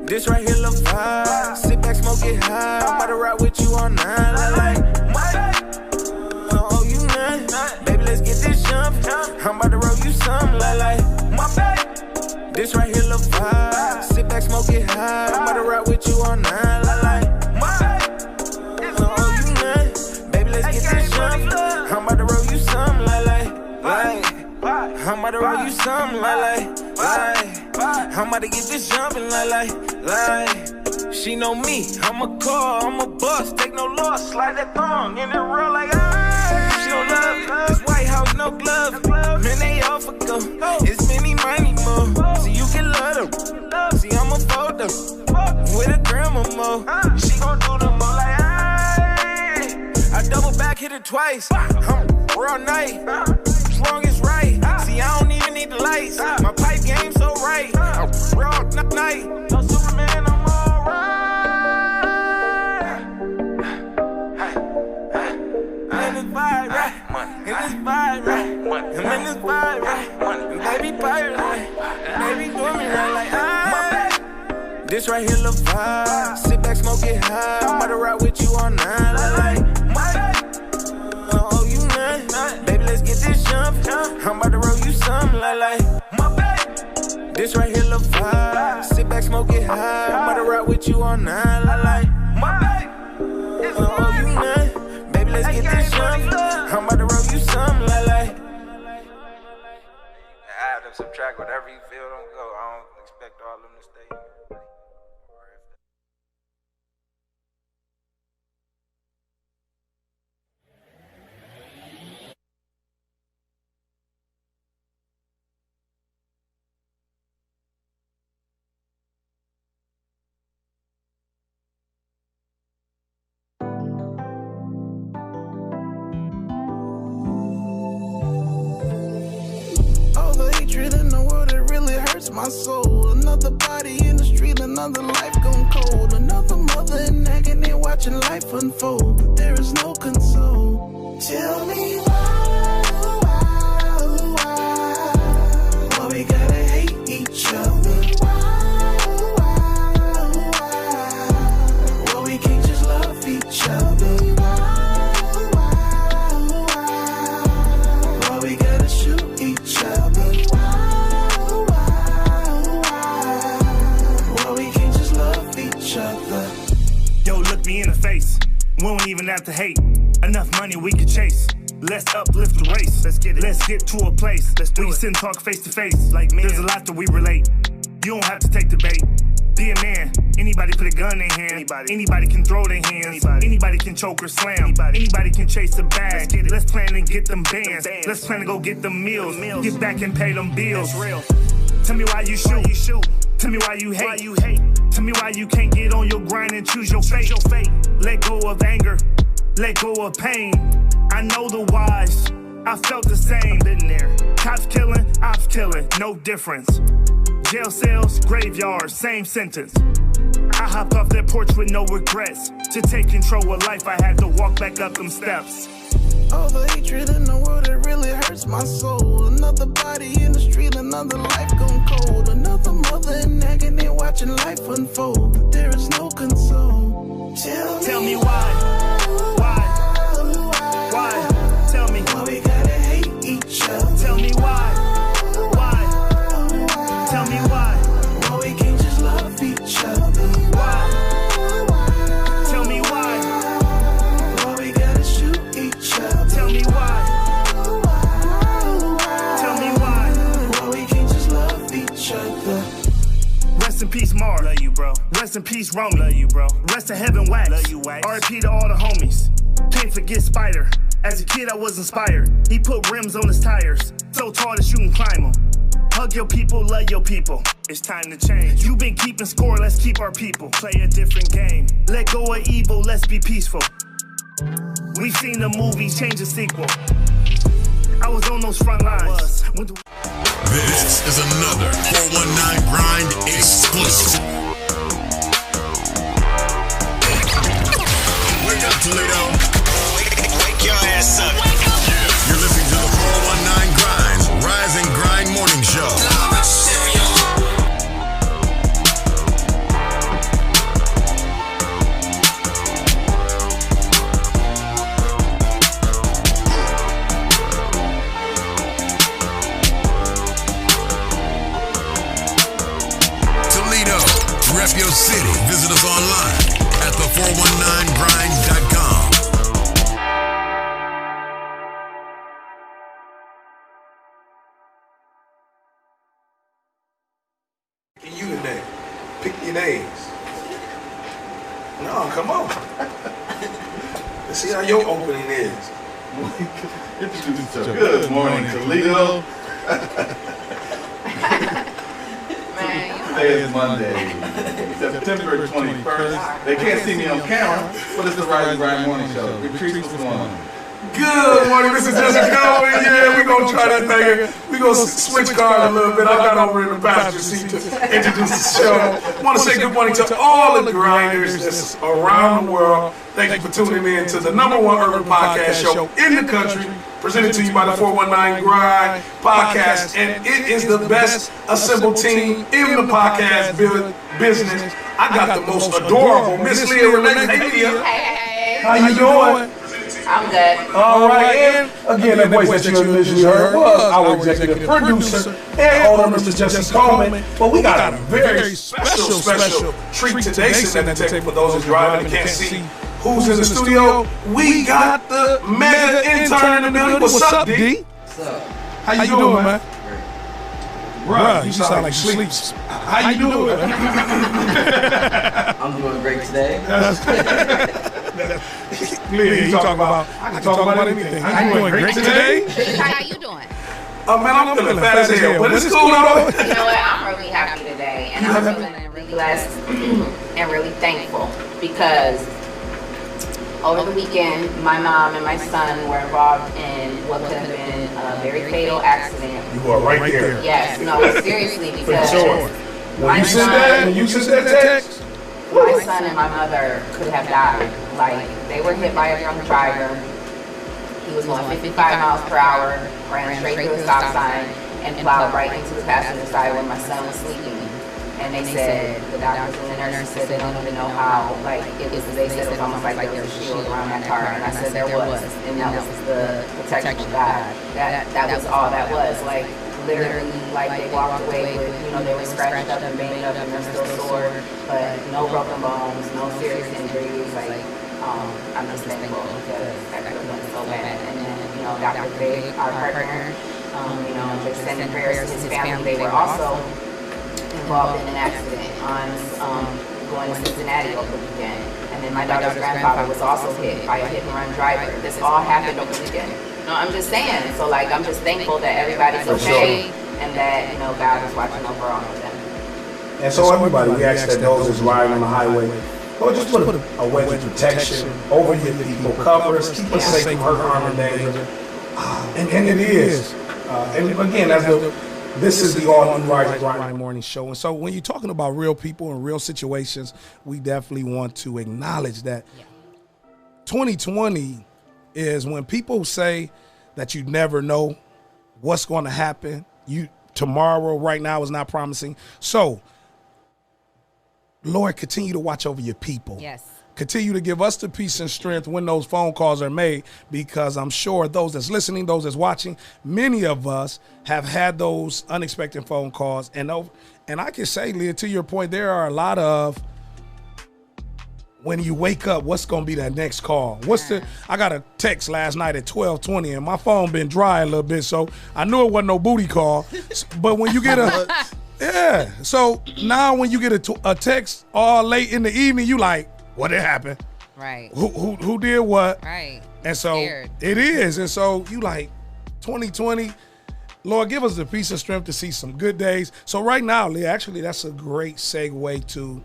This right here, lil' vibe. Sit back, smoke it high. I'm about to ride with you all night. Oh, you nut. Baby, let's get this jumpin'. I'm about to roll you something This right here, lil' vibe. Sit back, smoke it high. I'm about to ride with you all night. Oh, you nut. Baby, let's get this jumpin'. I'm about to roll you something I'm about to roll you something I'm about to get this jumping She know me, I'm a car, I'm a boss, take no loss, slide that thong in the real like She don't love this White House, no glove. Man, they all for go. It's many money more, so you can love them. See, I'm a photo with a grandma mo. She gon' do the mo like I double back, hit it twice. I'm all night, as long as right. See, I don't even need the lights. My pipe game so right. I'm raw night. No Superman, I'm in this vibe, right? In this vibe, right? I'm in this vibe, right? And baby pirate, right? Baby doing me right like This right here, lil' vibe. Sit back, smoke it high. I'm about to ride with you all night. Oh, you nut. Baby, let's get this jumpin'. I'm about to roll you something This right here, lil' vibe. Sit back, smoke it high. I'm about to ride with you all night. Oh, you nut. Baby, let's get this jumpin'. I'm about to roll you something Add and subtract whatever you feel, don't go. I don't expect all of them to stay. In the world, it really hurts my soul. Another body in the street, another life gone cold. Another mother in agony watching life unfold. But there is no console. Tell me why we gotta hate each other? Why we can't just love each other? Why we gotta shoot each other? Yo, look me in the face. We don't even have to hate. Enough money we can chase. Let's uplift the race. Let's get it. Let's get to a place. We can sit and talk face to face. Like me. There's a lot that we relate. You don't have to take the bait. Be a man. Anybody put a gun in hand. Anybody can throw their hands. Anybody can choke or slam. Anybody can chase a bag. Let's plan and get them bands. Let's plan to go get them meals. Get back and pay them bills. Tell me why you shoot. Tell me why you hate. Tell me why you can't get on your grind and choose your fate. Let go of anger. Let go of pain. I know the whys. I felt the same. Been there. Cops killing, ops killing. No difference. Jail cells, graveyards, same sentence. I hopped off that porch with no regrets. To take control of life, I had to walk back up them steps. All the hatred in the world, it really hurts my soul. Another body in the street, another life gone cold. Another mother in agony watching life unfold. But there is no console. Tell me why? Tell me why we gotta hate each other. Tell me why? Tell me why? Why we can't just love each other? Why? Tell me why? Why we gotta shoot each other? Tell me why? Tell me why? Why we can't just love each other? Rest in peace, Mar. Love you, bro. Rest in peace, Romy. Love you, bro. Rest in heaven, Wax. Love you, Wax. R.I.P. to all the homies. Can't forget Spider. As a kid, I was inspired. He put rims on his tires, so tall that you can climb them. Hug your people, love your people. It's time to change. You been keeping score, let's keep our people. Play a different game. Let go of evil, let's be peaceful. We've seen the movies, change the sequel. I was on those front lines. This is another 419 Grind exclusive. Wake up, Toledo. Wake your ass up. You're listening to the 419 Grind Rise and Grind Morning Show. Rep your city. Visit us online at the419grind.com. You today. Pick your days. No, come on. Let's see how your opening is. Introduce yourself. Good morning, Toledo. Today is Monday, September 21st. They can't see me on camera, but it's the Rise and Grind Morning Show. Retreat, what's going on? Good morning, Mr. Jessica. Yeah, we're going to try that thing. We're going to switch cars a little bit. I got over in the passenger seat to introduce the show. I want to say good morning to all of the grinders that's around the world. Thank you for tuning in to the #1 urban podcast show in the country, presented to you by the 419 Grind podcast. And it is the best assembled team in the podcast business. I got the most adorable Miss Leah Renee. Hey, Leah. Hey. How you doing? I'm good. All right, and again, that voice that you initially heard was our executive producer and owner, Mr. Jesse Coleman. But we got a very special treat today sitting at the table for those who driving and can't see who's in the studio. We got the mega intern in the building. What's up, D? What's up? How you doing, man? Bruh, you sound like you sleep. How you doing? I'm doing great today. Leah, you talking about? I can talk about anything. How you doing great today? How you doing? Man, I'm feeling fat as hell, but it's cool though. You know what? I'm really happy today, and I'm feeling really blessed and really thankful because over the weekend, my mom and my son were involved in what could have been a very fatal accident. You are right there. Yes, no, seriously, because When you said that text, my son and my mother could have died. Like, they were hit by a drunk driver. He was going 55 miles per hour, ran straight through a stop sign, and plowed right into the passenger side when my son was sleeping. And they said, the doctors and the nurses said they don't even know how, like, they said it was almost like there was a shield around that car. And I said there was, and that was the protection of God. That was all that was. Like, literally, like, they walked away with, they were scratched up and banged up and they're still sore, but no broken bones, no serious injuries. Like, I'm just thankful because that could have been so bad. And then, Dr. Greg, our partner, just sending prayers to his family. They were also involved in an accident on going to Cincinnati over the weekend. And then my daughter's grandfather was also hit by a hit-and-run driver. This all happened over the weekend. No, I'm just saying. So, like, I'm just thankful that everybody's okay and that, God is watching over all of them. and so everybody, we ask that those that's riding on the highway, Lord, just put a wedge of protection over your people, cover us, keep us safe from hurt, harm, and danger. And it is. And again, this is the all-new Rise and Grind Morning Show. And so when you're talking about real people and real situations, we definitely want to acknowledge that 2020 is when people say that you never know what's going to happen. Tomorrow, right now, is not promising. So, Lord, continue to watch over your people. Yes. Continue to give us the peace and strength when those phone calls are made, because I'm sure those that's listening, those that's watching, many of us have had those unexpected phone calls. And I can say, Leah, to your point, there are a lot of, when you wake up, what's going to be that next call? I got a text last night at 12:20 and my phone been dry a little bit, so I knew it wasn't no booty call. But when you get so now when you get a text all late in the evening, you like, what did happen? Right. Who did what? Right. And so Scared. it is. And so you like 2020, Lord, give us the peace and strength to see some good days. So right now, Leah, actually that's a great segue to,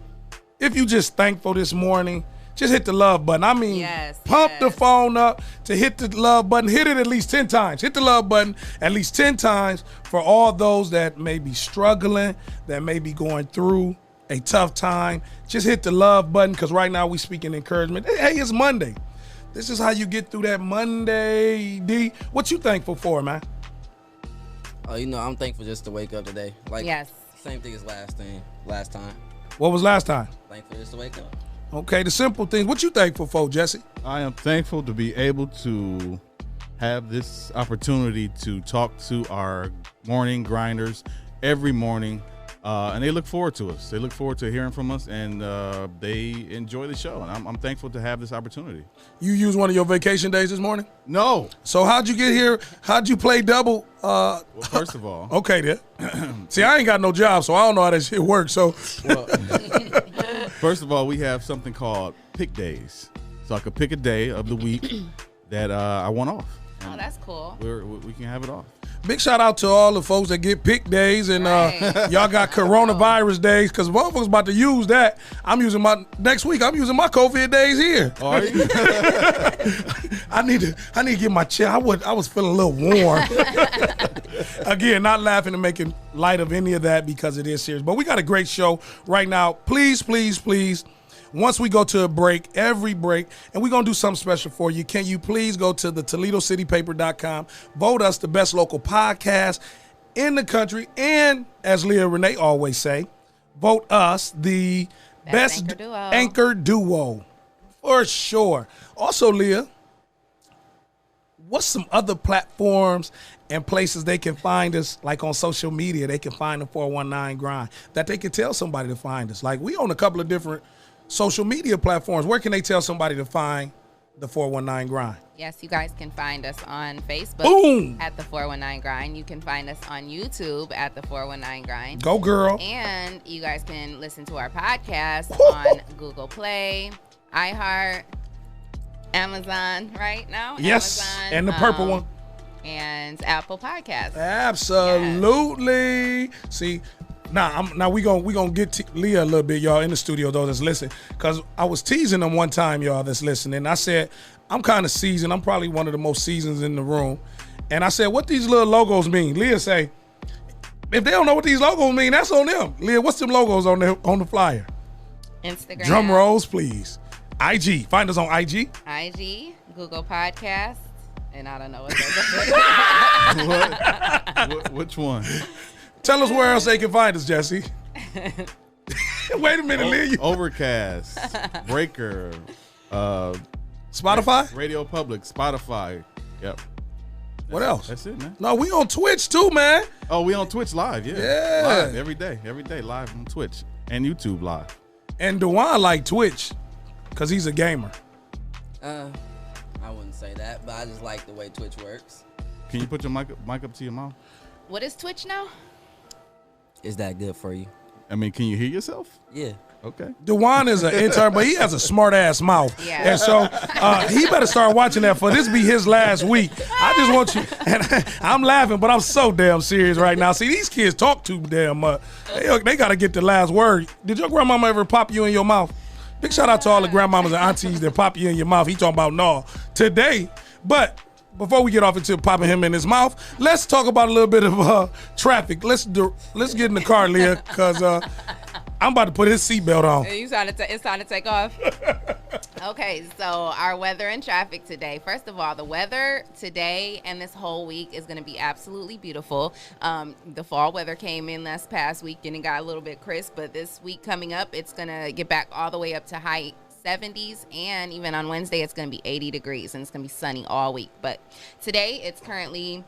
if you just thankful this morning, just hit the love button. I mean, pump the phone up to hit the love button. Hit it at least 10 times. Hit the love button at least 10 times for all those that may be struggling, that may be going through a tough time. Just hit the love button, because right now we speaking encouragement. Hey, it's Monday. This is how you get through that Monday, D. What you thankful for, man? I'm thankful just to wake up today. Same thing as last time. What was last time? Thankful just to wake up. Okay, the simple things. What you thankful for, Jesse? I am thankful to be able to have this opportunity to talk to our morning grinders every morning. And they look forward to us. They look forward to hearing from us, and they enjoy the show. And I'm thankful to have this opportunity. You used one of your vacation days this morning? No. So how'd you get here? How'd you play double? Well, first of all. Okay, then. See, I ain't got no job, so I don't know how that shit works. So, first of all, we have something called pick days. So I could pick a day of the week that I want off. Oh, that's cool. We can have it off. Big shout out to all the folks that get pick days, and y'all got coronavirus days, because motherfuckers about to use that. Next week I'm using my COVID days here. Oh, are you? I need to get my chill. I was feeling a little warm. Again, not laughing and making light of any of that because it is serious. But we got a great show right now. Please, please, please. Once we go to a break, every break, and we're going to do something special for you, can you please go to the ToledoCityPaper.com, vote us the best local podcast in the country, and as Leah Renee always say, vote us the best anchor duo. For sure. Also, Leah, what's some other platforms and places they can find us, like on social media, they can find the 419 Grind, that they can tell somebody to find us? Like, we own a couple of different social media platforms. Where can they tell somebody to find the 419 Grind? Yes, you guys can find us on Facebook at the 419 Grind. You can find us on YouTube at the 419 Grind. Go, girl. And you guys can listen to our podcast on Google Play, iHeart, Amazon right now. Yes, Amazon, and the purple one. And Apple Podcasts. Absolutely. Yes. See, now we gonna get to Leah a little bit, y'all, in the studio, though, that's listening, because I was teasing them one time, y'all, that's listening. I said, I'm kind of seasoned. I'm probably one of the most seasoned in the room. And I said, what these little logos mean? Leah say, if they don't know what these logos mean, that's on them. Leah, what's them logos on the flyer? Instagram. Drum rolls, please. IG. Find us on IG. IG, Google Podcasts, and I don't know what. Which one? Tell us where else they can find us, Jesse. Wait a minute, Leah. Overcast, Breaker, Spotify? Radio Public, Spotify. Yep. What else? That's it, man. No, we on Twitch too, man. Oh, we on Twitch live, yeah. Yeah. Live every day live on Twitch and YouTube live. And Dewan like Twitch because he's a gamer. I wouldn't say that, but I just like the way Twitch works. Can you put your mic up to your mouth? What is Twitch now? Is that good for you? I mean, can you hear yourself? Yeah. Okay. Dewan is an intern, but he has a smart ass mouth. Yeah. And so he better start watching that for this be his last week. I just want you, and I'm laughing, but I'm so damn serious right now. See, these kids talk too damn much. They got to get the last word. Did your grandmama ever pop you in your mouth? Big shout out to all the grandmamas and aunties that pop you in your mouth. He talking about no today. But before we get off into popping him in his mouth, let's talk about a little bit of traffic. Let's get in the car, Leah, because I'm about to put his seatbelt on. It's time to take off. Okay, so our weather and traffic today. First of all, the weather today and this whole week is going to be absolutely beautiful. The fall weather came in this past week and it got a little bit crisp, but this week coming up, it's going to get back all the way up to high 70s, and even on Wednesday, it's going to be 80 degrees, and it's going to be sunny all week. But today, it's currently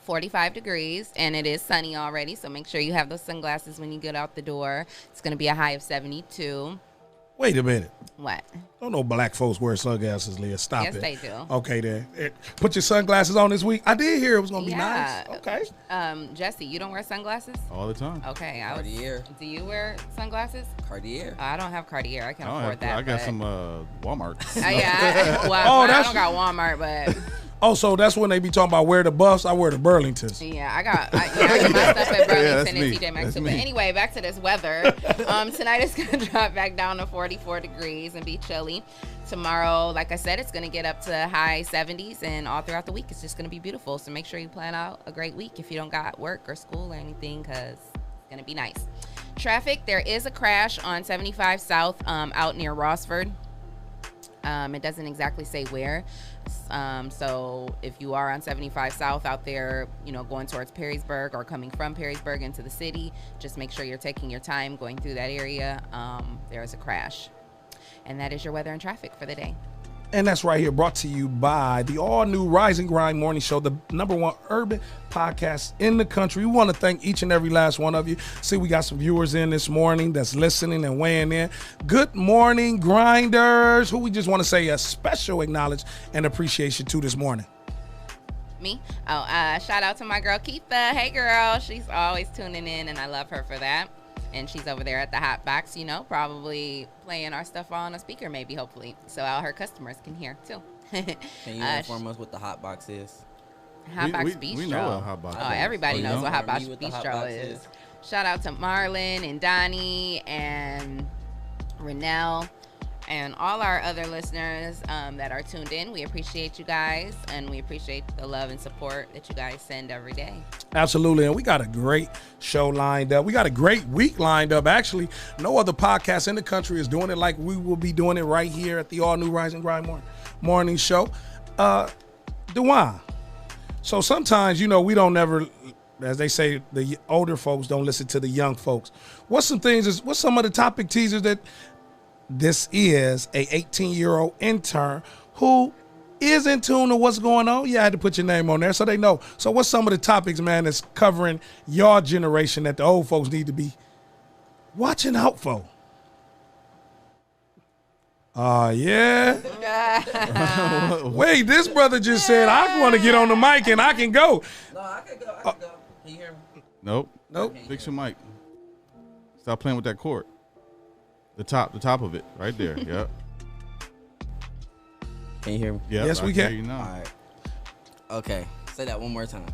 45 degrees, and it is sunny already, so make sure you have those sunglasses when you get out the door. It's going to be a high of 72. Wait a minute. What? Don't know black folks wear sunglasses, Leah. Stop yes, it. Yes, they do. Okay, then. Put your sunglasses on this week. I did hear it was going to be nice. Okay. Jesse, you don't wear sunglasses? All the time. Okay. Cartier. Do you wear sunglasses? Cartier. I don't have Cartier. I can't afford that. I got some Walmart. Yeah. I don't got Walmart, but... Oh, so that's when they be talking about wear the buffs. I wear the Burlingtons. Yeah, I get my stuff at Burlington and TJ Maxx too. But anyway, back to this weather. Tonight it's gonna drop back down to 44 degrees and be chilly. Tomorrow, like I said, it's gonna get up to high 70s, and all throughout the week it's just gonna be beautiful. So make sure you plan out a great week if you don't got work or school or anything, because it's gonna be nice. Traffic: there is a crash on 75 South out near Rossford. It doesn't exactly say where. So if you are on 75 South out there, going towards Perrysburg or coming from Perrysburg into the city, just make sure you're taking your time going through that area. There is a crash. And that is your weather and traffic for the day. And that's right here, brought to you by the all-new Rise and Grind Morning Show, the #1 urban podcast in the country. We want to thank each and every last one of you. See, we got some viewers in this morning that's listening and weighing in. Good morning, grinders, who we just want to say a special acknowledge and appreciation to this morning. Me? Shout out to my girl, Keitha. Hey, girl. She's always tuning in, and I love her for that. And she's over there at the hot box, you know, probably playing our stuff on a speaker, maybe, hopefully, so all her customers can hear too. Can you inform us what the hot box is? Hot Box Bistro. We know what hot box is. Everybody knows what Hot Box Bistro is. Shout out to Marlon and Donnie and Renelle and all our other listeners that are tuned in. We appreciate you guys, and we appreciate the love and support that you guys send every day. Absolutely, and we got a great show lined up. We got a great week lined up. Actually, no other podcast in the country is doing it like we will be doing it right here at the all-new Rise and Grind Morning Show. Dewan, so sometimes, you know, we don't never, as they say, the older folks don't listen to the young folks. What's some of the topic teasers that this is a 18-year-old intern who is in tune to what's going on? Yeah, I had to put your name on there so they know. So what's some of the topics, man, that's covering your generation that the old folks need to be watching out for? Yeah. Wait, this brother just said, I want to get on the mic and I can go. No, I can go. Can you hear me? Nope. Fix your mic. Stop playing with that cord. The top of it, right there. Yep. Can you hear me? Yep, Yes, we can. You know. All right. Okay. Say that one more time.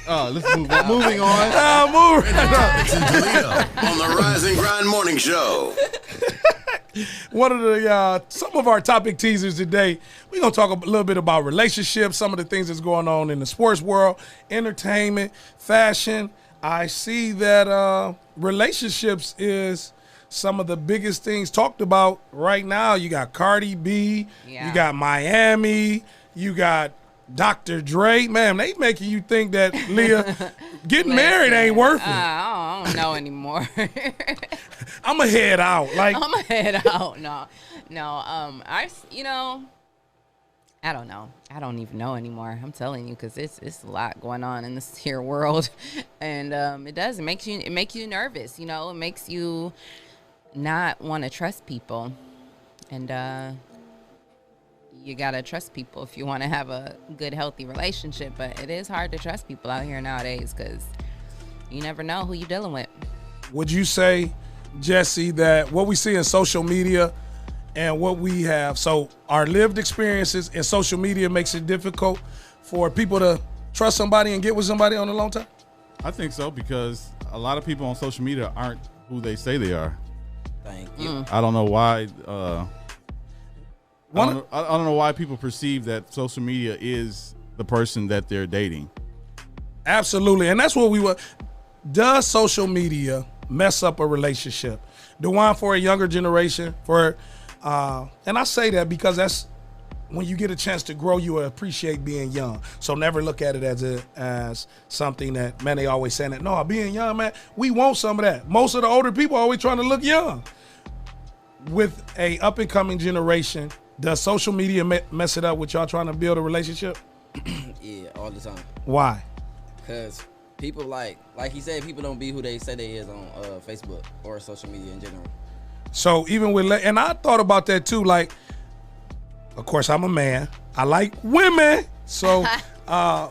Let's move on. Moving on. Moving on. Topics in Toledo on the Rise and Grind Morning Show. One of the some of our topic teasers today, we're gonna talk a little bit about relationships, some of the things that's going on in the sports world, entertainment, fashion. I see that relationships is some of the biggest things talked about right now. You got Cardi B, you got Miami, you got Dr. Dre. Man, they making you think that, Leah, getting married ain't worth it. I don't know anymore. I'm going to head out. I'm going to head out. No. I don't know. I don't even know anymore. I'm telling you, because it's a lot going on in this here world. And it makes you nervous, you know. It makes you not want to trust people, and you gotta trust people if you want to have a good, healthy relationship. But it is hard to trust people out here nowadays because you never know who you're dealing with. Would you say, Jesse, that what we see in social media and what we have, so our lived experiences in social media makes it difficult for people to trust somebody and get with somebody on a long time? I think so, because a lot of people on social media aren't who they say they are. Thank you. I don't know why. I don't know why people perceive that social media is the person that they're dating. Absolutely, and that's what we want. Does social media mess up a relationship? Dewan, for a younger generation, and I say that because that's when you get a chance to grow, you appreciate being young. So never look at it as something that, man, they always saying that, no, being young, man, we want some of that. Most of the older people are always trying to look young. With a up-and-coming generation, does social media mess it up with y'all trying to build a relationship? Yeah, all the time. Why? Because people like he said, people don't be who they say they is on Facebook or social media in general. So even with, and I thought about that too, like, of course, I'm a man. I like women. So, I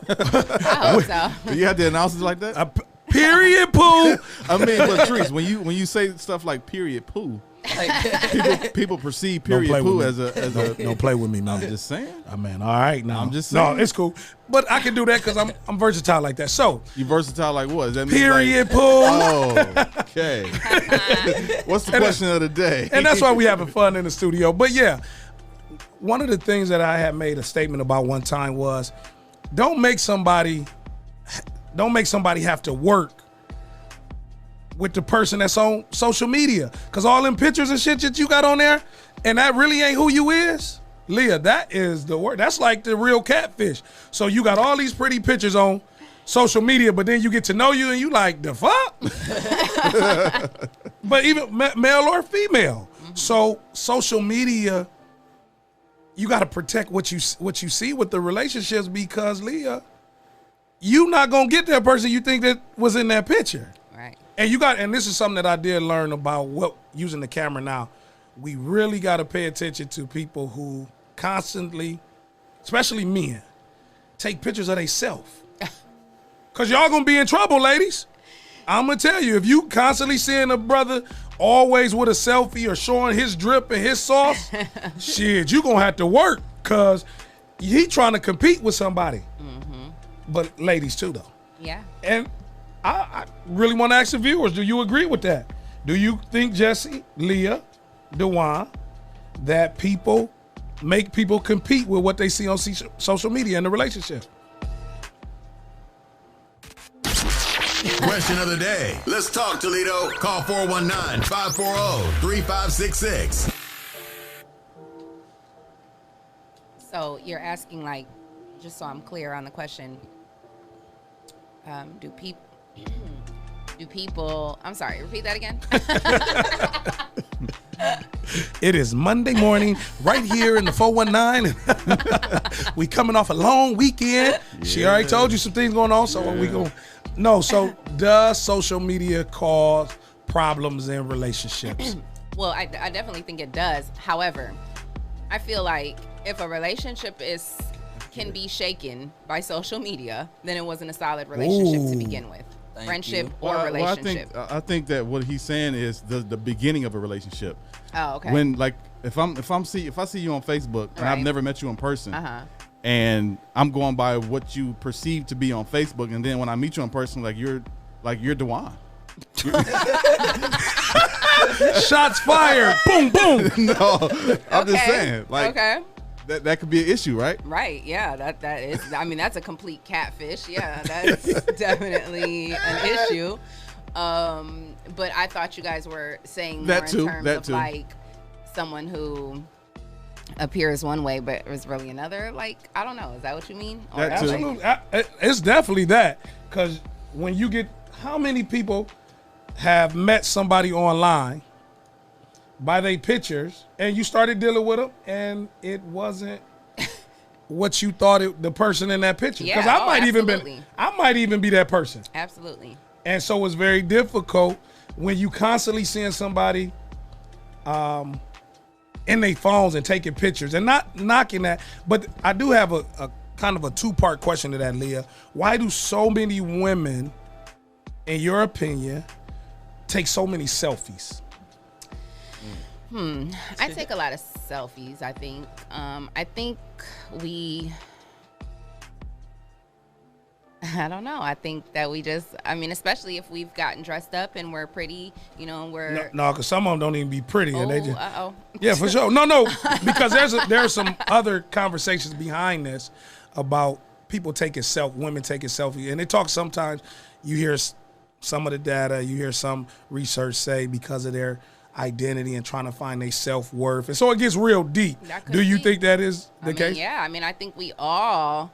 hope so. You have to announce it like that? Period, poo. I mean, but Trees, when you say stuff like period, poo, people perceive period poo as a don't play with me, man. I'm just saying. Man, all right, now I'm just saying. No, it's cool, but I can do that because I'm versatile like that. So you versatile like what? Does that mean period, like, poo? Oh, okay. What's the question of the day? And that's why we having fun in the studio. But yeah, one of the things that I had made a statement about one time was, don't make somebody have to work with the person that's on social media, because all them pictures and shit that you got on there, and that really ain't who you is, Leah, that is the word. That's like the real catfish. So you got all these pretty pictures on social media, but then you get to know you and you like, the fuck? But even male or female. So social media you got to protect what you see with the relationships, because Leah, you not gonna get that person you think that was in that picture. Right. And this is something that I did learn about using the camera now. We really got to pay attention to people who constantly, especially men, take pictures of themselves. Because y'all going to be in trouble, ladies. I'm going to tell you, if you constantly seeing a brother always with a selfie or showing his drip and his sauce, shit, you going to have to work, because he trying to compete with somebody. Mm-hmm. But ladies too, though. Yeah. And I really want to ask the viewers, do you agree with that? Do you think, Jesse, Leah, DeJuan, that people make people compete with what they see on social media in the relationship? Question of the day. Let's talk, Toledo. Call 419-540-3566. So you're asking, like, just so I'm clear on the question, do people, I'm sorry, repeat that again. It is Monday morning right here in the 419. We coming off a long weekend. Yeah. She already told you some things going on, so we go. No, so does social media cause problems in relationships? Well, I definitely think it does. However, I feel like if a relationship can be shaken by social media, then it wasn't a solid relationship to begin with. Friendship or relationship. Well, I think that what he's saying is the beginning of a relationship. Oh, okay. When, like, if I see you on Facebook and I've never met you in person, and I'm going by what you perceive to be on Facebook, and then when I meet you in person, you're DeJuan. Shots fired. Boom, boom. No, I'm just saying, okay. That could be an issue, right? Right, yeah, that is, I mean, that's a complete catfish. Yeah, that's definitely an issue. But I thought you guys were saying more in terms of like someone who appears one way but is really another. Like, I don't know, is that what you mean? Absolutely. It's definitely that, because when you get, how many people have met somebody online by their pictures, and you started dealing with them, and it wasn't what you thought the person in that picture? Because I might even be that person. Absolutely. And so it's very difficult when you constantly seeing somebody in their phones and taking pictures, and not knocking that. But I do have a kind of a two-part question to that, Leah. Why do so many women, in your opinion, take so many selfies? I take a lot of selfies, I think. I think I don't know. I think that we just, I mean, especially if we've gotten dressed up and we're pretty, we're... No, because some of them don't even be pretty. And they just, yeah, for sure. No, because there's some other conversations behind this about people women taking selfies. And they talk sometimes, you hear some of the data, you hear some research say because of their identity and trying to find their self-worth. And so it gets real deep. Do you think that is the case? Yeah, I mean, I think we all,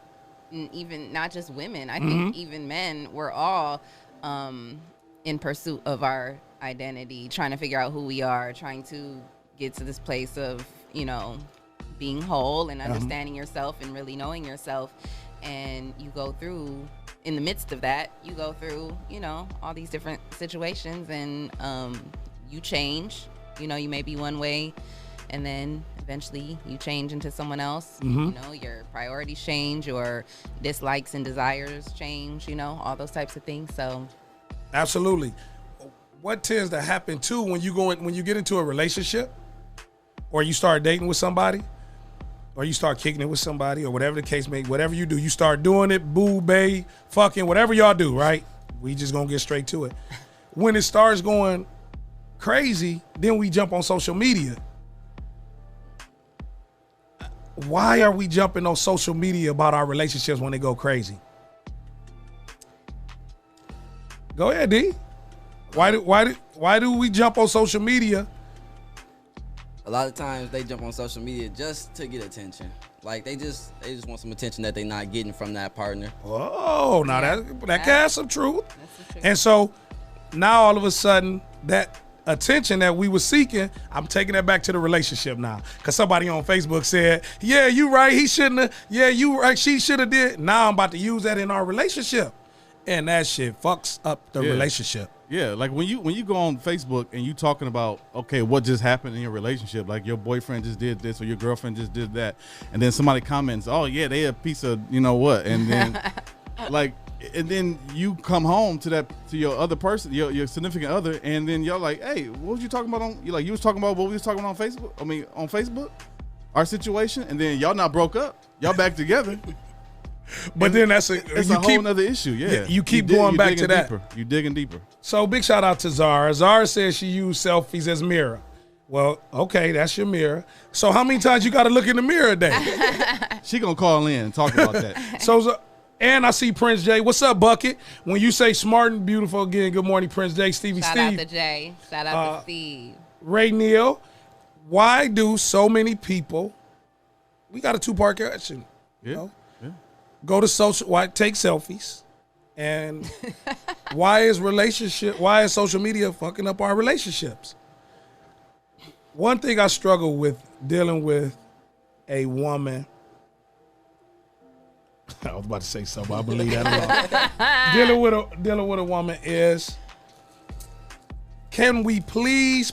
even not just women, I think even men, we're all in pursuit of our identity, trying to figure out who we are, trying to get to this place of, being whole and understanding yourself and really knowing yourself. And you go through, in the midst of that, you go through, all these different situations, and you change. You may be one way, and then eventually you change into someone else. Your priorities change, your dislikes and desires change, all those types of things. So absolutely. What tends to happen too when you get into a relationship, or you start dating with somebody, or you start kicking it with somebody, or whatever the case may be, whatever you do, you start doing it, boo, bae, fucking, whatever y'all do, right? We just gonna get straight to it. When it starts going crazy, then we jump on social media. Why are we jumping on social media about our relationships when they go crazy? Go ahead, D. Why do we jump on social media? A lot of times they jump on social media just to get attention. Like they just want some attention that they're not getting from that partner. Oh, now that can have some truth. And so now all of a sudden that attention that we were seeking, I'm taking that back to the relationship now. Because somebody on Facebook said, yeah, you right, he shouldn't have. Yeah, you right, she should have did. Now I'm about to use that in our relationship. And that shit fucks up the relationship. Yeah, like when you go on Facebook and you talking about, okay, what just happened in your relationship, like your boyfriend just did this or your girlfriend just did that, and then somebody comments, oh yeah, they a piece of you know what, and then like, and then you come home to your other person, your significant other, and then y'all like, hey, what was you talking about you was talking about what we was talking on Facebook? I mean, on Facebook, our situation, and then y'all not broke up, y'all back together. But then it's a whole nother issue. Yeah, you keep going back to that. You digging deeper. So big shout out to Zara. Zara says she used selfies as mirror. Well, okay, that's your mirror. So how many times you got to look in the mirror a day? She gonna call in and talk about that. So and I see Prince J. What's up, Bucket? When you say smart and beautiful again, good morning, Prince J. Stevie Shout Steve. out to Jay. Shout out to Steve. Ray Neal. Why do so many people? We got a 2-part question. You know? Go to social. Why take selfies? And why is social media fucking up our relationships? One thing I struggle with dealing with a woman. I was about to say something. I believe that alone. dealing with a woman is, can we please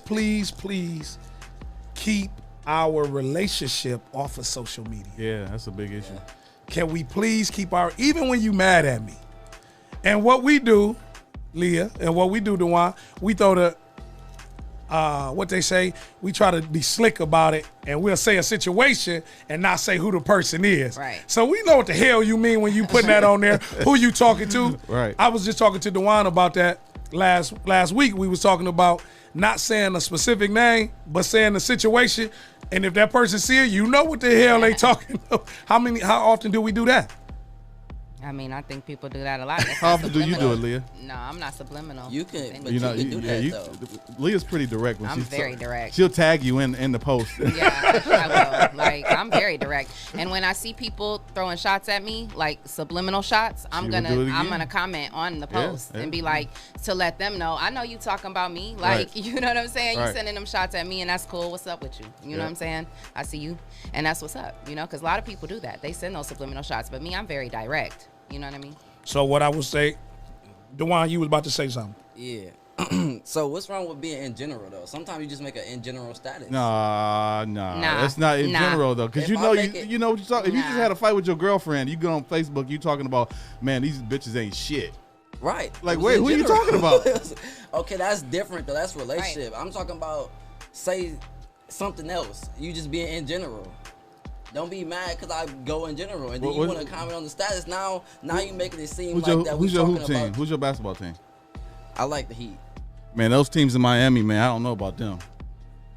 keep our relationship off of social media? Yeah, that's a big issue. Can we please keep even when you mad at me? And what we do, Leah, and what we do, Dewan, we throw the, what they say, we try to be slick about it, and we'll say a situation and not say who the person is. Right. So we know what the hell you mean when you putting that on there, who you talking to. Right. I was just talking to Dewan about that last week. We was talking about not saying a specific name, but saying the situation. And if that person see it, you know what the hell they talking about. How often do we do that? I mean, I think people do that a lot. How often do you do it, Leah? No, I'm not subliminal. You can, but You you know, can do that though. Leah's pretty direct when I'm very direct. She'll tag you in the post. Yeah, I will. Like, I'm very direct. And when I see people throwing shots at me, like subliminal shots, I'm gonna comment on the post and be like, to let them know, I know you talking about me. Like, you know what I'm saying? You sending them shots at me, and that's cool. What's up with you? You know what I'm saying? I see you, and that's what's up. You know, because a lot of people do that. They send those subliminal shots, but me, I'm very direct. You know what I mean? So what I would say, Dewan, you was about to say something. Yeah. So what's wrong with being in general though? Sometimes you just make an in general status. Nah. That's not in general though, because you know what you talk. If you just had a fight with your girlfriend, you go on Facebook, you talking about, man, these bitches ain't shit. Right. Like, wait, who are you talking about? Okay, that's different though. That's relationship. Right. I'm talking about, say something else. You just being in general. Don't be mad because I go in general, and then you want to comment on the status. Now you making it seem like that. Who's your hoop team? Who's your basketball team? I like the Heat. Man, those teams in Miami, man, I don't know about them.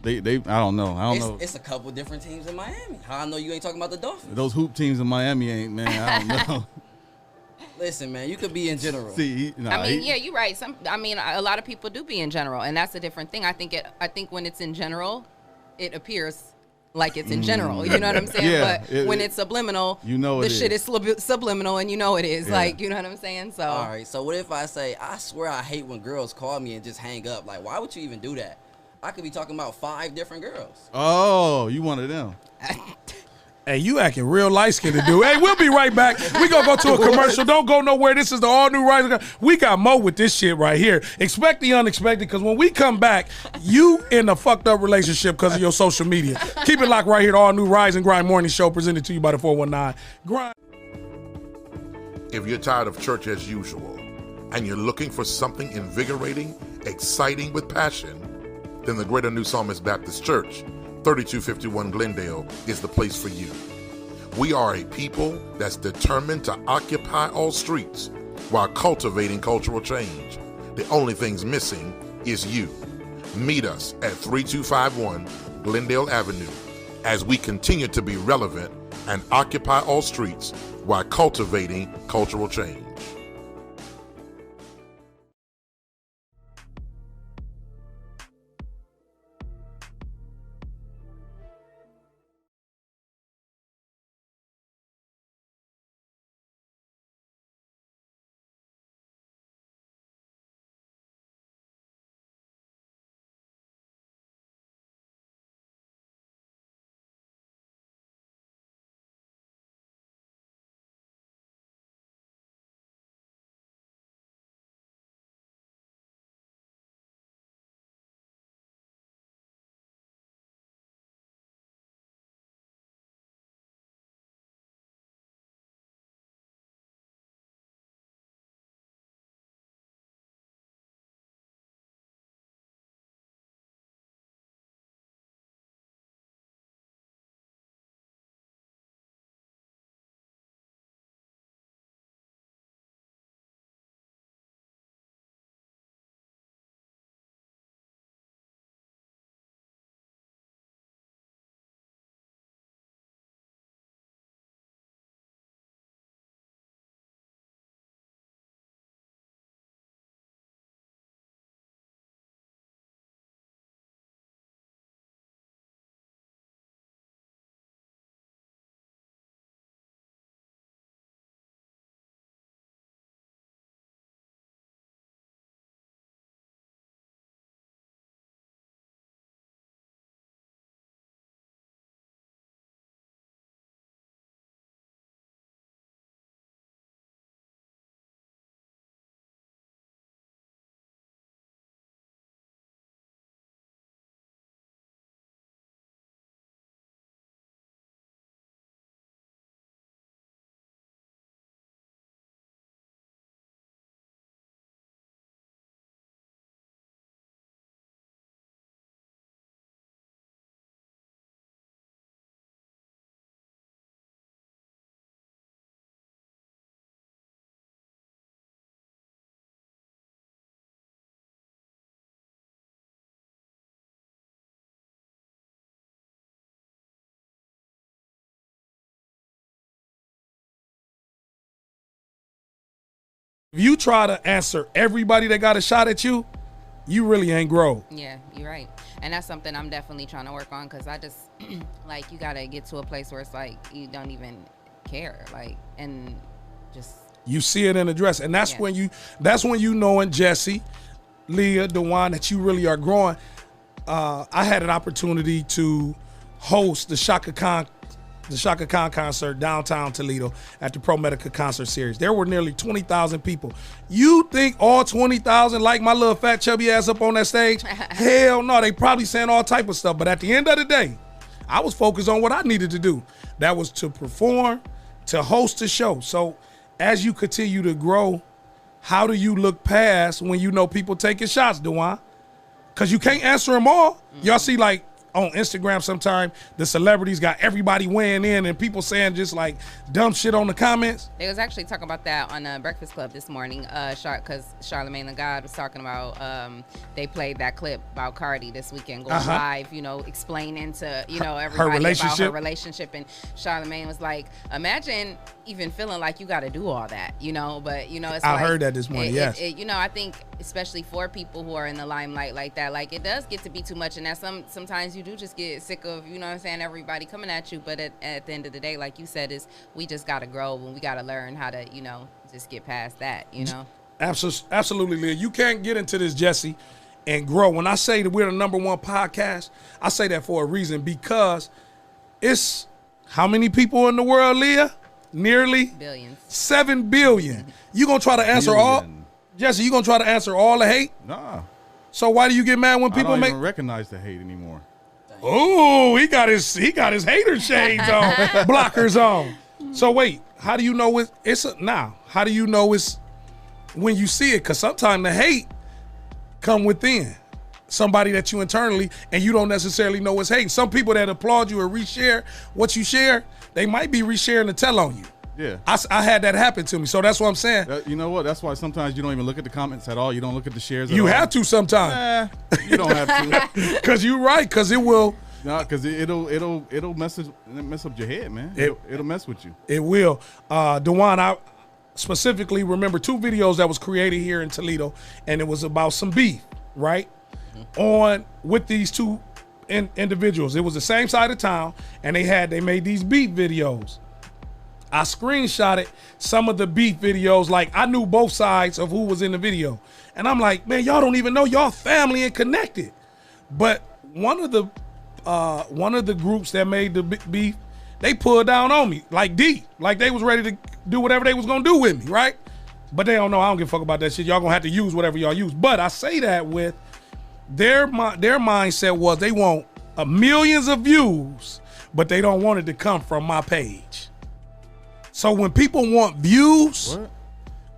I don't know. It's a couple different teams in Miami. How I know you ain't talking about the Dolphins? Those hoop teams in Miami ain't, man. I don't know. Listen, man, you could be in general. See, yeah, you're right. A lot of people do be in general, and that's a different thing. I think when it's in general, it appears like it's in general, you know what I'm saying? Yeah, but when it's subliminal, you know the shit is subliminal, and you know it is. Yeah. Like, you know what I'm saying? So all right, so what if I say, I swear I hate when girls call me and just hang up? Like, why would you even do that? I could be talking about 5 different girls. Oh, you one of them. Hey, you acting real light-skinned, dude. Hey, we'll be right back. We gonna go to a commercial. Don't go nowhere. This is the all-new Rising. We got more with this shit right here. Expect the unexpected, because when we come back, you in a fucked up relationship because of your social media. Keep it locked right here. The all-new Rise and Grind Morning Show, presented to you by the 419 Grind. If you're tired of church as usual and you're looking for something invigorating, exciting with passion, then the Greater New Psalmist Baptist Church, 3251 Glendale, is the place for you. We are a people that's determined to occupy all streets while cultivating cultural change. The only thing's missing is you. Meet us at 3251 Glendale Avenue as we continue to be relevant and occupy all streets while cultivating cultural change. If you try to answer everybody that got a shot at you, you really ain't grow. Yeah, you're right. And that's something I'm definitely trying to work on, because I just, like, you got to get to a place where it's like you don't even care. Like, and just. You see it in the dress. And that's when you knowing Jesse, Leah, DeJuan, that you really are growing. I had an opportunity to host the Shaka Khan concert downtown Toledo at the Pro Medica concert series. There were nearly 20,000 people. You think all 20,000 like my little fat chubby ass up on that stage? Hell no, they probably saying all type of stuff. But at the end of the day, I was focused on what I needed to do. That was to perform, to host a show. So as you continue to grow, how do you look past when you know people taking shots, DeJuan? Because you can't answer them all. Y'all see, like, on Instagram sometimes the celebrities got everybody weighing in and people saying just like dumb shit on the comments. They was actually talking about that on Breakfast Club this morning, because Charlamagne the God was talking about they played that clip about Cardi this weekend going live, you know, explaining to, you know, everybody about her relationship, and Charlamagne was like, imagine even feeling like you got to do all that, you know, but you know, it's I heard that this morning. Yes, you know, I think especially for people who are in the limelight like that, like it does get to be too much, and that sometimes you do just get sick of, you know what I'm saying, everybody coming at you. But at the end of the day, like you said, is we just got to grow and we got to learn how to, you know, just get past that, you know. Absolutely, Leah. You can't get into this, Jesse, and grow. When I say that we're the #1 podcast, I say that for a reason, because it's how many people in the world, Leah? Nearly billions. 7 billion. You gonna try to answer all, Jesse? You gonna try to answer all the hate? Nah. So why do you get mad when people I don't even recognize the hate anymore. Oh, he got his hater shades on, blockers on. So wait, how do you know how do you know it's when you see it? Because sometimes the hate come within somebody that you internally, and you don't necessarily know it's hate. Some people that applaud you or reshare what you share, they might be resharing the tell on you. Yeah, I had that happen to me, so that's what I'm saying. You know what? That's why sometimes you don't even look at the comments at all. You don't look at the shares. You have to sometimes. You don't have to. Because you're right. Because it will. No, because it'll mess up your head, man. It'll mess with you. It will. DeJuan, I specifically remember 2 videos that was created here in Toledo, and it was about some beef, right? With these 2 individuals. It was the same side of town, and they made these beef videos. I screenshotted some of the beef videos. Like, I knew both sides of who was in the video. And I'm like, man, y'all don't even know y'all family and connected. But one of the groups that made the beef, they pulled down on me, like D. Like they was ready to do whatever they was gonna do with me, right? But they don't know. I don't give a fuck about that shit. Y'all gonna have to use whatever y'all use. But I say that with their mindset was they want millions of views, but they don't want it to come from my page. So when people want views,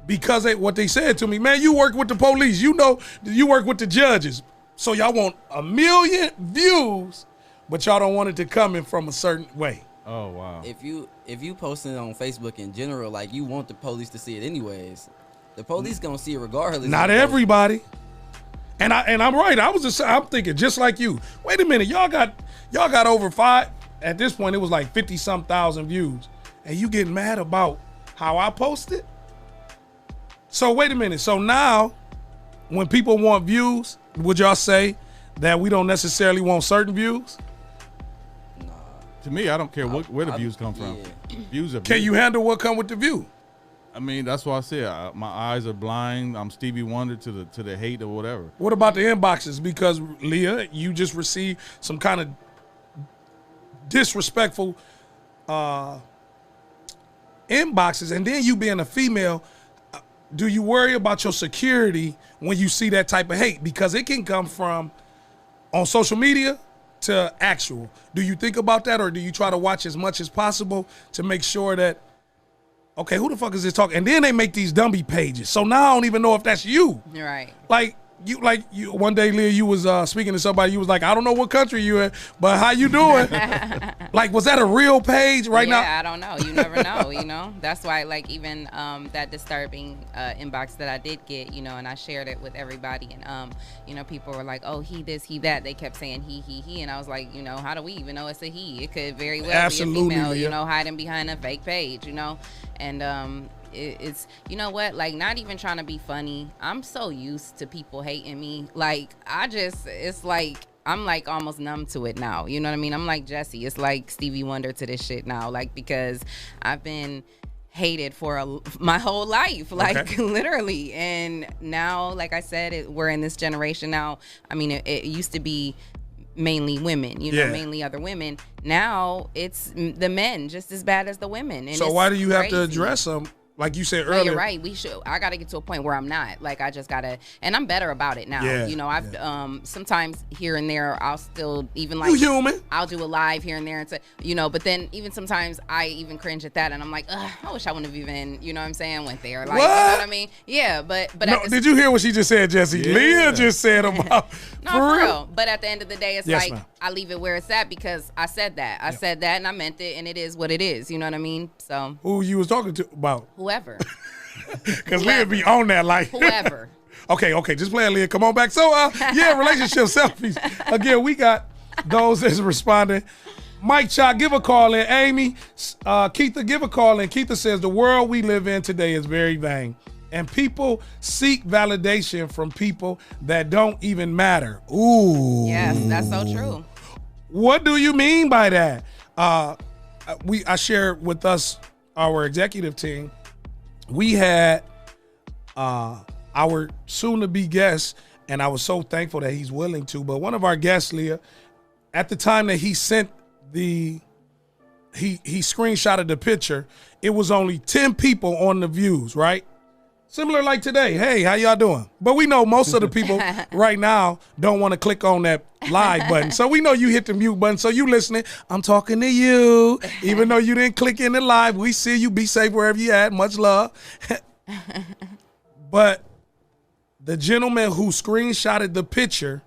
because what they said to me, man, you work with the police, you know, you work with the judges. So y'all want 1 million views, but y'all don't want it to come in from a certain way. Oh wow. If you posting it on Facebook in general, like you want the police to see it anyways, the police gonna see it regardless. Not everybody. And I'm right. I'm thinking just like you. Wait a minute, y'all got over 5. At this point, it was like 50-some thousand views. And you getting mad about how I posted? So wait a minute. So now, when people want views, would y'all say that we don't necessarily want certain views? Nah. To me, I don't care where the views come from. Views are views. Can you handle what come with the view? I mean, that's why I said my eyes are blind. I'm Stevie Wonder to the hate or whatever. What about the inboxes? Because Leah, you just received some kind of disrespectful inboxes, and then you being a female, do you worry about your security when you see that type of hate? Because it can come from on social media to actual. Do you think about that, or do you try to watch as much as possible to make sure that, okay, who the fuck is this talking? And then they make these dummy pages. So now I don't even know if that's you. Right. Like you one day, Leah, you was speaking to somebody, you was like, I don't know what country you in, but how you doing? Like, was that a real page now? Yeah, I don't know. You never know, you know? That's why, like, even that disturbing inbox that I did get, you know, and I shared it with everybody, and, you know, people were like, oh, he this, he that. They kept saying he, and I was like, you know, how do we even know it's a he? It could very well be a female, you know, hiding behind a fake page, you know? And it's, you know what, like, not even trying to be funny. I'm so used to people hating me. Like, it's like, I'm like almost numb to it now. You know what I mean? I'm like Jesse. It's like Stevie Wonder to this shit now. Like, because I've been hated for my whole life, like literally. And now, like I said, we're in this generation now. I mean, it used to be mainly women, you know, mainly other women. Now it's the men just as bad as the women. And so why do you have to address them? Like you said earlier. No, you're right. I got to get to a point where I'm not. Like, I just got to, and I'm better about it now. Yeah, you know, I've sometimes here and there, I'll still even like. You human. I'll do a live here and there and say, you know, but then even sometimes I even cringe at that and I'm like, ugh, I wish I wouldn't have even, you know what I'm saying, went there. Like, what? You know what I mean? Yeah, but no, did you hear what she just said, Jesse? Yeah. Leah just said about. No, for real. But at the end of the day, it's yes, like, ma'am. I leave it where it's at because I said that. I said that and I meant it, and it is what it is. You know what I mean? So. Who you was talking to about? Whoever. Because Leah be on that like. Whoever. Okay, just play it, Leah. Come on back. So, yeah, relationship selfies. Again, we got those that's responding. Mike Chalk, give a call in. Amy, Keitha, give a call in. Keitha says, the world we live in today is very vain, and people seek validation from people that don't even matter. Ooh. Yes, that's so true. What do you mean by that? I shared with us, our executive team, we had our soon-to-be guest, and I was so thankful that he's willing to, but one of our guests, Leah, at the time that he sent he screenshotted the picture, it was only 10 people on the views, right? Similar like today. Hey, how y'all doing? But we know most of the people right now don't want to click on that live button. So we know you hit the mute button. So you listening, I'm talking to you. Even though you didn't click in the live, we see you. Be safe wherever you at. Much love. But the gentleman who screenshotted the picture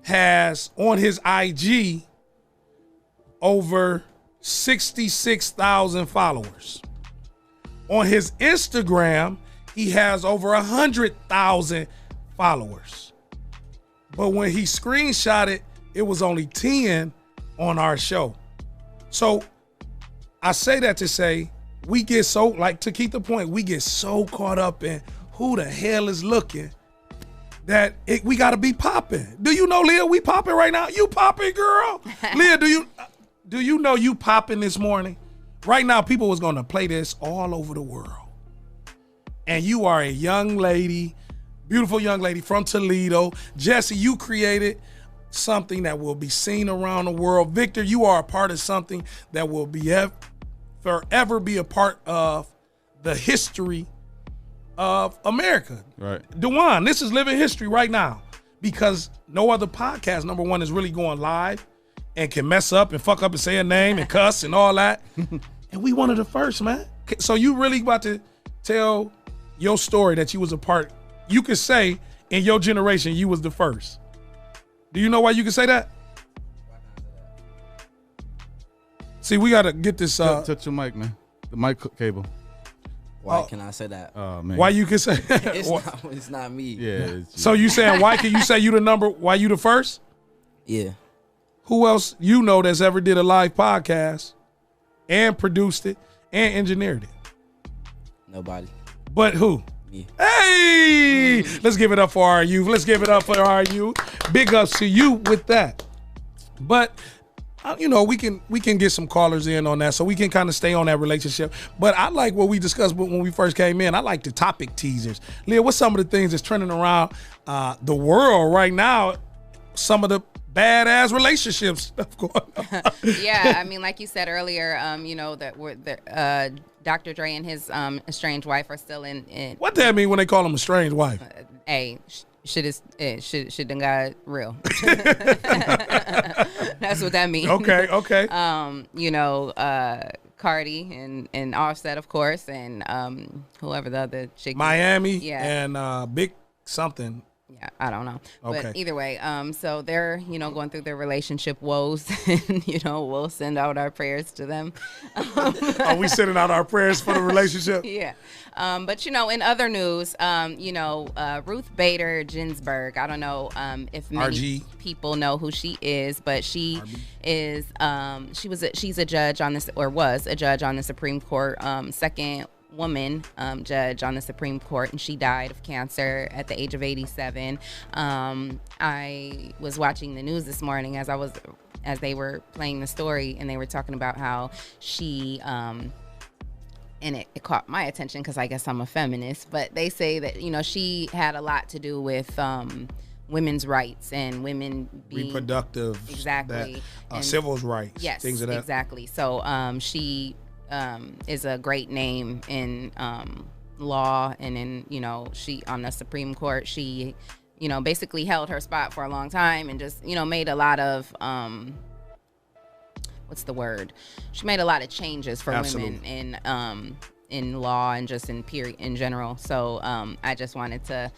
has on his IG over 66,000 followers. On his Instagram, he has over 100,000 followers. But when he screenshotted, it was only 10 on our show. So I say that to say, we get so, like, to keep the point, we get so caught up in who the hell is looking that we got to be popping. Do you know, Leah, we popping right now? You popping, girl? Leah, do you know you popping this morning? Right now, people was going to play this all over the world. And you are a young lady, beautiful young lady from Toledo. Jesse, you created something that will be seen around the world. Victor, you are a part of something that will be forever be a part of the history of America. Right. DeJuan, this is living history right now because no other podcast, number one, is really going live and can mess up and fuck up and say a name and cuss and all that. And we one of the first, man. So you really about to tell your story that you was a part. You could say in your generation you was the first. Do you know why you can say that? See, we got to get this. Touch your mic, man. The mic cable. Why can I say that? Oh, man. Why you can say it's not me. Yeah. So you saying why can you say you the number? Why you the first? Yeah. Who else you know that's ever did a live podcast and produced it and engineered it? Nobody. But who? Me. Hey! Let's give it up for our youth. Let's give it up for our youth. Big ups to you with that. But you know, we can get some callers in on that, so we can kind of stay on that relationship. But I like what we discussed when we first came in. I like the topic teasers. Leah, what's some of the things that's trending around the world right now? Some of the badass relationship stuff going on. Yeah, I mean, like you said earlier, you know, that Dr. Dre and his estranged wife are still in. What that mean when they call him estranged wife? Hey, shit done got real. That's what that means. Okay. You know, Cardi and Offset, of course, and whoever the other chick. Miami. Yeah. And Big something. Yeah, I don't know. Okay. But either way, so they're, going through their relationship woes, and, we'll send out our prayers to them. Are we sending out our prayers for the relationship? Yeah. But, in other news, Ruth Bader Ginsburg, I don't know if many people know who she is, but she is, she's a judge on this, or was a judge on the Supreme Court, second woman judge on the Supreme Court, and she died of cancer at the age of 87. I was watching the news this morning as they were playing the story, and they were talking about how she and it caught my attention because I guess I'm a feminist, but they say that she had a lot to do with women's rights and women being reproductive, exactly, and civil rights, yes, things of that. Exactly. So she is a great name in law, and in she on the Supreme Court, she basically held her spot for a long time, and just made a lot of what's the word? She made a lot of changes for women in law and just in general. So I just wanted to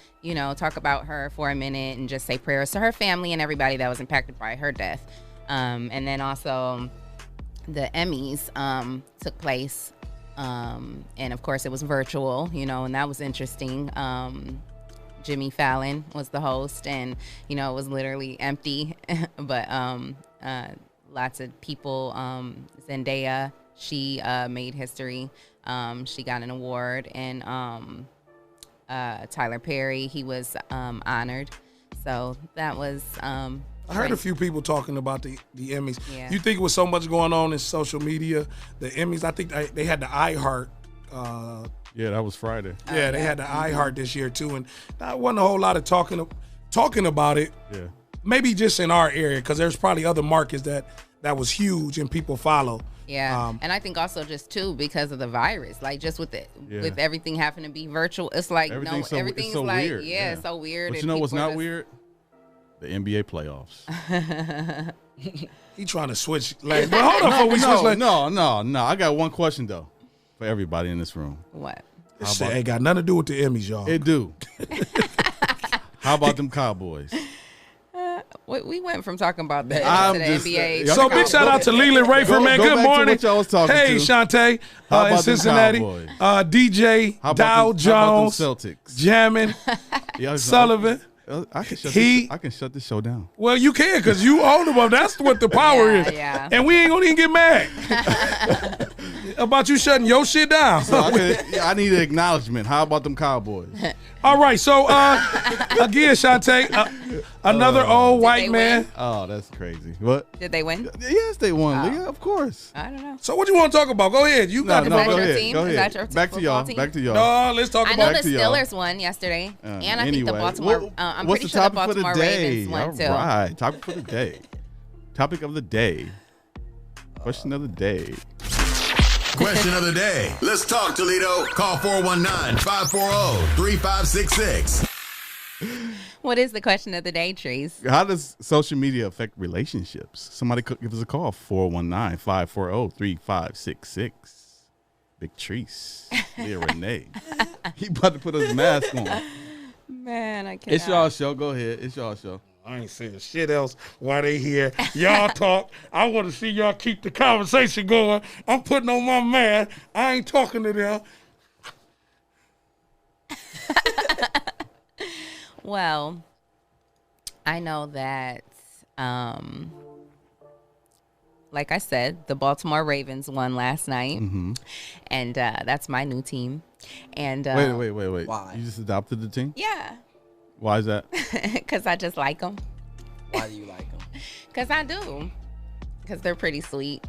talk about her for a minute and just say prayers to her family and everybody that was impacted by her death. And then also the Emmys took place, and of course it was virtual, and that was interesting. Jimmy Fallon was the host, and it was literally empty, but lots of people. Zendaya, she made history. She got an award, and Tyler Perry, he was honored. So that was I heard a few people talking about the Emmys. Yeah. You think with so much going on in social media, the Emmys, I think they had the iHeart. Yeah, that was Friday. Yeah, they had the iHeart this year too, and there wasn't a whole lot of talking about it. Yeah. Maybe just in our area, because there's probably other markets that was huge and people follow. Yeah, and I think also just too because of the virus, like just with with everything having to be virtual, it's like everything's so like weird. it's so weird. But what's not weird? The NBA playoffs. He trying to switch lanes. But hold on, before we switch lanes. No. I got one question though for everybody in this room. What? This shit ain't got nothing to do with the Emmys, y'all. It do. How about them Cowboys? We went from talking about that to the NBA. So big shout out to Leland Rayford, man. Good morning. What y'all was talking hey, to. Shantae in Cincinnati. DJ Dow Jones, Celtics jamming, Sullivan. I can shut this show down. Well, you can because you own them. That's what the power is. Yeah. And we ain't gonna even get mad about you shutting your shit down. So I need an acknowledgement. How about them Cowboys? All right, so again, Shantae, another old white man. Oh, that's crazy. What? Did they win? Yes, they won. Leah, of course. I don't know. So what you want to talk about? Go ahead. You got Is the that ball. your ahead. team? Go Is ahead. that your Back to y'all. football team? Back to y'all. No, let's talk I about know it. the Steelers won yesterday, and I think the Baltimore. I'm what's pretty the sure the topic for Baltimore the day? Ravens won too. All right, topic for the day. Topic of the day. Question of the day. Question of the day. Let's talk, Toledo. Call 419-540-3566. What is the question of the day, Trees? How does social media affect relationships? Somebody could give us a call, 419-540-3566. Big Trees. Leah Renee. He about to put his mask on. Man, I can't. It's y'all show. Go ahead. It's y'all show. I ain't saying shit else while they here. Y'all talk. I want to see y'all keep the conversation going. I'm putting on my man. I ain't talking to them. Well, I know that, like I said, the Baltimore Ravens won last night, and that's my new team. And Wait. Why? You just adopted the team? Yeah, Why is that? because I just like them. Why do you like them? Because I do. Because they're pretty sweet.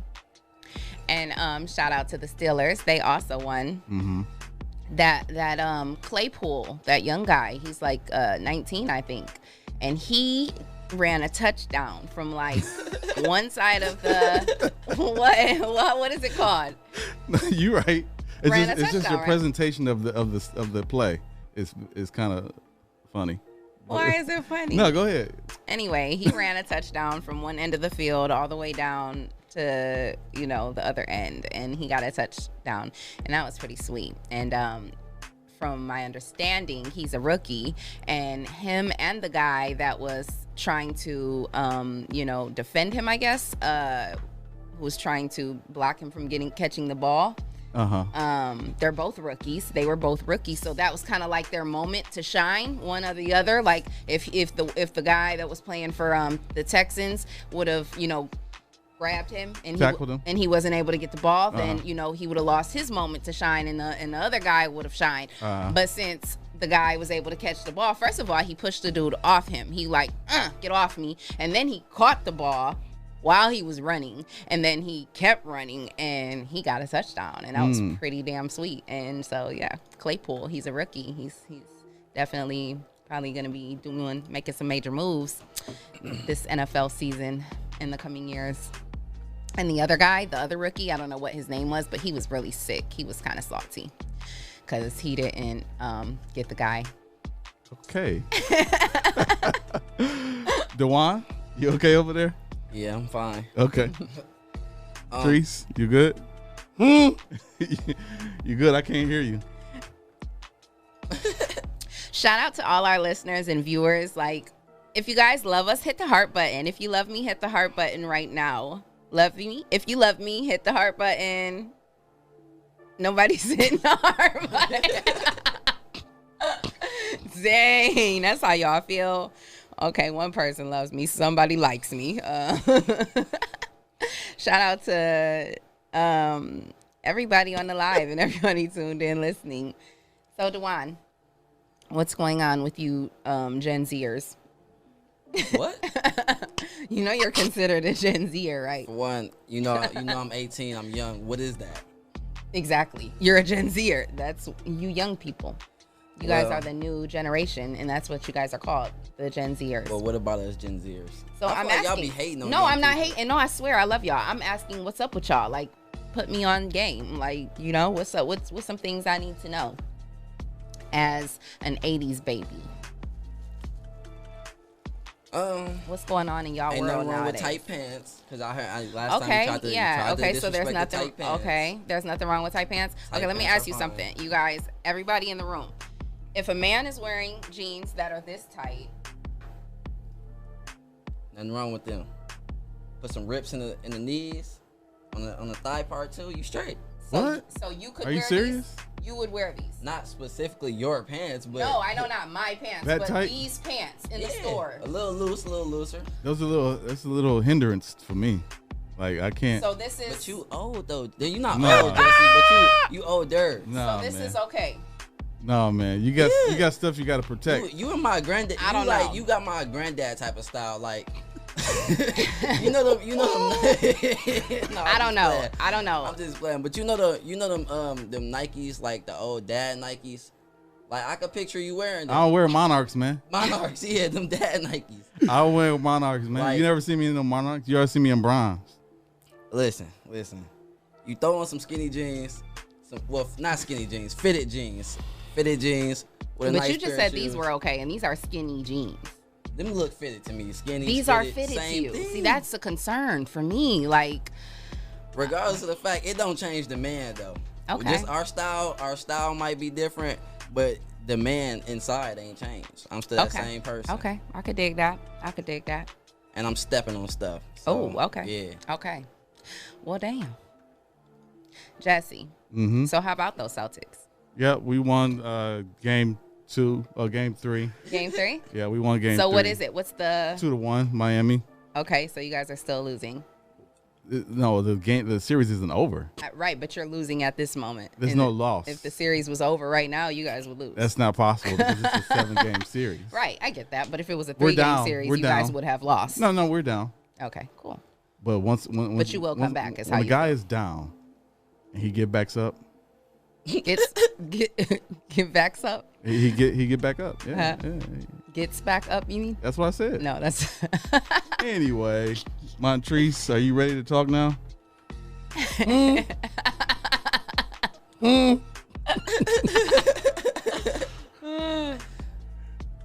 And shout out to the Steelers. They also won. Mm-hmm. That Claypool, that young guy, he's like 19, I think. And he ran a touchdown from like one side of the what is it called? You right. It's just your right? presentation of the play is kind of funny. Why is it funny? No, go ahead. Anyway, he ran a touchdown from one end of the field all the way down to, the other end, and he got a touchdown, and that was pretty sweet. And from my understanding, he's a rookie, and him and the guy that was trying to, defend him, I guess, who was trying to block him from catching the ball. They're both rookies. They were both rookies, so that was kind of like their moment to shine, one or the other. Like if the guy that was playing for the Texans would have, grabbed him and he wasn't able to get the ball, then he would have lost his moment to shine, and the other guy would have shined. But since the guy was able to catch the ball, first of all, he pushed the dude off him. He get off me, and then he caught the ball while he was running, and then he kept running, and he got a touchdown, and that was pretty damn sweet. And so yeah, Claypool, he's a rookie. He's definitely probably going to be making some major moves this NFL season in the coming years. And the other guy, the other rookie, I don't know what his name was, but he was really sick. He was kind of salty because he didn't get the guy. Okay. Dewan, you okay over there? Yeah, I'm fine. Okay. Treese, you good? You good? I can't hear you. Shout out to all our listeners and viewers. Like, if you guys love us, hit the heart button. If you love me, hit the heart button right now. Love me. If you love me, hit the heart button. Nobody's hitting the heart button. Dang, that's how y'all feel. Okay, one person loves me. Somebody likes me. Shout out to everybody on the live and everybody tuned in listening. So, Dewan, what's going on with you Gen Zers? What? You're considered a Gen Zer, right? For one, I'm 18. I'm young. What is that? Exactly. You're a Gen Zer. That's you young people. You guys are the new generation, and that's what you guys are called, the Gen Zers. Well, what about us Gen Zers? So I'm asking. Y'all be hating on No, I'm not hating. No, I swear I love y'all. I'm asking what's up with y'all. Like, put me on game. Like, what's up? What's some things I need to know as an 80s baby? What's going on in y'all world nowadays? With tight pants, because I heard last time you tried to okay, so there's nothing. The tight pants. Okay, there's nothing wrong with tight pants. Okay, let me ask you something, you guys, everybody in the room. If a man is wearing jeans that are this tight, nothing wrong with them. Put some rips in the knees, on the thigh part too. You straight. What? So you could. Are you serious? You would wear these. Not specifically your pants, but no, I know not my pants, that but tight? these pants in the store. A little loose, a little looser. That's a little hindrance for me. Like, I can't. So this is. But you old though. You're not old, Jesse, but you older. No, so this is okay. No, man. You got stuff you got to protect. You and my granddad. I don't know. You got my granddad type of style, like. you know them. No, I don't know. I don't know. I'm just playing, but you know them Nikes, like the old dad Nikes. Like, I could picture you wearing them. I don't wear Monarchs, man. Monarchs, yeah, them dad Nikes. I don't wear Monarchs, man. Like, you never see me in the Monarchs. You ever see me in bronze. Listen. You throw on some skinny jeans, not skinny jeans, fitted jeans. With a nice you just said these shoes. were okay, and these are skinny jeans. Them look fitted to me, skinny. These are fitted to you. Thing. See, that's a concern for me. Like, regardless of the fact, it don't change the man though. Okay. Just our style might be different, but the man inside ain't changed. I'm still that same person. Okay, I could dig that. And I'm stepping on stuff. So, okay. Yeah. Okay. Well, damn. Jesse. Mm-hmm. So how about those Celtics? Yeah, we won game 2 or game 3. Game 3? Yeah, we won game 3. So what is it? What's the 2-1 Miami? Okay, so you guys are still losing. No, the series isn't over. Right, but you're losing at this moment. There's no loss. If the series was over right now, you guys would lose. That's not possible because it's a 7-game series. Right, I get that. But if it was a 3-game series, you guys would have lost. No, we're down. Okay, cool. But but you will come back. Is how when the guy is down and he get backs up. Get backs up. He get back up. Yeah, Gets back up. You mean? That's what I said. No, that's. Anyway, Montrese, are you ready to talk now?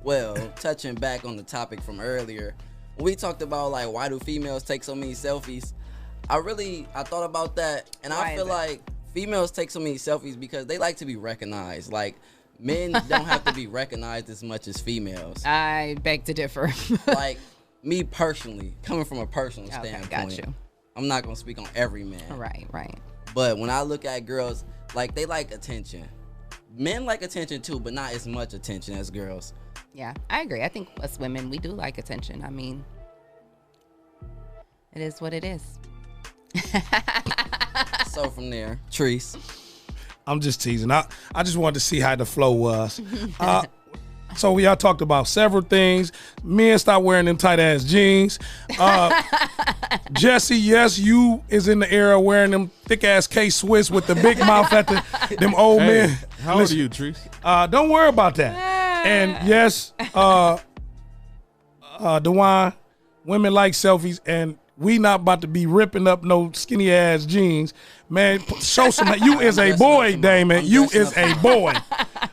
Well, touching back on the topic from earlier, when we talked about like why do females take so many selfies, I thought about that, and I feel like females take so many selfies because they like to be recognized. Like, Men don't have to be recognized as much as females. I beg to differ. Like, me personally, coming from a personal Okay, standpoint, got you. I'm not gonna speak on every man. Right. But when I look at girls, like, they like attention. Men like attention too, but not as much attention as girls. Yeah, I agree. I think us women, we do like attention. I mean, it is what it is. So from there, Treese. I'm just teasing. I just wanted to see how the flow was. So we all talked about several things. Men stop wearing them tight ass jeans. Jesse, yes, you is in the era wearing them thick ass K-Swiss with the big mouth at them old men. How old are you, Treese? Don't worry about that. And yes, DeJuan, women like selfies, and we not about to be ripping up no skinny ass jeans. Man, show some. You is a boy, Damon. You is a boy.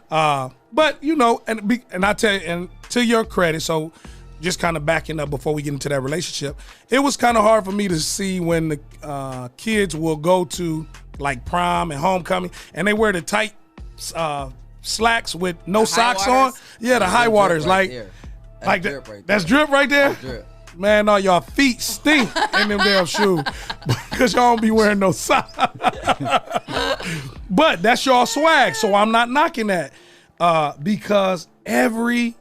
But you know, and I tell you, and to your credit, so just kind of backing up before we get into that relationship, it was kind of hard for me to see when the kids will go to like prom and homecoming, and they wear the tight slacks with no socks on. Yeah, the high waters, like that. Right, that's drip right there. Drip. Man, all y'all feet stink in them damn shoes because y'all don't be wearing no socks. But that's y'all swag, so I'm not knocking that because every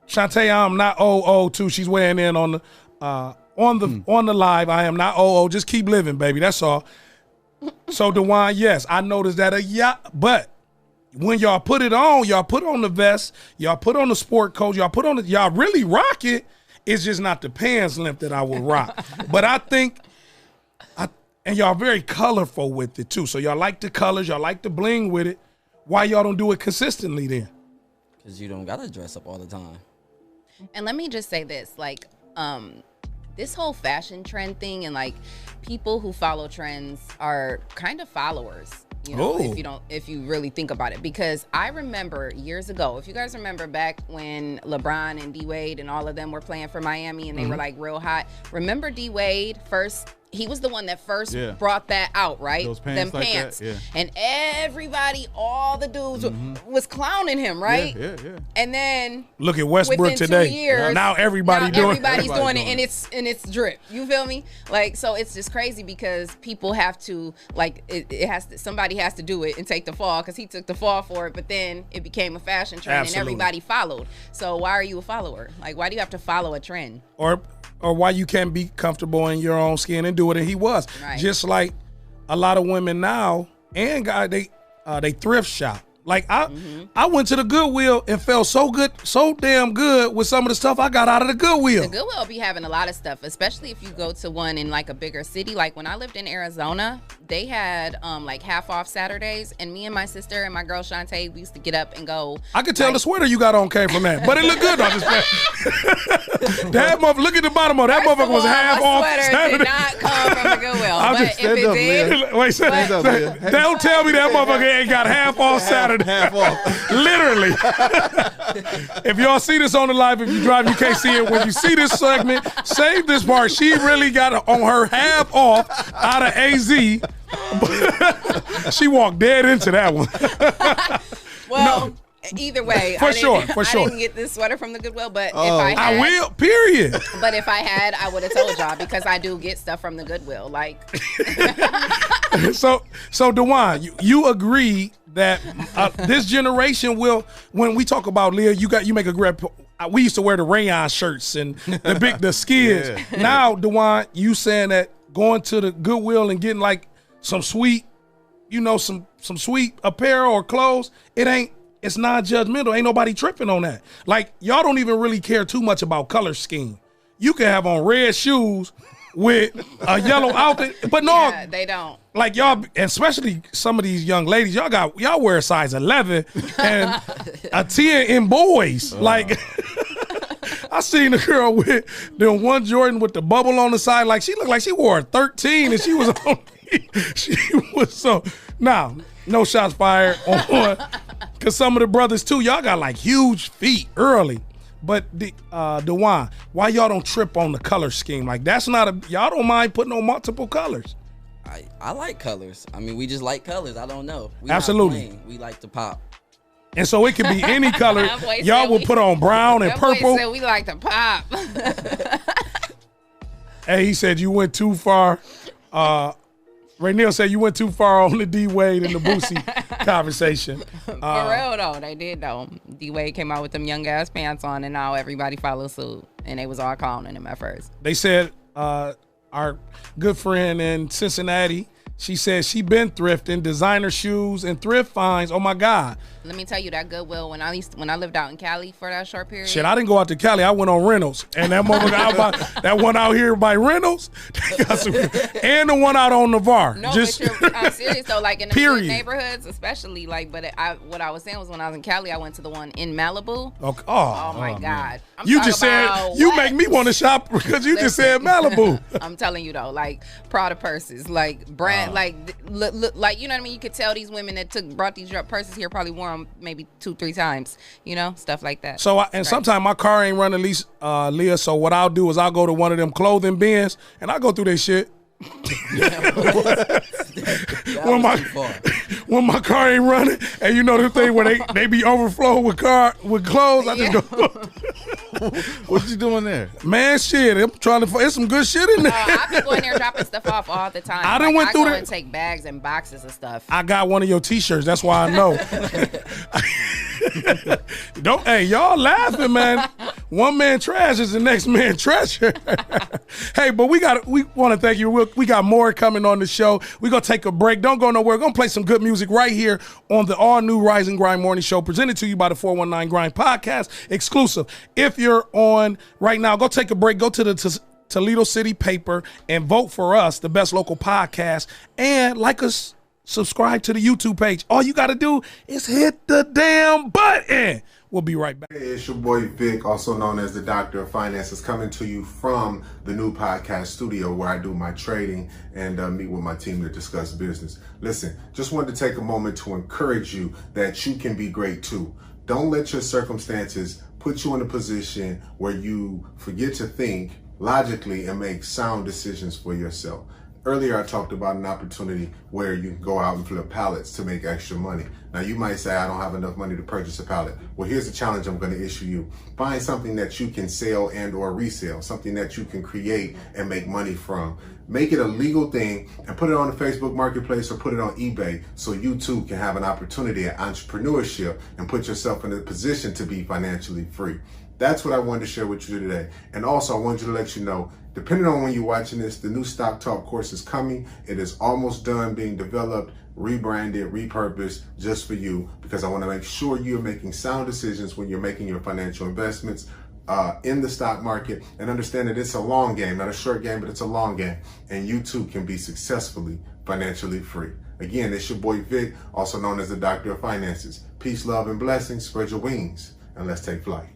Shantae, I'm not too. She's weighing in on the live. I am not Just keep living, baby. That's all. So DeJuan, yes, I noticed that but when y'all put it on, y'all put on the vest, y'all put on the sport coat, y'all really rock it. It's just not the pants length that I would rock. But I think, and y'all very colorful with it too. So y'all like the colors, y'all like the bling with it. Why y'all don't do it consistently then? Because you don't gotta dress up all the time. And let me just say this, like, this whole fashion trend thing and like people who follow trends are kind of followers. You know, if you really think about it, because I remember years ago, if you guys remember back when LeBron and D Wade and all of them were playing for Miami and they were like real hot. Remember D Wade first? He was the one that first brought that out, right? Those pants, them like pants. that, yeah. And everybody, all the dudes was clowning him, right? Yeah. And then look at Westbrook today. 2 years, now everybody's doing it, and it's drip. You feel me? Like, so it's just crazy because people have to, like, somebody has to do it and take the fall, because he took the fall for it, but then it became a fashion trend and everybody followed. So why are you a follower? Like, why do you have to follow a trend? Or why you can't be comfortable in your own skin and do it, and he was. Right. Just like a lot of women now and guys, they thrift shop. Like I went to the Goodwill and felt so damn good with some of the stuff I got out of the Goodwill. The Goodwill be having a lot of stuff, especially if you go to one in like a bigger city. Like when I lived in Arizona, they had like half off Saturdays, and me and my sister and my girl Shantae, we used to get up and go. I could tell the sweater you got on came from that, but it looked good. That motherfucker, look at the bottom of that motherfucker was half off. Sweater did not come from the Goodwill, but if it did, wait, don't tell me that motherfucker ain't got half off Saturday. Half off. Literally. If y'all see this on the live, if you drive, you can't see it. When you see this segment, save this part. She really got on her half off out of AZ. She walked dead into that one. Well, no. Either way, for sure. I didn't get this sweater from the Goodwill, but if I had, I will. Period. But if I had, I would have told y'all, because I do get stuff from the Goodwill. Like, so DeJuan, you agree that this generation will, when we talk about Leah, you make a great. We used to wear the rayon shirts and the skids. Yeah. Now, DeJuan, you saying that going to the Goodwill and getting like some sweet, some sweet apparel or clothes, it's non-judgmental. Ain't nobody tripping on that. Like, y'all don't even really care too much about color scheme. You can have on red shoes with a yellow outfit, but no, they don't. Like y'all, especially some of these young ladies, y'all wear a size 11 and a 10 in boys. Like, I seen a girl with the one Jordan with the bubble on the side. Like, she looked like she wore a 13 and she was on. She was so. Now, no shots fired on. Because some of the brothers, too, y'all got, like, huge feet early. But, DeJuan, why y'all don't trip on the color scheme? Like, that's not y'all don't mind putting on multiple colors. I like colors. I mean, we just like colors. I don't know. Absolutely. We like to pop. And so it could be any color. That boy Y'all said will we- put on brown and That boy purple. said we like to pop. Hey, he said you went too far. Raynell said you went too far on the D Wade and the Boosie conversation. For real though, they did though. D Wade came out with them young ass pants on, and now everybody followed suit, and they was all clowning him at first. They said our good friend in Cincinnati, she said she been thrifting, designer shoes and thrift finds. Oh my God. Let me tell you that Goodwill when I lived out in Cali for that short period. Shit, I didn't go out to Cali. I went on Reynolds. And that motherfucker that one out here by Reynolds, they got some, and the one out on Navarre. No, Just, but I'm serious. So like in the period. good neighborhoods, especially like, but what I was saying was when I was in Cali, I went to the one in Malibu. Okay. Oh my God. I'm You talking just said, about you what? make me want to shop because you just said Malibu. I'm telling you though, like Prada purses, like brand, like look, like you know what I mean. You could tell these women that brought these purses here probably wore them maybe 2-3 times, you know, stuff like that. So sometimes my car ain't running, Leah. So what I'll do is I'll go to one of them clothing bins and I go through their shit. when my car ain't running, and you know the thing where they be overflowed with clothes, I just go. What you doing there? Man, shit, I'm trying to. There's some good shit in there. I be going there dropping stuff off all the time. I done went through I go that. and take bags and boxes of stuff. I got one of your T-shirts. That's why I know. Don't, hey, y'all laughing, man. One man trash is the next man treasure. Hey, but we want to thank you. We got more coming on the show. We're going to take a break. Don't go nowhere. We're going to play some good music right here on the all-new Rise and Grind Morning Show, presented to you by the 419 Grind Podcast, exclusive. If you're on right now, go take a break. Go to the Toledo City Paper and vote for us, the best local podcast, and like us. Subscribe to the YouTube page. All you got to do is hit the damn button. We'll be right back. Hey, it's your boy Vic, also known as the Doctor of Finances, coming to you from the new podcast studio where I do my trading and meet with my team to discuss business. Listen, just wanted to take a moment to encourage you that you can be great too. Don't let your circumstances put you in a position where you forget to think logically and make sound decisions for yourself. Earlier, I talked about an opportunity where you can go out and flip pallets to make extra money. Now, you might say, I don't have enough money to purchase a pallet. Well, here's the challenge I'm going to issue you. Find something that you can sell and or resell, something that you can create and make money from. Make it a legal thing and put it on the Facebook Marketplace or put it on eBay so you too can have an opportunity at entrepreneurship and put yourself in a position to be financially free. That's what I wanted to share with you today. And also, I wanted to let you know, depending on when you're watching this, the new Stock Talk course is coming. It is almost done being developed, rebranded, repurposed just for you, because I want to make sure you're making sound decisions when you're making your financial investments in the stock market, and understand that it's a long game, not a short game, but it's a long game. And you too can be successfully financially free. Again, it's your boy Vic, also known as the Doctor of Finances. Peace, love, and blessings. Spread your wings, and let's take flight.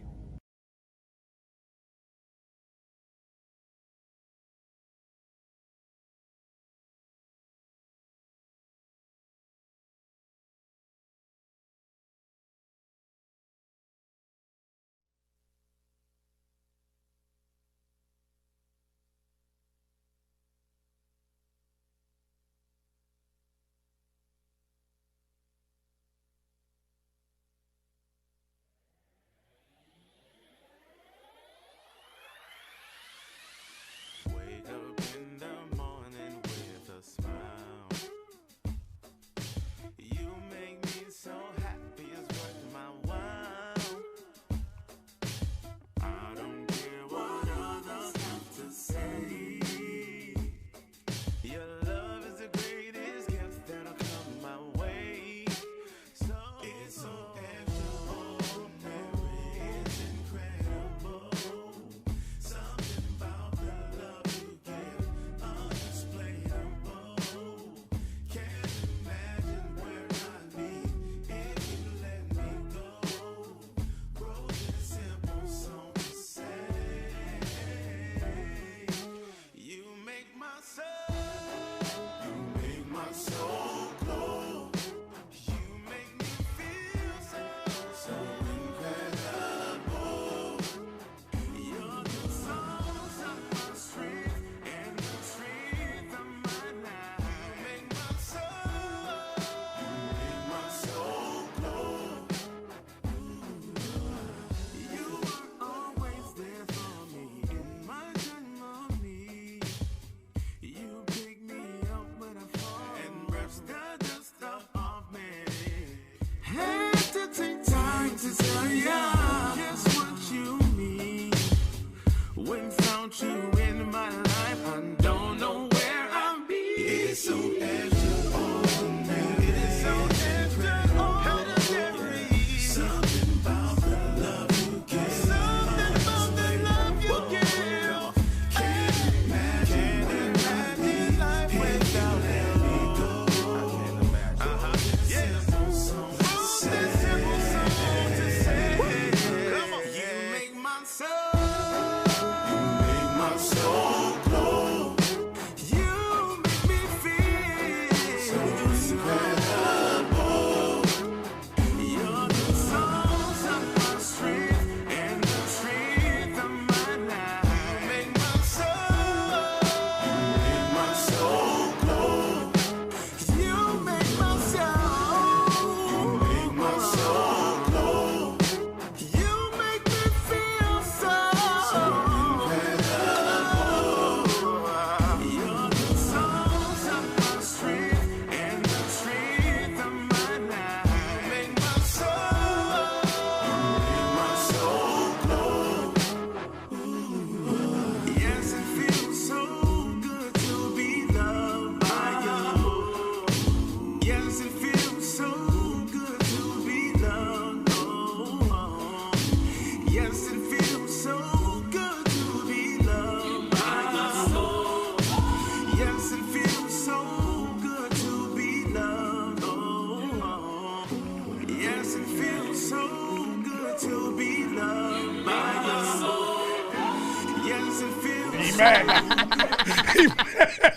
He mad.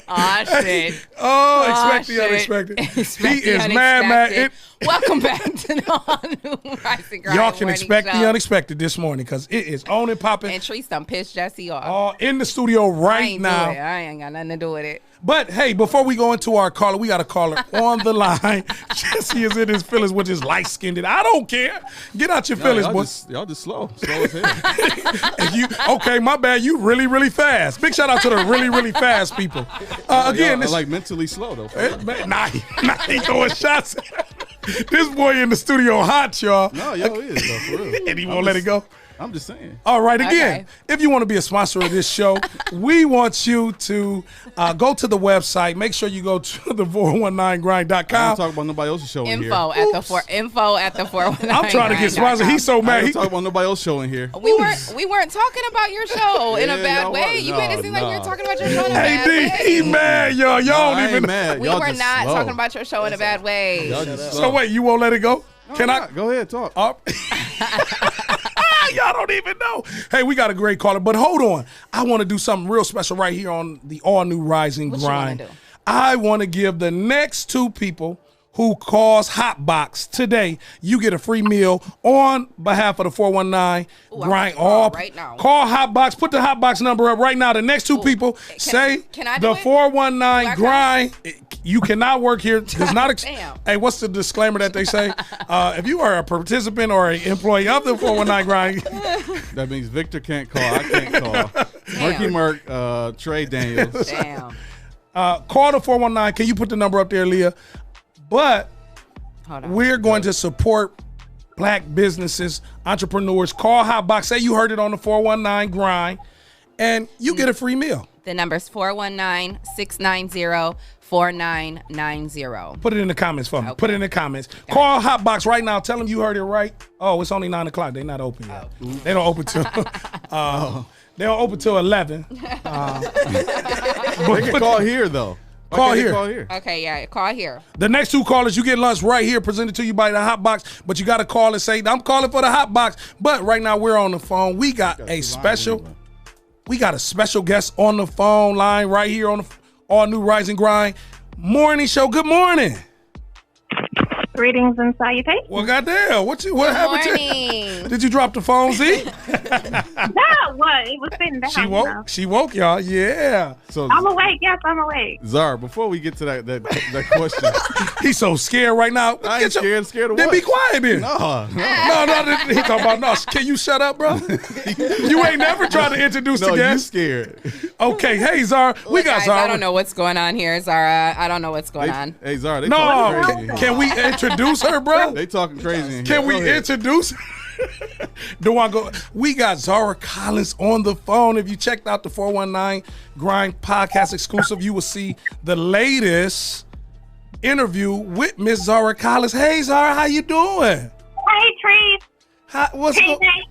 Oh, shit. Oh, expect the unexpected. He is mad. Welcome back to the all-new Rising Grind. Y'all can expect the unexpected this morning because it is on and popping. And Treese done pissed Jesse off. In the studio right now. I ain't got nothing to do with it. But hey, before we go into our caller, we got a caller on the line. Jesse is in his feelings, which is light-skinned. I don't care. Get out your feelings, boy. Y'all just slow as hell. Okay, my bad. You really, really fast. Big shout out to the really, really fast people. Again, this like mentally slow though. Nah, he throwing shots. This boy in the studio hot, y'all. No, yo, he is though, for real. And he won't let it go. I'm just saying. All right, again, if you want to be a sponsor of this show, we want you to go to the website. Make sure you go to the 419grind.com. I don't talk about nobody else's show in here. Info at the 419. I'm trying to get sponsored. He's so mad. I don't talk about nobody else's show in here. We weren't talking about your show in a bad way. You made it seem like we were talking about your show in a bad way. He mad, y'all. Y'all don't even. Mad. We were not talking about your show in a bad way. So wait, you won't let it go? Can I? Go ahead, talk. Y'all don't even know. Hey, we got a great caller, but hold on. I want to do something real special right here on the all-new Rising Grind. You wanna do? I want to give the next 2 people who calls Hotbox today, you get a free meal on behalf of the 419 Grind. Right now. Call Hotbox. Put the Hotbox number up right now. The next 2 people say the 419 Grind. You cannot work here. Does not. Hey, what's the disclaimer that they say? If you are a participant or an employee of the 419 Grind, that means Victor can't call. I can't call. Murky Merc, Trey Daniels. Damn. Call the 419. Can you put the number up there, Leah? But we're going to support black businesses, entrepreneurs. Call Hotbox. Say you heard it on the 419 Grind, and you get a free meal. The number's 419-690-4990. Put it in the comments for me. Put it in the comments. Call Hotbox right now. Tell them you heard it right. Oh, it's only 9 o'clock. They're not open yet. They don't open till they don't open till 11. They can call here though. Call here. Okay, yeah, call here. The next 2 callers, you get lunch right here, presented to you by the Hotbox. But you got to call and say, I'm calling for the Hotbox. But right now we're on the phone. We got a special guest on the phone line right here on the all new Rising Grind morning show. Good morning. Greetings and salutations. Well, goddamn, what happened to you? Did you drop the phone, Z? No, what? It was sitting down. She woke y'all. Yeah. So I'm awake. Yes, I'm awake. Zara, before we get to that question, he's so scared right now. I ain't scared. Scared of then what? Be quiet, then. No. He talking about no. Can you shut up, bro? You ain't never tried to introduce the guest. You scared. Okay, hey Zara, we got guys, Zara. I don't know what's going on here, Zara. I don't know what's going on. Hey Zara, they talking crazy. Can we introduce her, bro? They talking crazy. In Can here. we introduce her? We got Zara Collins on the phone. If you checked out the 419 Grind podcast exclusive, you will see the latest interview with Miss Zara Collins. Hey Zara, how you doing? Hey Trees. What's going on?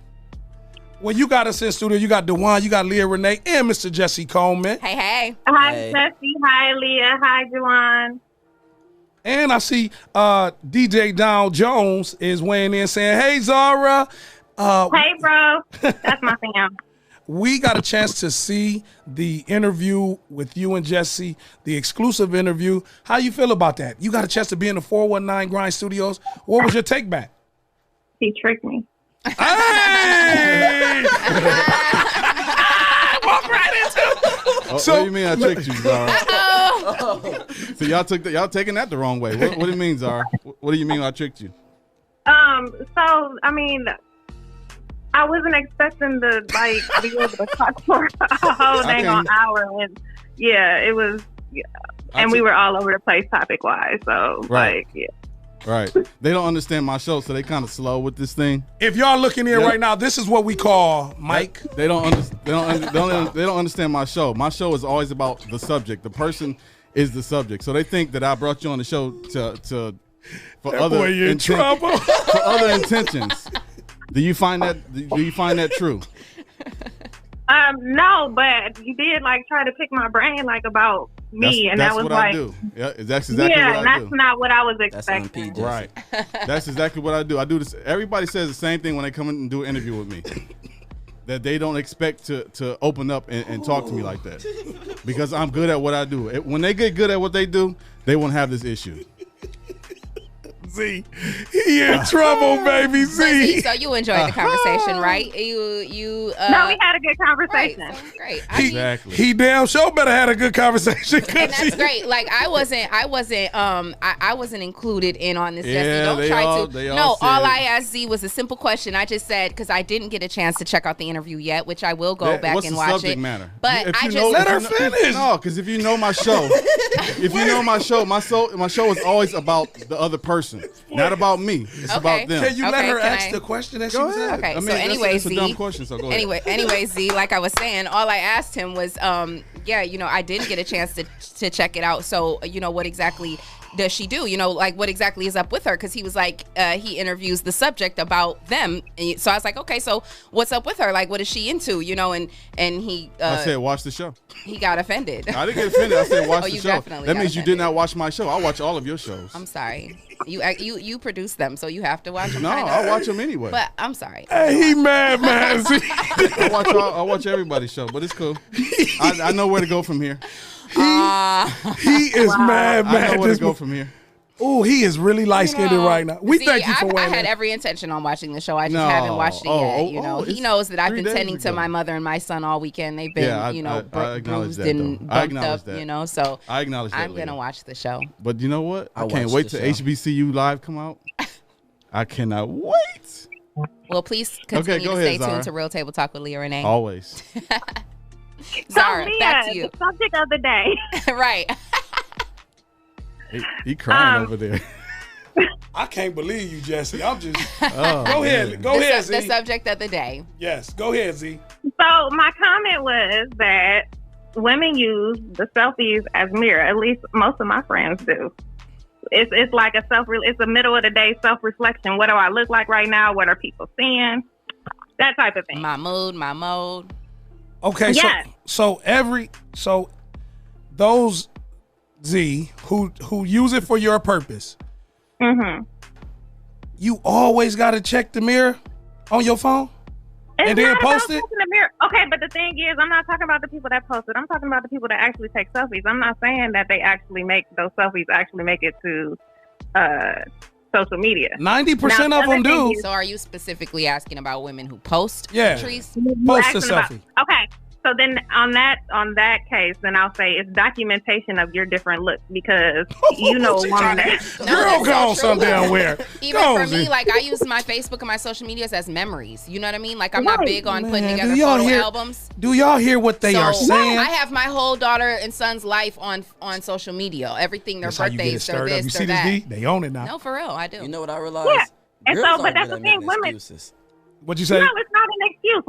Well, you got us in studio. You got Dewan, you got Leah Renee, and Mr. Jesse Coleman. Hey. Hi Jesse. Hi Leah. Hi Dewan. And I see DJ Down Jones is weighing in saying, hey, Zara. Hey, bro. That's my fam. We got a chance to see the interview with you and Jesse, the exclusive interview. How you feel about that? You got a chance to be in the 419 Grind Studios. What was your take back? He tricked me. Hey! Walk right into it. So, what do you mean I tricked you, Zara? So y'all taking that the wrong way. What do you mean, Zara? What do you mean I tricked you? So I mean, I wasn't expecting to be able to talk for a whole dang on hour, and it was, and we were all over the place topic wise. So Right. They don't understand my show, so they kind of slow with this thing. If y'all looking here right now, this is what we call Mike. They don't understand my show. My show is always about the subject. The person is the subject. So they think that I brought you on the show for other intentions. Do you find that true? No, but you did try to pick my brain about me, and that was what I do. Yeah, that's exactly what I do. That's not what I was expecting. Right. That's exactly what I do. I do this. Everybody says the same thing when they come in and do an interview with me. that they don't expect to open up and talk to me like that, because I'm good at what I do. When they get good at what they do, they won't have this issue. Z, he in trouble, baby. Z. So you enjoyed the conversation, right? You. No, we had a good conversation. Right, so great. Exactly. He damn sure better had a good conversation. And that's great. Like I wasn't included in on this. Yeah, Don't try to. all I asked Z was a simple question. I just said because I didn't get a chance to check out the interview yet, which I will go back and watch subject it. Matter? But If I you just know- let her if you know- finish. No, because if you know my show, my show is always about the other person, not about me. It's about them. Can you let her ask I- the question that she Go was ahead. asking? Okay, I mean, so anyway, it's a Z. dumb question, so go ahead. Anyway, Z, like I was saying, all I asked him was, I didn't get a chance to check it out. So, what exactly does she do? Like what exactly is up with her? Because he was like, he interviews the subject about them. So I was like, okay, so what's up with her? Like, what is she into? And he. I said, watch the show. He got offended. I didn't get offended. I said, watch the you show. definitely That got means you offended. did not watch my show. I watch all of your shows. I'm sorry. You produce them, so you have to watch them. No, I watch them anyway. But I'm sorry. Hey, he mad, Z. I watch everybody's show, but it's cool. I know where to go from here. He is mad. I know where to go from here. Oh, he is really light-skinned right now. We thank you for I weighing had in. every intention on watching the show. I just haven't watched it yet. He knows that I've been tending to my mother and my son all weekend. They've been, bruised and bumped up, so I acknowledge that. I'm going to watch the show. But you know what? I can't watched wait the till show. HBCU Live come out. I cannot wait. Well, please continue go to ahead, stay Zara. tuned to Real Table Talk with Leah Renee. Always. Zara, Leah, back to you. The subject of the day. Right. He crying over there. I can't believe you, Jesse. I'm just. Oh, Go ahead. Go ahead, Z. The subject of the day. Yes, go ahead, Z. So my comment was that women use the selfies as mirror. At least most of my friends do. It's like it's a middle of the day self-reflection. What do I look like right now? What are people seeing? That type of thing. My mood, my mode. Okay, Yes. so those Z who use it for your purpose, Mm-hmm. you always got to check the mirror on your phone and then not about post it. checking the mirror. Okay, but the thing is, I'm not talking about the people that post it. I'm talking about the people that actually take selfies. I'm not saying that they actually make those selfies actually make it to social media. 90% of them do. So are you specifically asking about women who post Yeah. entries? Post a selfie. Okay. So then on that case, then I'll say it's documentation of your different looks because you know a woman that Girl, go on some damn where. Even for me, like I use my Facebook and my social medias as memories. You know what I mean? Like I'm not big on putting Man, together do y'all photo hear- albums. Do y'all hear what they are saying? I have my whole daughter and son's life on social media. Everything, their That's how you get it birthdays, their stirred up. this, You their see this, that. D? They own it now. No, for real, I do. You know what I realized? Yeah. And Girls so, but aren't that's good the at thing, making women. excuses. What'd you say? No, it's not an excuse.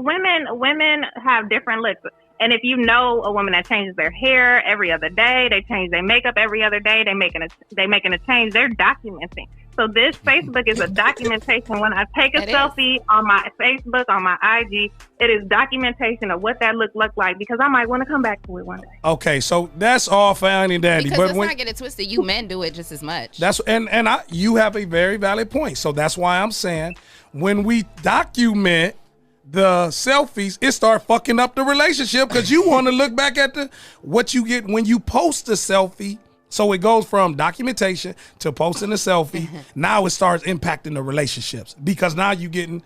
Women have different looks. And if you know a woman that changes their hair every other day, they change their makeup every other day, they making a change, they're documenting. So this Facebook is a documentation. When I take a selfie on my Facebook, on my IG, it is documentation of what that look like because I might want to come back to it one day. Okay, so that's all fine and dandy. Because But let's when not get it twisted. You men do it just as much. that's you have a very valid point. So that's why I'm saying when we document the selfies, it start fucking up the relationship because you want to look back at what you get when you post a selfie. So it goes from documentation to posting a selfie. Now it starts impacting the relationships because now you getting,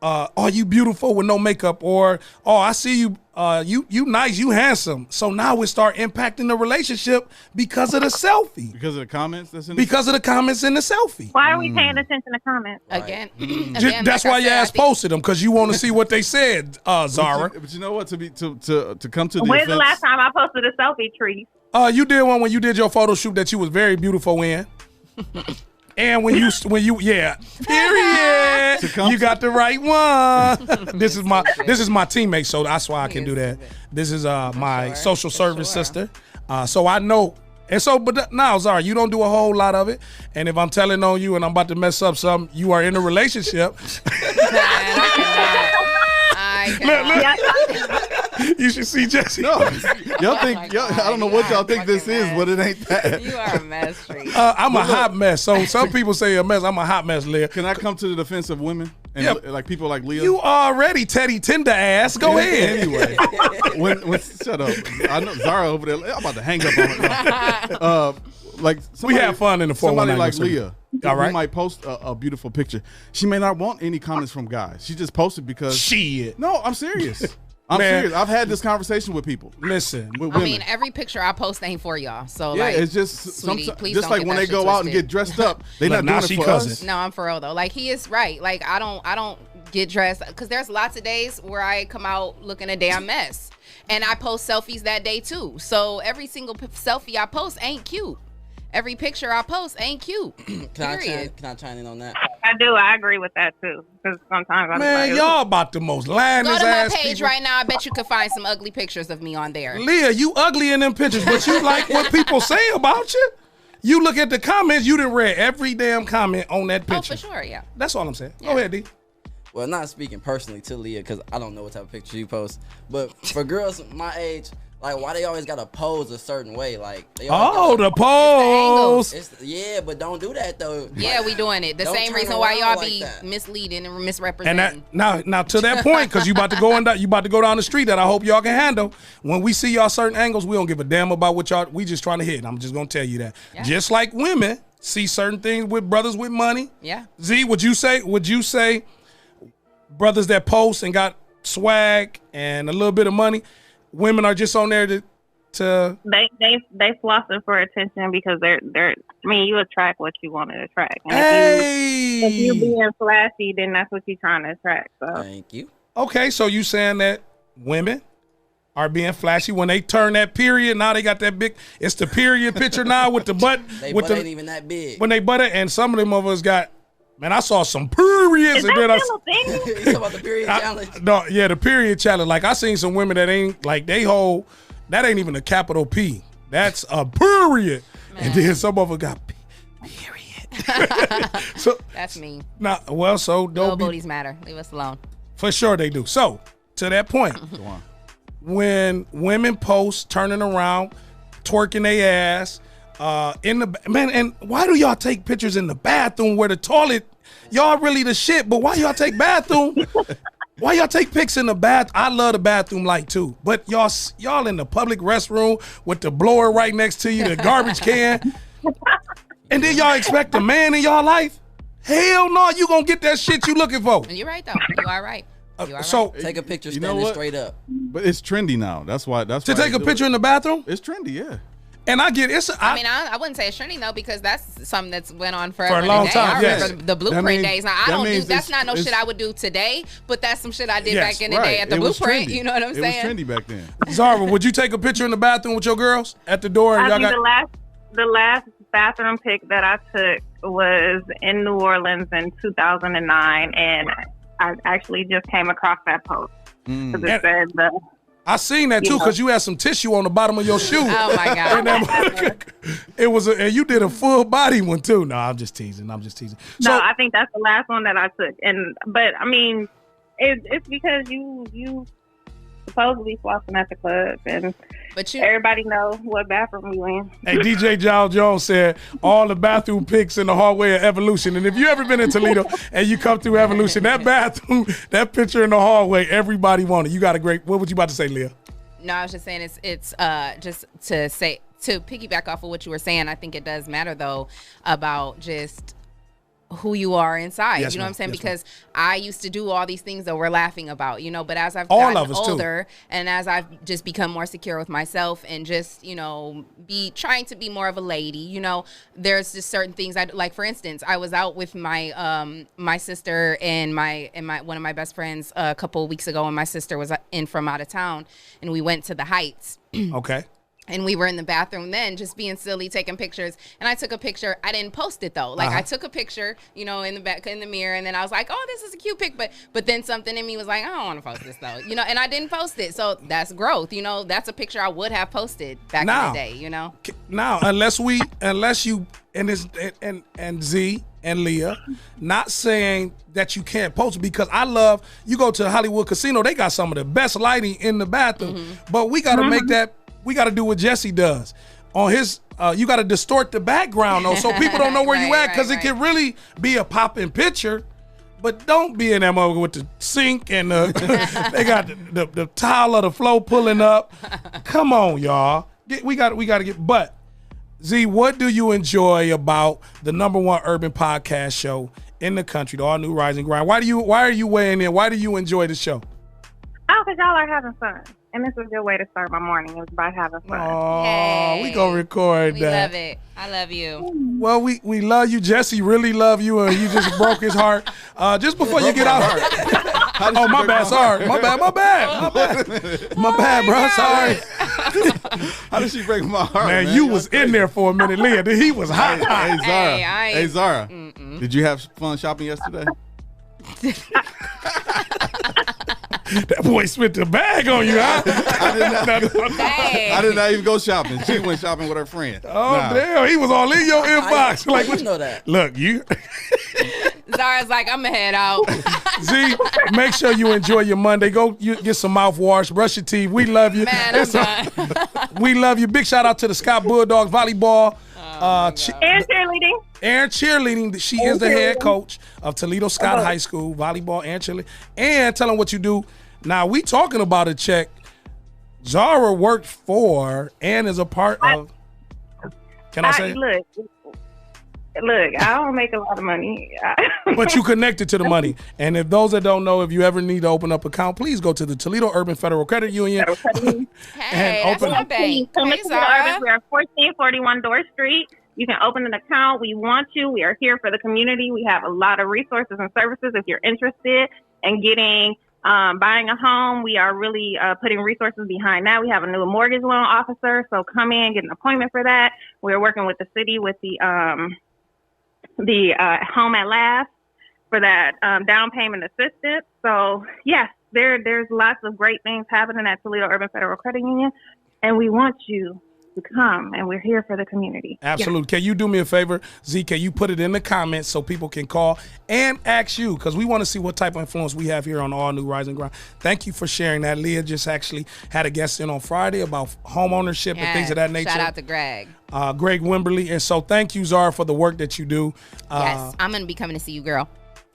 are you beautiful with no makeup? Or, oh, I see you, you nice, you handsome. So now it start impacting the relationship because of the selfie. Because of the comments that's in Because of the comments in the selfie. Why are we paying attention to comments? Again, That's why your ass posted them, because you want to see what they said, Zara. But you know what? To come to the When's the offense- last time I posted a selfie tree? You did one when you did your photo shoot that you was very beautiful in. And when you period. You got the right one. This is my teammate, so that's why I can do that. This is my social service sister. So I know. And so, but now, Zara, you don't do a whole lot of it. And if I'm telling on you and I'm about to mess up something, you are in a relationship. You should see Jesse. No, y'all think I don't know what y'all think this is, but it ain't that. You are a mess, Tree. I'm a hot mess. So some people say a mess. I'm a hot mess, Leah. Can I come to the defense of women? And like people like Leah. You already Teddy Tender ass. Go ahead. Anyway, when shut up. I know Zara over there. I'm about to hang up on her. Like somebody, we have fun in the 419. Somebody like Leah, all right, who might post a beautiful picture. She may not want any comments from guys. She just posted because No, I'm serious. I'm serious. I've had this conversation with people. Listen, with I mean, every picture I post ain't for y'all. So like, it's just sweetie, please just don't like when they go out and get dressed up, they not doing it for us. No, I'm for real though. Like he is right. Like I don't get dressed because there's lots of days where I come out looking a damn mess, and I post selfies that day too. So every single selfie I post ain't cute. Every picture I post ain't cute. Can I chime in on that? I do. I agree with that too. Because sometimes I'm man, like, y'all about the most lioness Go to my ass page people. right now. I bet you could find some ugly pictures of me on there. Leah, you ugly in them pictures, but you like what people say about you. You look at the comments. You done read every damn comment on that picture. Oh, for sure, yeah. That's all I'm saying. Go ahead, D. Well, not speaking personally to Leah because I don't know what type of picture you post, but for girls my age, like why they always gotta pose a certain way? Like they the pose. Yeah, but don't do that though. Yeah, we doing it. The same reason why y'all be misleading and misrepresenting. And that, now to that point, because you about to go down the street that I hope y'all can handle. When we see y'all certain angles, we don't give a damn about what y'all. We just trying to hit. I'm just gonna tell you that. Yeah. Just like women see certain things with brothers with money. Yeah. Z, would you say brothers that post and got swag and a little bit of money, women are just on there to they flossing for attention because they're I mean, you attract what you want to attract. And if you being flashy, then that's what you're trying to attract. So thank you. Okay, so you saying that women are being flashy when they turn that period? Now they got that big. It's the period picture now with the butt. They butt ain't even that big. When they butt it, and some of them of us got. Man, I saw some periods. Is and that then still a thing? You talking about the period challenge? No, yeah, the period challenge. Like I seen some women that ain't like they hold. That ain't even a capital P. That's a period. Man. And then some of them got period. So that's me. Nah, well, so don't. Little booties matter. Leave us alone. For sure they do. So to that point, when women post turning around, twerking their ass. In the man, and why do y'all take pictures in the bathroom where the toilet? Y'all really the shit, but why y'all take bathroom? Why y'all take pics in the bath? I love the bathroom light too, but y'all in the public restroom with the blower right next to you, the garbage can, and then y'all expect a man in y'all life? Hell no, you gonna get that shit you looking for. You're right though. You are right. So take a picture standing straight up. But it's trendy now. That's why. To take a picture in the bathroom. It's trendy, yeah. And I get it. I wouldn't say it's trending though because that's something that's went on forever. For a long time. I remember the blueprint days. Now I don't do that's not no shit I would do today, but that's some shit I did back in the day at the blueprint. You know what I'm saying? It was trendy back then. Zara, would you take a picture in the bathroom with your girls at the door? And the last bathroom pic that I took was in New Orleans in 2009, and I actually just came across that post because it said I seen that too because you had some tissue on the bottom of your shoe. Oh my god! It was, and you did a full body one too. No, I'm just teasing. So, no, I think that's the last one that I took. But I mean, it's because you supposedly flossing at the club, and everybody knows what bathroom you in. Hey, DJ Giles Jones said all the bathroom pics in the hallway of Evolution. And if you ever been in Toledo and you come through Evolution, that bathroom, that picture in the hallway, everybody wanted. You got a great. What was you about to say, Leah? No, I was just saying it's just to say to piggyback off of what you were saying. I think it does matter though about just who you are inside. Yes, you know what I'm saying? Yes, because I used to do all these things that we're laughing about, you know, but as I've gotten older and as I've just become more secure with myself and just, you know, be trying to be more of a lady, you know, there's just certain things I like. For instance, I was out with my my sister and my one of my best friends a couple of weeks ago, and my sister was in from out of town, and we went to the Heights. Okay. And we were in the bathroom then just being silly, taking pictures. And I took a picture. I didn't post it though. Like I took a picture, you know, in the back in the mirror, and then I was like, oh, this is a cute pic. But then something in me was like, I don't want to post this though. You know, and I didn't post it. So that's growth. You know, that's a picture I would have posted back in the day, you know. Now, unless you and this and Z and Leah, not saying that you can't post, because I love, you go to Hollywood Casino, they got some of the best lighting in the bathroom. But we gotta make that. We got to do what Jesse does on his. You got to distort the background though, so people don't know where you at, because it can really be a popping picture, But don't be in that mother with the sink and they got the tile of the floor pulling up. Come on, y'all. We got to get. But Z, what do you enjoy about the #1 urban podcast show in the country, the All New Rise and Grind? Why are you weighing in? Why do you enjoy the show? Oh, because y'all are having fun. And this is a good way to start my morning. It's about having fun. Oh, we gonna record that. We love it. I love you. Well, we love you. Jesse really love you, and you just broke his heart. Just before you get out. Oh, my bad. Sorry. My bad, bro. Sorry. How did she break my heart? Man, you was in there for a minute, Leah. He was hot. Hey, Zara. Did you have fun shopping yesterday? That boy spent the bag on you, huh? I did not even go shopping. She went shopping with her friend. Oh, damn. He was all in your inbox. Like, what you know that? Look, you. Zara's like, I'm going to head out. Z, make sure you enjoy your Monday. Go get some mouthwash, brush your teeth. We love you. Man, I'm done. We love you. Big shout out to the Scott Bulldogs volleyball. And cheerleading. And cheerleading. She is the head coach of Toledo Scott High School, volleyball and cheerleading. And tell them what you do. Now, we talking about a check Zara worked for and is a part of. Can I say? Look, I don't make a lot of money. But you connected to the money. And if those that don't know, if you ever need to open up an account, please go to the Toledo Urban Federal Credit Union. Hey, and open up. Hey, Zara. We are 1441 Door Street. You can open an account. We want you. We are here for the community. We have a lot of resources and services. If you're interested in getting buying a home, we are really putting resources behind that. We have a new mortgage loan officer, so come in, get an appointment for that. We're working with the city with the home at last for that down payment assistance. So yes, there's lots of great things happening at Toledo Urban Federal Credit Union, and we want you to come, and we're here for the community. Absolutely. Yeah. Can you do me a favor, Z? Can you put it in the comments so people can call and ask you, because we want to see what type of influence we have here on All New Rise and Grind. Thank you for sharing that. Leah just actually had a guest in on Friday about home ownership and things of that nature. Shout out to Greg. Greg Wimberly. And so thank you, Zara, for the work that you do. Yes, I'm going to be coming to see you, girl.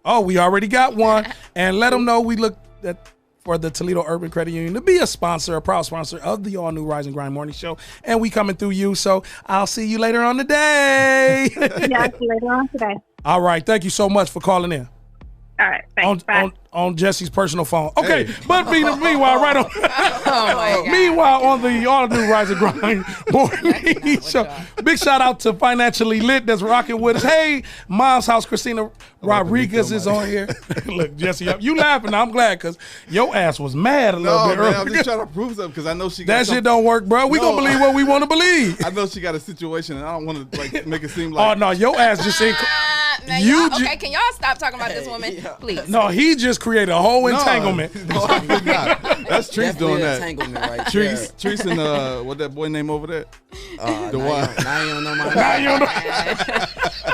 Oh, we already got one. And let them know we look at for the Toledo Urban Credit Union to be a sponsor, a proud sponsor of the All New Rise and Grind Morning Show. And we coming through you. So I'll see you later on today. Yeah, I'll see you later on today. All right. Thank you so much for calling in. All right. Thanks. On Jesse's personal phone. Okay. Hey. But meanwhile, right on. Oh meanwhile, on the All New Rise and Grind Morning Show. Big shout out to Financially Lit that's rocking with us. Hey, Mom's House, Christina Rodriguez is on here. Look, Jesse, you laughing. I'm glad because your ass was mad a little bit earlier. I'm just trying to prove something because I know she got that shit don't work, bro. We gonna believe what we want to believe. I know she got a situation and I don't want to like make it seem like. Oh no, your ass just ain't. Okay, can y'all stop talking about this woman, please? No, he just created a whole entanglement. No, I did not. That's Treese doing that. Entanglement right Treese and what that boy name over there? The one. Now you don't know my name. Now you don't know.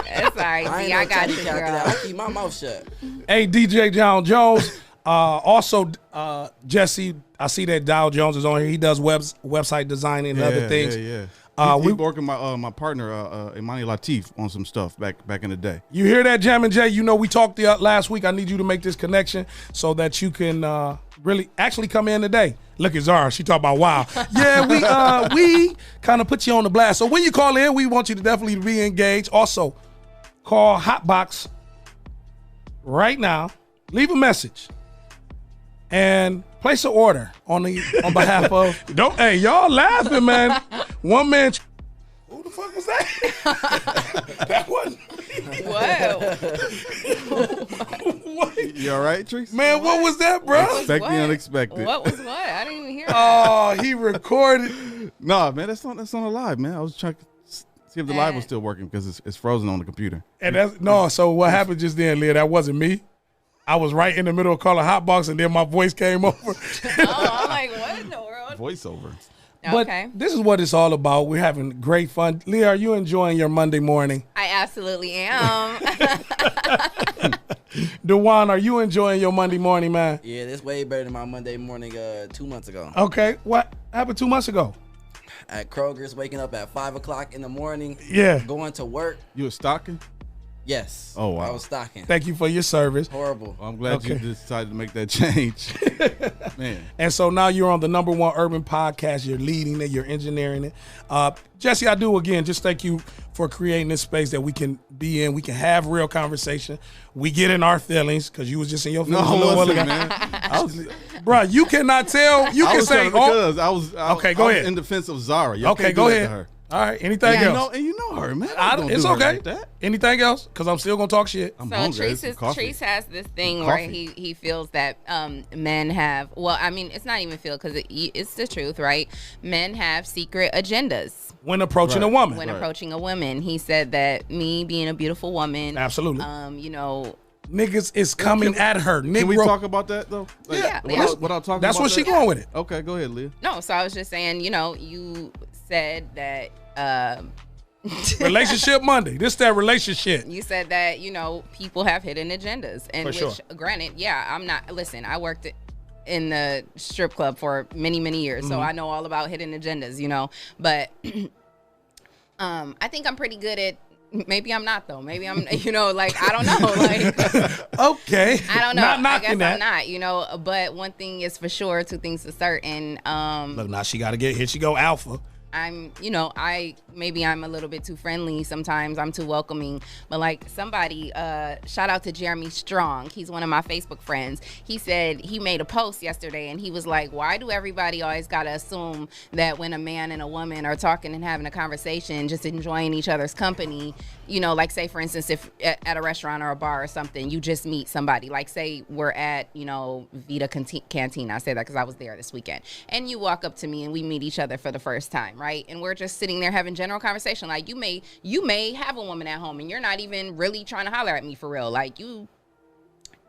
It's all right. I got you, girl. I keep my mouth shut. Hey, DJ Dow Jones. Also, Jesse, I see that Dow Jones is on here. He does website design and other things. Yeah. We working my partner Imani Latif on some stuff back in the day. You hear that, Jam and Jay? You know we talked last week. I need you to make this connection so that you can really actually come in today. Look at Zara. She talk about wow. Yeah, we kind of put you on the blast. So when you call in, we want you to definitely be engaged. Also, call Hotbox right now. Leave a message and place an order on behalf of. Hey, y'all laughing, man. One man. Who the fuck was that? That wasn't. Whoa. What? You all right, Treese? Man, what was that, bro? Expect the unexpected. What was what? I didn't even hear that. Oh, he recorded. No, man, that's on a live, man. I was trying to see if the live was still working because it's frozen on the computer. And so what happened just then, Leah? That wasn't me. I was right in the middle of calling Hotbox, and then my voice came over. I'm like, what in the world? Voiceover. But this is what it's all about. We're having great fun. Leah, are you enjoying your Monday morning? I absolutely am. Dewan, are you enjoying your Monday morning, man? Yeah, this way better than my Monday morning 2 months ago. Okay, what happened 2 months ago? At Kroger's, waking up at 5 o'clock in the morning. Yeah. Going to work. You was stalking? Yes. Oh, wow. I was stocking. Thank you for your service. Horrible. Well, I'm glad you decided to make that change. Man. And so now you're on the #1 urban podcast. You're leading it. You're engineering it. Jesse, I do, again, just thank you for creating this space that we can be in. We can have real conversation. We get in our feelings because you was just in your feelings. No, a little while ago. man. Bro, you cannot tell. You can say, because I was ahead. in defense of Zara. Y'all Okay, can't go do that ahead. to her. All right, anything else? And you know her, man. It's do her okay. like that. Anything else? Because I'm still going to talk shit. I'm So hungry. Treese has this thing where he feels that men have, well, I mean, it's not even feel because it's the truth, right? Men have secret agendas. When approaching a woman. When approaching a woman. He said that me being a beautiful woman. Absolutely. You know. Niggas is coming at her. Can we talk about that, though? Like, Yeah. Without talking That's about where she that? going with it. Okay, go ahead, Leah. No, so I was just saying, you know, you said that Relationship Monday. This that relationship. You said that, you know, people have hidden agendas. And For which, sure. granted, yeah, I'm not, listen, I worked in the strip club for many, many years. So I know all about hidden agendas, you know. But I think I'm pretty good at, maybe I'm not though. Maybe I'm, you know, like, I don't know. Like, okay. I don't know. Not I knocking guess that. I'm not, you know. But one thing is for sure, two things for certain. Look, now she got to get, here she go alpha. I'm, you know, maybe I'm a little bit too friendly sometimes. I'm too welcoming. But like somebody, shout out to Jeremy Strong. He's one of my Facebook friends. He said he made a post yesterday and he was like, why do everybody always got to assume that when a man and a woman are talking and having a conversation, just enjoying each other's company, you know, like say for instance, if at a restaurant or a bar or something, you just meet somebody, like say we're at, you know, Vita Cantina. I say that because I was there this weekend. And you walk up to me and we meet each other for the first time, right? And we're just sitting there having general conversation. Like you may have a woman at home and you're not even really trying to holler at me for real. Like you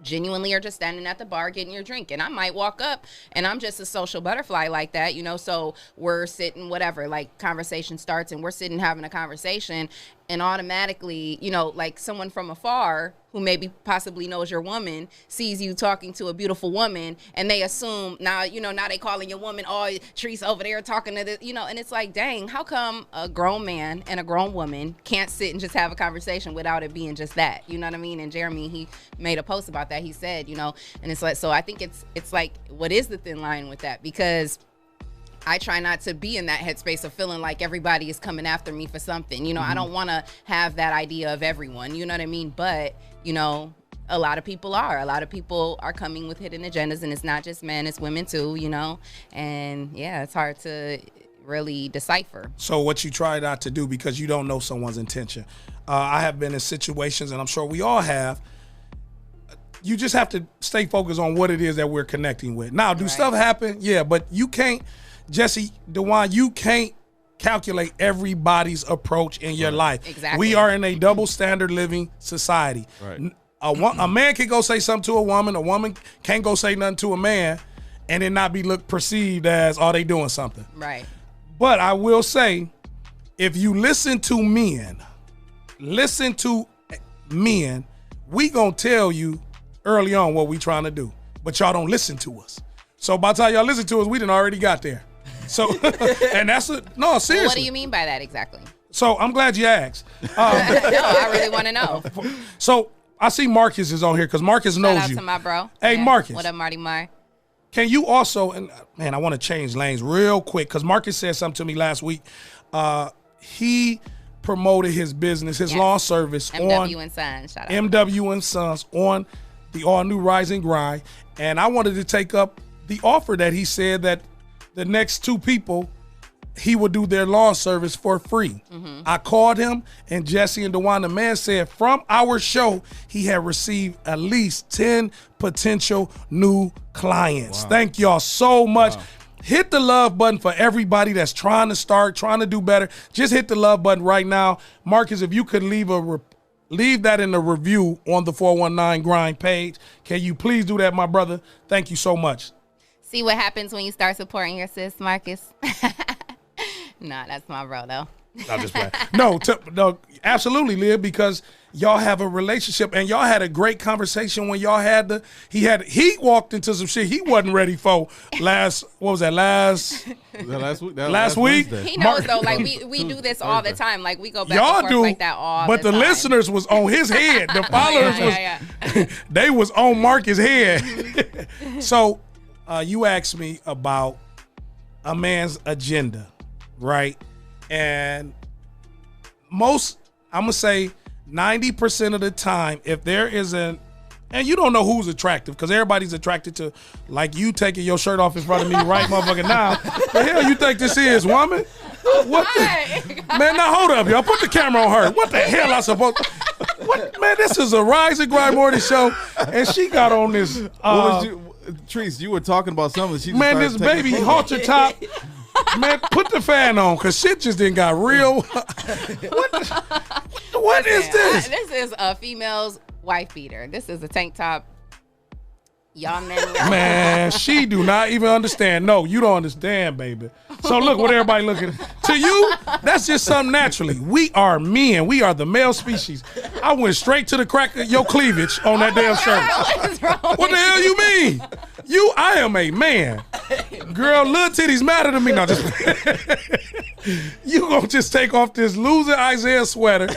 genuinely are just standing at the bar getting your drink, and I might walk up and I'm just a social butterfly like that, you know. So we're sitting, whatever, like conversation starts and we're sitting having a conversation, and automatically, you know, like someone from afar who maybe possibly knows your woman sees you talking to a beautiful woman, and they assume now, you know, now they calling your woman, oh, Treese over there talking to this, you know. And it's like, dang, how come a grown man and a grown woman can't sit and just have a conversation without it being just that, you know what I mean? And Jeremy, he made a post about that. He said, you know, and it's like, so I think it's like, what is the thin line with that? Because I try not to be in that headspace of feeling like everybody is coming after me for something. You know, I don't want to have that idea of everyone, you know what I mean? But, you know, a lot of people are. A lot of people are coming with hidden agendas, and it's not just men, it's women too, you know? And yeah, it's hard to really decipher. So what you try not to do because you don't know someone's intention. I have been in situations, and I'm sure we all have, you just have to stay focused on what it is that we're connecting with. Now, do stuff happen? Yeah, but you can't, Jesse, DeJuan, you can't calculate everybody's approach in your life. Exactly. We are in a double standard living society. Right. A man can go say something to a woman can't go say nothing to a man, and it not be perceived as, are they doing something? Right. But I will say, if you listen to men, we gonna tell you early on what we trying to do, but y'all don't listen to us. So by the time y'all listen to us, we done already got there. So, and that's no, seriously. Well, what do you mean by that exactly? So I'm glad you asked. No, I really want to know. So I see Marcus is on here because Marcus knows Shout out you. to my bro. Hey, Yeah. Marcus. What up, Marty Mar? Can you also, and man, I want to change lanes real quick because Marcus said something to me last week. He promoted his business, his lawn service MW and Sons. Shout out. MW and Sons on the all new Rise and Grind. And I wanted to take up the offer that he said that the next two people, he would do their lawn service for free. I called him, and Jesse and DeJuan, the man, said from our show, he had received at least 10 potential new clients. Wow. Thank y'all so much. Wow. Hit the love button for everybody that's trying to start, trying to do better. Just hit the love button right now. Marcus, if you could leave that in the review on the 419 Grind page. Can you please do that, my brother? Thank you so much. See what happens when you start supporting your sis, Marcus. Nah, that's my bro though. I'm just playing. No, absolutely, Leah, because y'all have a relationship and y'all had a great conversation when y'all had he walked into some shit he wasn't ready for last week? Last week? He knows though, like we do this all the time. Like we go back y'all and forth like that all but the the time. listeners was on his head. The followers they was on Marcus' head. So you asked me about a man's agenda, right? And I'm gonna say 90% of the time, if there isn't, and you don't know who's attractive, because everybody's attracted to, like you taking your shirt off in front of me right motherfucking now. The hell you think this is, woman? What man, now hold up, y'all. Put the camera on her. What the hell I supposed what man, this is a Rise and Grind Morning show, and she got on this Treese, you were talking about something. She man, this baby halter top. Man, put the fan on, cause shit just didn't got real. What is this? This is a female's wife beater. This is a tank top. Y'all men. Man, she do not even understand. No, you don't understand, baby. So look what everybody looking. To you, that's just something naturally. We are men. We are the male species. I went straight to the crack of your cleavage on that damn shirt. What the hell you mean? I am a man. Girl, little titties matter to me. No, just you gonna just take off this loser Isaiah sweater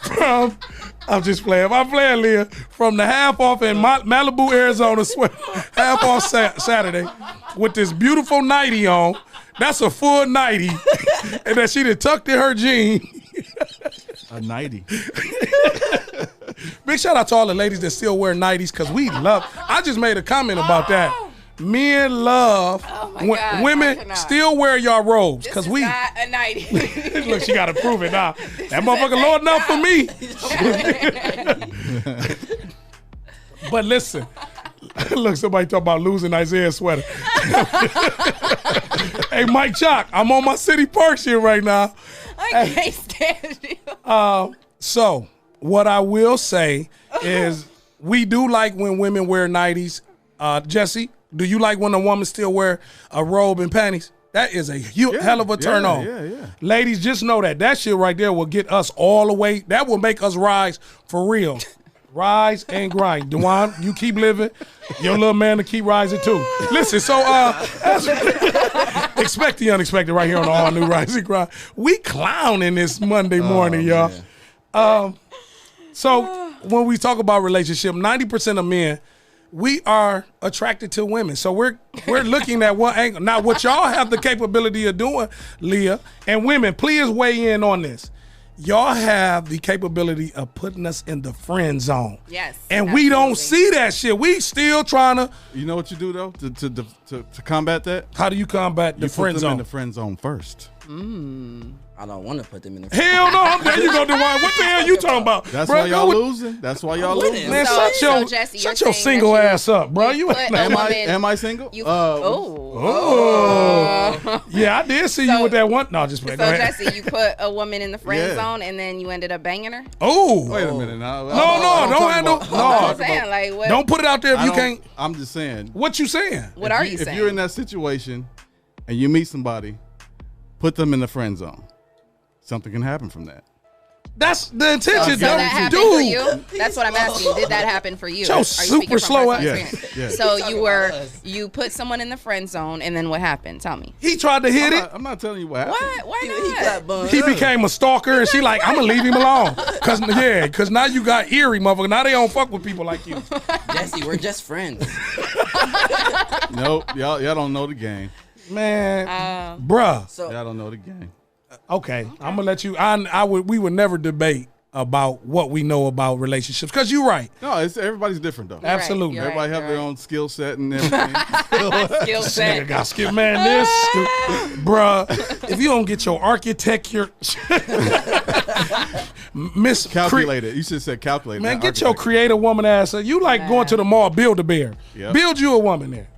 from, I'm just playing. I'm playing, Leah, from the half off in Malibu, Arizona sweater, half off Saturday with this beautiful nightie on. That's a full nightie. And then she done tucked in her jean. A nightie. Big shout out to all the ladies that still wear nighties, because we love. I just made a comment about that. Men love when women still wear y'all robes, because we. Not a nightie. Look, she got to prove it now. That motherfucker low enough for me. But listen, look, somebody talk about losing Isaiah's sweater. Hey, Mike Chalk, I'm on my City Park shit right now. I can't stand you. So what I will say is we do like when women wear nighties. Jesse, do you like when a woman still wear a robe and panties? That is a hell of a turn on. Yeah. Ladies, just know that shit right there will get us all the way. That will make us rise for real. Rise and grind. Dewan, you keep living. Your little man to keep rising too. Listen, so expect the unexpected right here on the all new Rise and Grind. We clowning this Monday morning, y'all. So when we talk about relationship, 90% of men, we are attracted to women. So we're looking at one angle. Now, what y'all have the capability of doing, Leah, and women, please weigh in on this. Y'all have the capability of putting us in the friend zone. Yes. And we don't see that shit. We still trying to. You know what you do, though, to combat that? How do you combat the friend zone? You put them in the friend zone first. I don't want to put them in the hell no. There you go, Dewan. What the hell you talking about? That's why y'all losing. That's why y'all losing. Man, shut your single ass up, bro. Am I single? Yeah, I did see you with that one. No, just play. So Jesse, you put a woman in the friend zone and then you ended up banging her? Oh. Wait a minute now. Don't handle. I'm saying, like, what? Don't put it out there if you can't. I'm just saying. What you saying? What are you saying? If you're in that situation and you meet somebody, put them in the friend zone. Something can happen from that. That's the intention. So that happened for you? That's what I'm asking. Did that happen for you? Are you super slow. Yes. So you put someone in the friend zone, and then what happened? Tell me. He tried to hit it. I'm not telling you what happened. Why not? He became a stalker, and she like, I'm gonna leave him alone. Cause now you got eerie, motherfucker. Now they don't fuck with people like you. Jesse, we're just friends. Nope, y'all don't know the game. Man, bruh. So, y'all don't know the game. Okay, I'm gonna let you. We would never debate about what we know about relationships, because you're right. No, everybody's different though. Absolutely, you're everybody right, have their own skill set and everything. Skill set. Nigga got skill, man. This, bruh. If you don't get your architecture, Calculated. You should have said calculated. Man, get your creative woman ass. You like going to the mall, build a bear. Yep. Build you a woman there,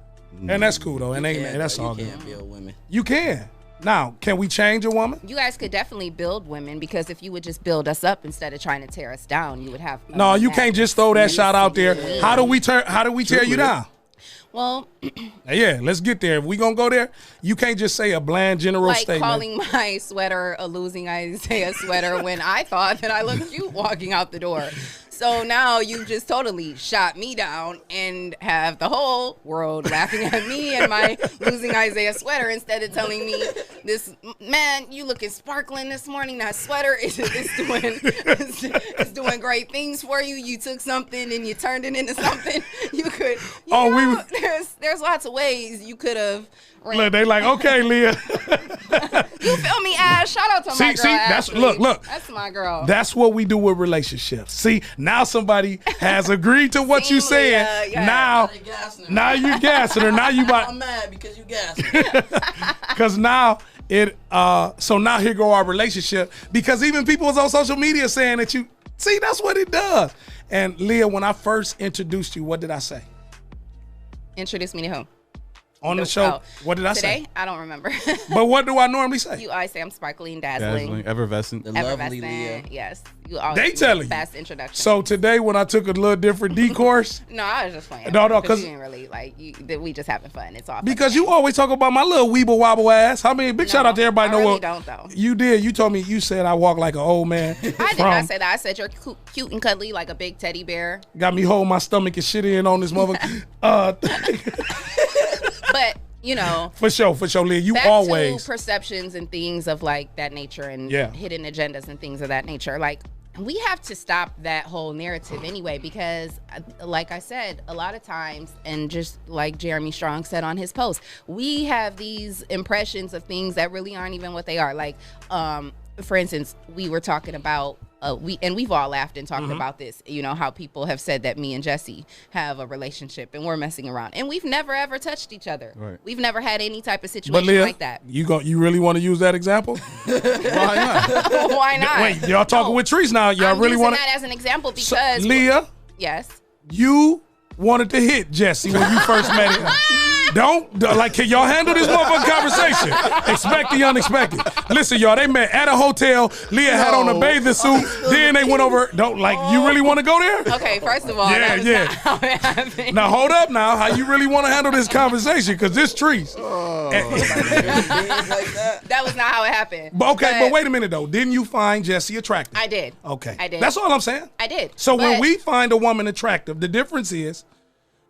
and that's cool though. And that's all good. You can't build women. You can. Now, can we change a woman? You guys could definitely build women, because if you would just build us up instead of trying to tear us down, you would have. No, you can't just throw that shot out there. How do we tear you down? Well, yeah, let's get there. If we gonna go there, you can't just say a bland general like statement. calling my sweater a losing Isaiah sweater when I thought that I looked cute walking out the door. So now you just totally shot me down and have the whole world laughing at me and my losing Isaiah sweater instead of telling me, this man, you looking sparkling this morning. That sweater is doing great things for you. You took something and you turned it into something. You could. There's lots of ways you could have. Look, they like, okay, Leah. You feel me, Ash? Shout out to my girl. That's look. That's my girl. That's what we do with relationships. See, now somebody has agreed to what you said. Now you gassing her. Now you about. I'm mad because you gassing. Because now it. So now here go our relationship. Because even people was on social media saying that you. See, that's what it does. And Leah, when I first introduced you, what did I say? Introduce me to who? On the show, what did I say? Today? I don't remember. But what do I normally say? You always say I'm sparkling, dazzling. Effervescent. The lovely Leah. Yes. You always they telling you. Best introduction. So today when I took a little different D course. No, I was just playing. No, because you didn't really like, we just having fun. It's all because you always talk about my little weeble wobble ass. I mean, big shout out to everybody. I really don't, though. You did. You told me, you said I walk like an old man. I did not say that. I said you're cute and cuddly like a big teddy bear. Got me holding my stomach and shit in on this motherfucker. But you know, for sure, Leah. You back always to perceptions and things of like that nature and hidden agendas and things of that nature. Like we have to stop that whole narrative anyway, because like I said, a lot of times, and just like Jeremy Strong said on his post, we have these impressions of things that really aren't even what they are. Like, for instance, we were talking about we've all laughed and talked about this, you know, how people have said that me and Jesse have a relationship and we're messing around, and we've never ever touched each other. Right. We've never had any type of situation Leah, like that. You really want to use that example? Why not? Why not? Wait, y'all talking with Trees now? Y'all really want that as an example because Leah? Yes. You wanted to hit Jesse when you first met him. Can y'all handle this motherfucking conversation? Expect the unexpected. Listen, y'all, they met at a hotel. Leah had on a bathing suit. Then they went over. You really want to go there? Okay, first of all, that was not how it happened. Now, hold up now. How you really want to handle this conversation? Because this Trees. That was not how it happened. But wait a minute, though. Didn't you find Jesse attractive? I did. Okay. I did. That's all I'm saying. I did. So when we find a woman attractive, the difference is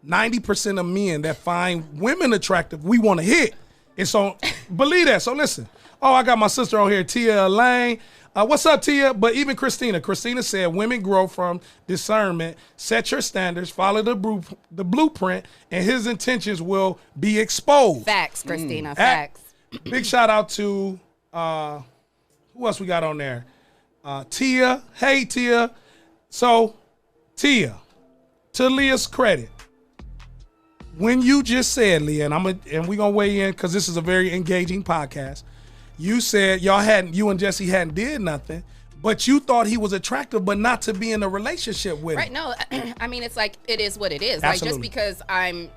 90% of men that find women attractive, we want to hit. And so, believe that. So listen. Oh, I got my sister on here, Tia Lane. What's up, Tia? But even Christina. Christina said, women grow from discernment. Set your standards. Follow the blueprint. And his intentions will be exposed. Facts, Christina. Facts. Big shout out to, who else we got on there? Tia. Hey, Tia. So, Tia, to Leah's credit, when you just said, Leah, and we're gonna weigh in because this is a very engaging podcast. You said you and Jesse hadn't did nothing, but you thought he was attractive, but not to be in a relationship with him. Right? No, I mean it's like it is what it is. Absolutely. Like just because I'm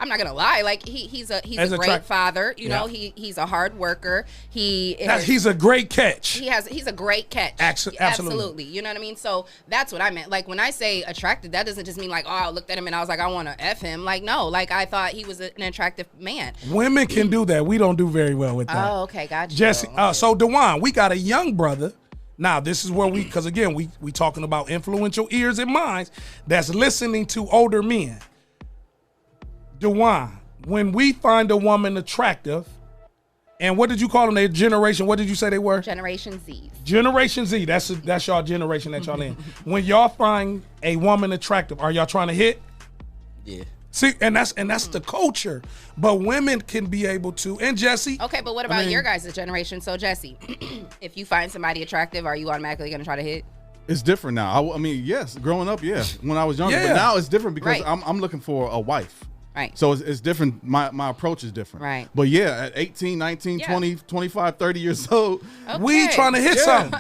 not gonna lie. Like he's a great father. You know, he's a hard worker. He's a great catch. He's a great catch. Absolutely. You know what I mean? So that's what I meant. Like when I say attractive, that doesn't just mean like, oh, I looked at him and I was like, I want to F him. Like no, like I thought he was an attractive man. Women can do that. We don't do very well with that. Oh, okay, gotcha. Jesse, so DeJuan, we got a young brother. Now, this is where because again, we talking about influential ears and minds that's listening to older men. DeJuan, when we find a woman attractive, and what did you call them? Their generation, what did you say they were? Generation Z. Generation Z, that's y'all generation that y'all in. When y'all find a woman attractive, are y'all trying to hit? Yeah. See, and that's the culture. But women can be able to, and Jesse. Okay, but what about your guys' generation? So Jesse, if you find somebody attractive, are you automatically gonna try to hit? It's different now. I mean, yes, growing up, yeah, when I was younger, but now it's different because I'm looking for a wife. Right. So it's different. My approach is different. Right. But yeah, at 18, 19, 20, 25, 30 years old, we trying to hit something.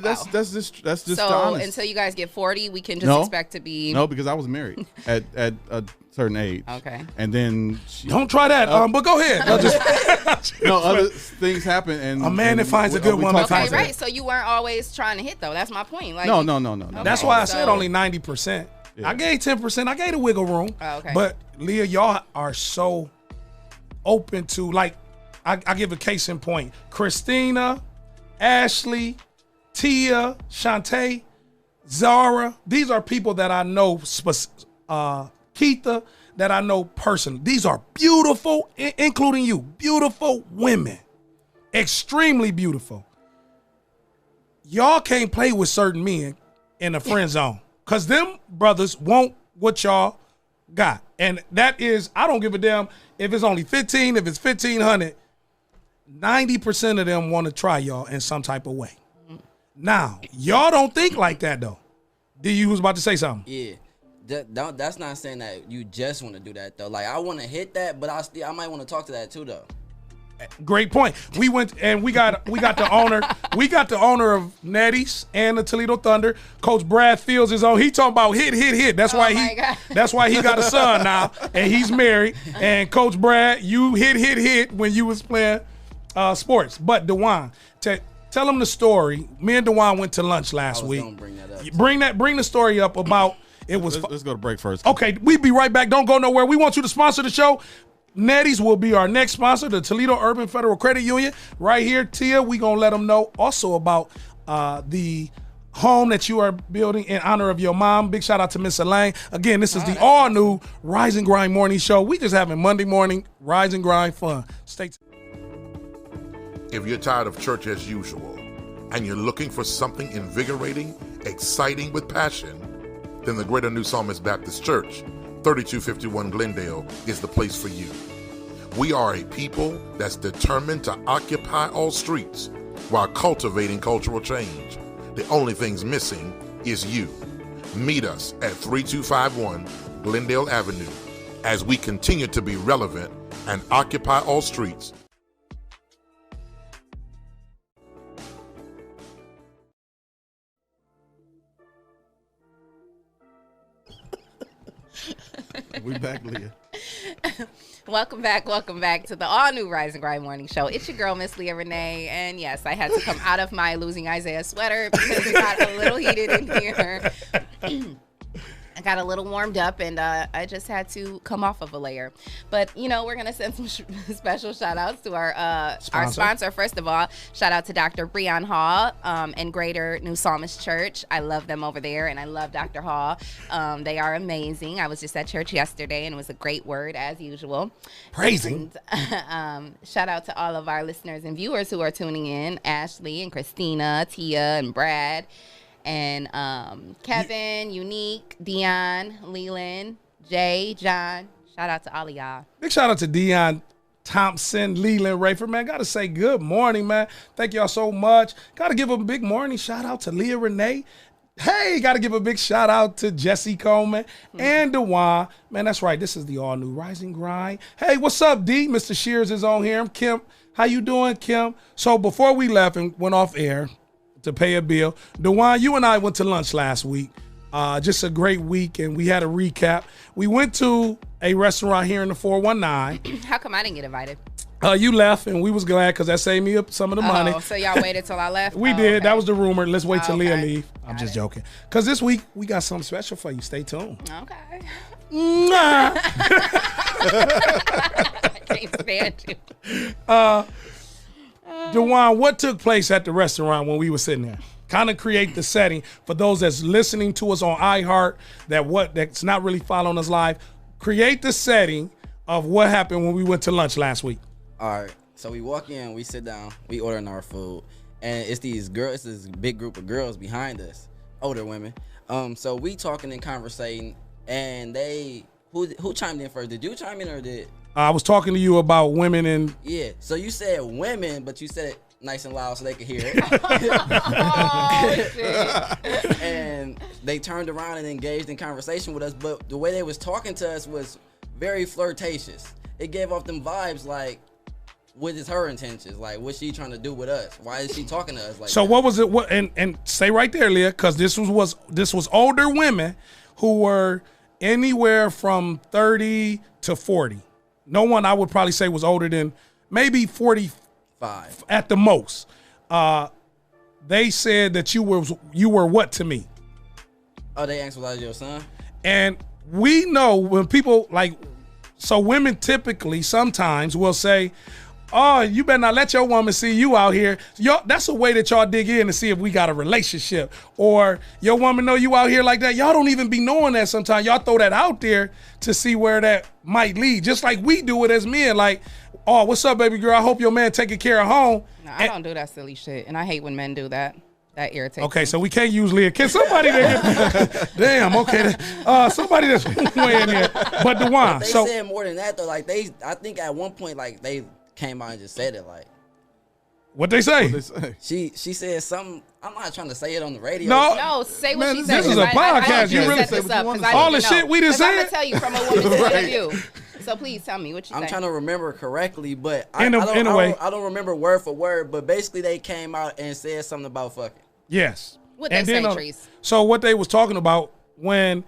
That's just so the honest. Until you guys get 40, we can just expect to be. No, because I was married at a certain age. Okay. And then don't try that. But go ahead. Other things happen, and a man that finds a good woman. Okay, right. So you weren't always trying to hit though. That's my point. Like no. That's why I said only 90%. I gave 10%. I gave the wiggle room. Oh, okay. But Leah, y'all are so open to, like, I give a case in point. Christina, Ashley, Tia, Shantae, Zara. These are people that I know, Keitha, that I know personally. These are beautiful, including you, beautiful women. Extremely beautiful. Y'all can't play with certain men in the friend zone because them brothers want what y'all got. And that is, I don't give a damn if it's only 15, if it's 1,500. 90% of them want to try y'all in some type of way. Now, y'all don't think like that, though. D, you was about to say something. Yeah. That's not saying that you just want to do that, though. Like, I want to hit that, but I might want to talk to that, too, though. Great point. We went and we got the owner of Nettie's and the Toledo Thunder. Coach Brad Fields is on. He talking about hit. That's why he got a son now, and he's married. And Coach Brad, you hit when you was playing sports. But DeJuan, tell him the story. Me and DeJuan went to lunch last week. Bring that up. Bring the story up about it was. Let's go to break first. Okay, we be right back. Don't go nowhere. We want you to sponsor the show. Nettie's will be our next sponsor, the Toledo Urban Federal Credit Union. Right here, Tia, we going to let them know also about the home that you are building in honor of your mom. Big shout out to Miss Elaine. Again, this is the all-new Rise and Grind Morning Show. We just having Monday morning Rise and Grind fun. Stay tuned. If you're tired of church as usual and you're looking for something invigorating, exciting with passion, then the Greater New Psalmist Baptist Church, 3251 Glendale, is the place for you. We are a people that's determined to occupy all streets while cultivating cultural change. The only thing's missing is you. Meet us at 3251 Glendale Avenue as we continue to be relevant and occupy all streets. We back, Leah. Welcome back to the all-new Rise and Grind Morning Show. It's your girl, Miss Leah Renee, and yes, I had to come out of my Losing Isaiah sweater because it got a little heated in here. I got a little warmed up, and I just had to come off of a layer. But, you know, we're going to send some special shout-outs to our sponsor. First of all, shout-out to Dr. Breon Hall and Greater New Psalmist Church. I love them over there, and I love Dr. Hall. They are amazing. I was just at church yesterday, and it was a great word, as usual. Praising. And, shout-out to all of our listeners and viewers who are tuning in, Ashley and Christina, Tia and Brad. And Kevin, Unique, Dion, Leland, Jay, John. Shout out to all of y'all. Big shout out to Dion Thompson, Leland, Rayford, man. Got to say good morning, man. Thank y'all so much. Got to give a big morning shout out to Leah Renee. Hey, got to give a big shout out to Jesse Coleman and DeJuan. Man, that's right. This is the all-new Rise and Grind. Hey, what's up, D? Mr. Shears is on here. Kim, how you doing, Kim? So before we left and went off air to pay a bill, DeJuan, you and I went to lunch last week. Just a great week, and we had a recap. We went to a restaurant here in the 419. How come I didn't get invited? You left, and we was glad because that saved me up some of the money. Oh, so y'all waited till I left? We did. Okay. That was the rumor. Let's wait till Leah leave. I'm Got just it. joking. Because this week, we got something special for you. Stay tuned. Okay. Nah. I can't stand you. DeJuan, what took place at the restaurant when we were sitting there? Kind of create the setting for those that's listening to us on iHeart that's not really following us live. Create the setting of what happened when we went to lunch last week. All right, so we walk in, we sit down, we ordering our food, and it's these girls, it's this big group of girls behind us, older women. So we talking and conversating, and who chimed in first? Did you chime in or did? I was talking to you about women and Yeah. So you said women, but you said it nice and loud so they could hear it. Oh, shit. And they turned around and engaged in conversation with us, but the way they was talking to us was very flirtatious. It gave off them vibes like, what is her intentions? Like, what's she trying to do with us? Why is she talking to us like so that? what was it? What and stay right there, Leah, because this was older women who were anywhere from 30 to 40. No one I would probably say was older than maybe 45 at the most. They said that you were what to me? Oh, they asked was I your son? And we know when people so women typically sometimes will say, oh, you better not let your woman see you out here. That's a way that y'all dig in to see if we got a relationship. Or your woman know you out here like that. Y'all don't even be knowing that sometimes. Y'all throw that out there to see where that might lead. Just like we do it as men. Like, oh, what's up, baby girl? I hope your man taking care of home. No, I don't do that silly shit. And I hate when men do that. That irritates Okay, me. so we can't use Leah. Can somebody that damn, okay. Somebody that's weighing in. But DeJuan. They said more than that though. Like I think at one point like they came out and just said it like. What they say? She said something. I'm not trying to say it on the radio. No, say what she said. This is a podcast. You really say all the shit we just said. I'm gonna tell you from a woman's point of view. So please tell me what you. I'm trying to remember correctly, but I don't remember word for word. But basically, they came out and said something about fucking. Yes. What they say, Trees? So what they was talking about when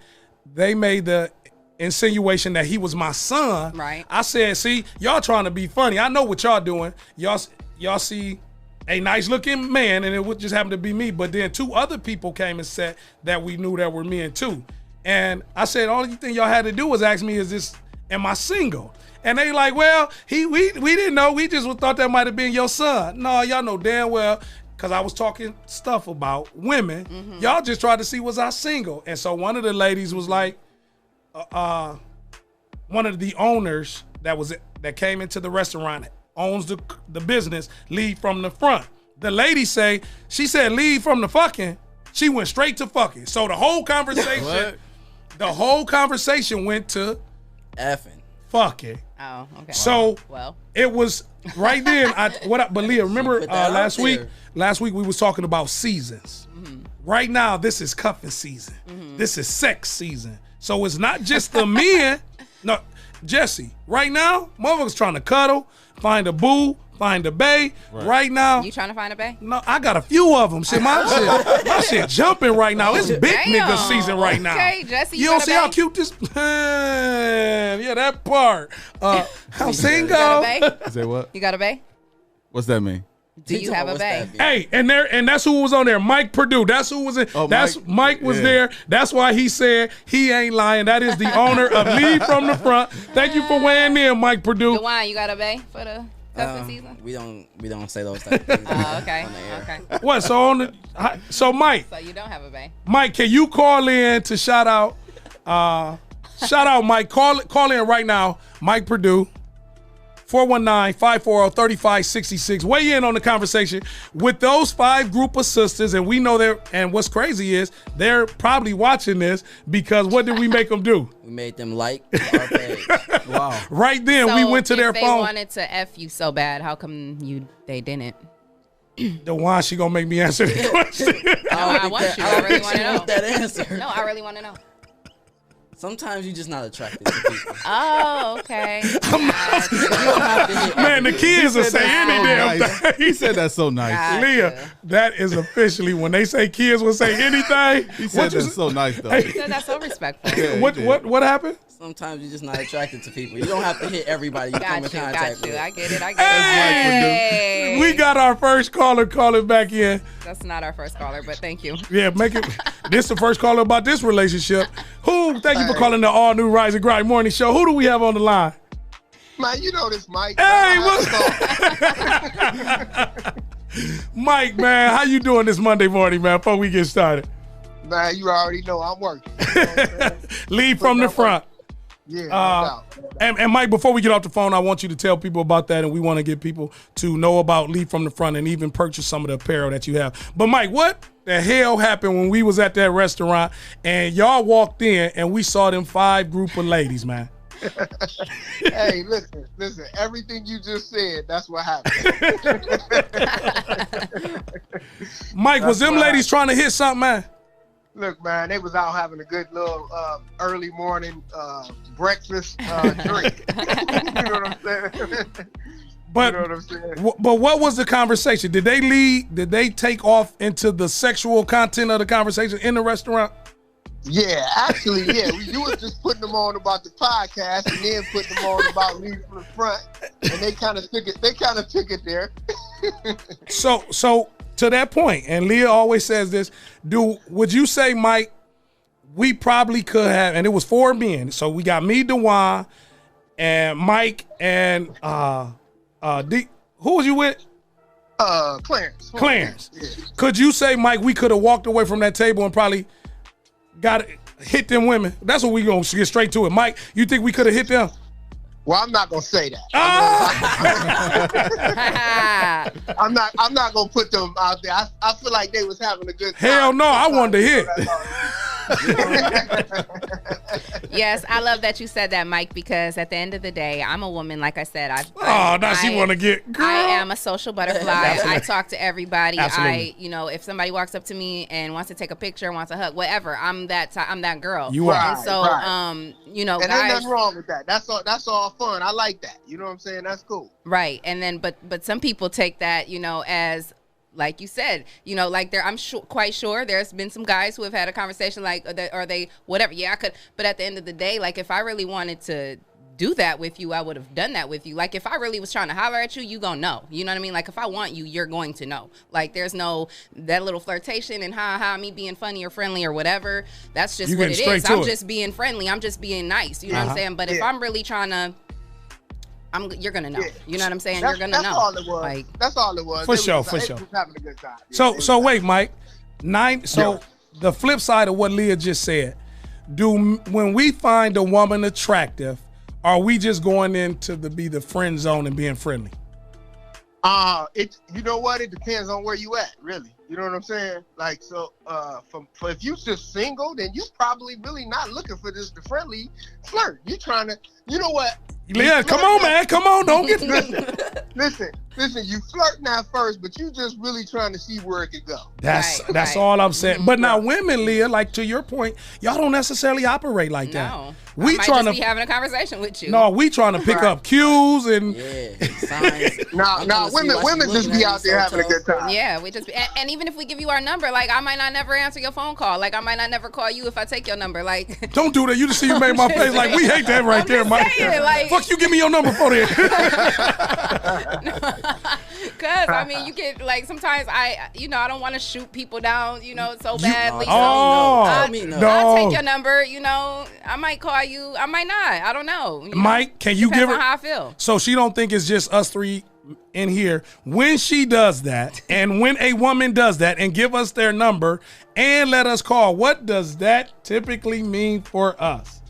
they made the insinuation that he was my son. Right. I said, see, y'all trying to be funny. I know what y'all doing. Y'all see a nice looking man, and it would just happen to be me. But then 2 other people came and said that we knew that were men too. And I said, the only thing y'all had to do was ask me, am I single? And they like, well, we didn't know. We just thought that might have been your son. No, y'all know damn well. Because I was talking stuff about women. Mm-hmm. Y'all just tried to see was I single. And so one of the ladies was like, one of the owners that came into the restaurant, owns the business, lead from the front. The lady she said lead from the fucking. She went straight to fucking. So the whole conversation went to effing. Fucking. Oh, okay. So well, it was right then. But Leah, remember last week we was talking about seasons. Mm-hmm. Right now, this is cuffing season. Mm-hmm. This is sex season. So it's not just the men. No, Jesse. Right now, motherfuckers trying to cuddle, find a boo, find a bae. Right now, you trying to find a bae? No, I got a few of them. Shit, my shit jumping right now. It's big nigga season right now. Okay, Jesse, you don't see how cute this? Yeah, that part. I'm single. Say what? You got a bae? What's that mean? Do you have a bae? Hey, and that's who was on there. Mike Purdue. That's who was in. Mike was there. That's why he said he ain't lying. That is the owner of Lead from the Front. Thank you for weighing in, Mike Purdue. DeJuan, you got a bae for the cuffing season? We don't say those type of things. Okay. What? So Mike. So you don't have a bae. Mike, can you call in to shout out Mike? Call in right now, Mike Purdue. 419-540-3566. Weigh in on the conversation with those 5 group of sisters, and we know and what's crazy is they're probably watching this because what did we make them do? We made them like our page. Wow. Right then, we went to their phone. If they wanted to F you so bad, how come they didn't? DeJuan, she gonna make me answer the question. I want you. I really want to know. That answer. No, I really want to know. Sometimes you're just not attracted to people. Oh, okay. Man, the kids will say any damn thing. He said that's so nice. Gotcha. Leah, that is officially when they say kids will say anything. He said that's so nice though. He said that's so respectful. Yeah, what happened? Sometimes you're just not attracted to people. You don't have to hit everybody you come in contact with. I get it. Hey, we got our first caller calling back in. That's not our first caller, but thank you. Yeah, make it. This the first caller about this relationship. Thank you for calling the all new Rise and Grind Morning Show. Who do we have on the line? Man, you know this, Mike. Hey, Mike, man, how you doing this Monday morning, man? Before we get started, man, you already know I'm working. Lead from the front. Yeah, and Mike, before we get off the phone, I want you to tell people about that, and we want to get people to know about Lead from the Front and even purchase some of the apparel that you have. But Mike, what the hell happened when we was at that restaurant and y'all walked in and we saw them 5 group of ladies, man? Hey, listen. Everything you just said, that's what happened. Mike, was them ladies trying to hit something, man? Look, man, they was out having a good little early morning breakfast drink. You know what I'm saying? But, you know what I'm saying? But what was the conversation? Did they lead? Did they take off into the sexual content of the conversation in the restaurant? Yeah, actually, yeah. You was just putting them on about the podcast and then putting them on about Lead from the Front, and they kind of took it. They kind of took it there. So to that point, and Leah always says this. Would you say, Mike, we probably could have, and it was 4 men. So we got me, Dewan, and Mike, and who was you with? Clarence. Clarence. Yeah. Could you say, Mike, we could have walked away from that table and probably hit them women? That's what we gonna get straight to it. Mike, you think we could have hit them? Well, I'm not gonna say that. I'm not gonna put them out there. I feel like they was having a good time. Hell no, I wanted to hit. Yes, I love that you said that, Mike, because at the end of the day, I'm a woman. Like I said, she want to get. Girl. I am a social butterfly. I talk to everybody. Absolutely. If somebody walks up to me and wants to take a picture, wants a hug, whatever, I'm that girl. You are. And so, and guys, ain't nothing wrong with that. That's all fun. I like that. You know what I'm saying? That's cool. Right. And then, but some people take that, as, like you said, like I'm quite sure there's been some guys who have had a conversation like, or they, whatever. Yeah, I could. But at the end of the day, like if I really wanted to do that with you, I would have done that with you. Like if I really was trying to holler at you, you gonna know. You know what I mean? Like if I want you, you're going to know. Like there's no that little flirtation and me being funny or friendly or whatever. That's just what it is. I'm just being friendly. I'm just being nice. You know what I'm saying? But if I'm really trying to, you're gonna know. You know what I'm saying? You're gonna know. That's all it was. That's all it was. For sure. They was having a good time. So wait, Mike. The flip side of what Leah just said, when we find a woman attractive, are we just going in to be the friend zone and being friendly? You know what? It depends on where you at, really. You know what I'm saying? Like, so, if you just single, then you probably really not looking for the friendly flirt. You trying to, you know what? Yeah, come on, man. Come on, don't get Listen, you flirting at first, but you just really trying to see where it could go. That's all I'm saying. But now women, Leah, like to your point, y'all don't necessarily operate like that. No. We I trying might to be having a conversation with you. No, we trying to pick up cues and women just be out there having a good time. Yeah, we just and even if we give you our number, like I might not never answer your phone call. Like I might not never call you if I take your number. Like don't do that. You just see you made my face like we hate that right there, Mike. Fuck you, give me your number for that. Cause I mean you get like sometimes I don't want to shoot people down, so badly. I'll take your number, I might call you, I might not. I don't know. Mike, can you give her how I feel? So she don't think it's just us three in here. When she does that, and when a woman does that and give us their number and let us call, what does that typically mean for us?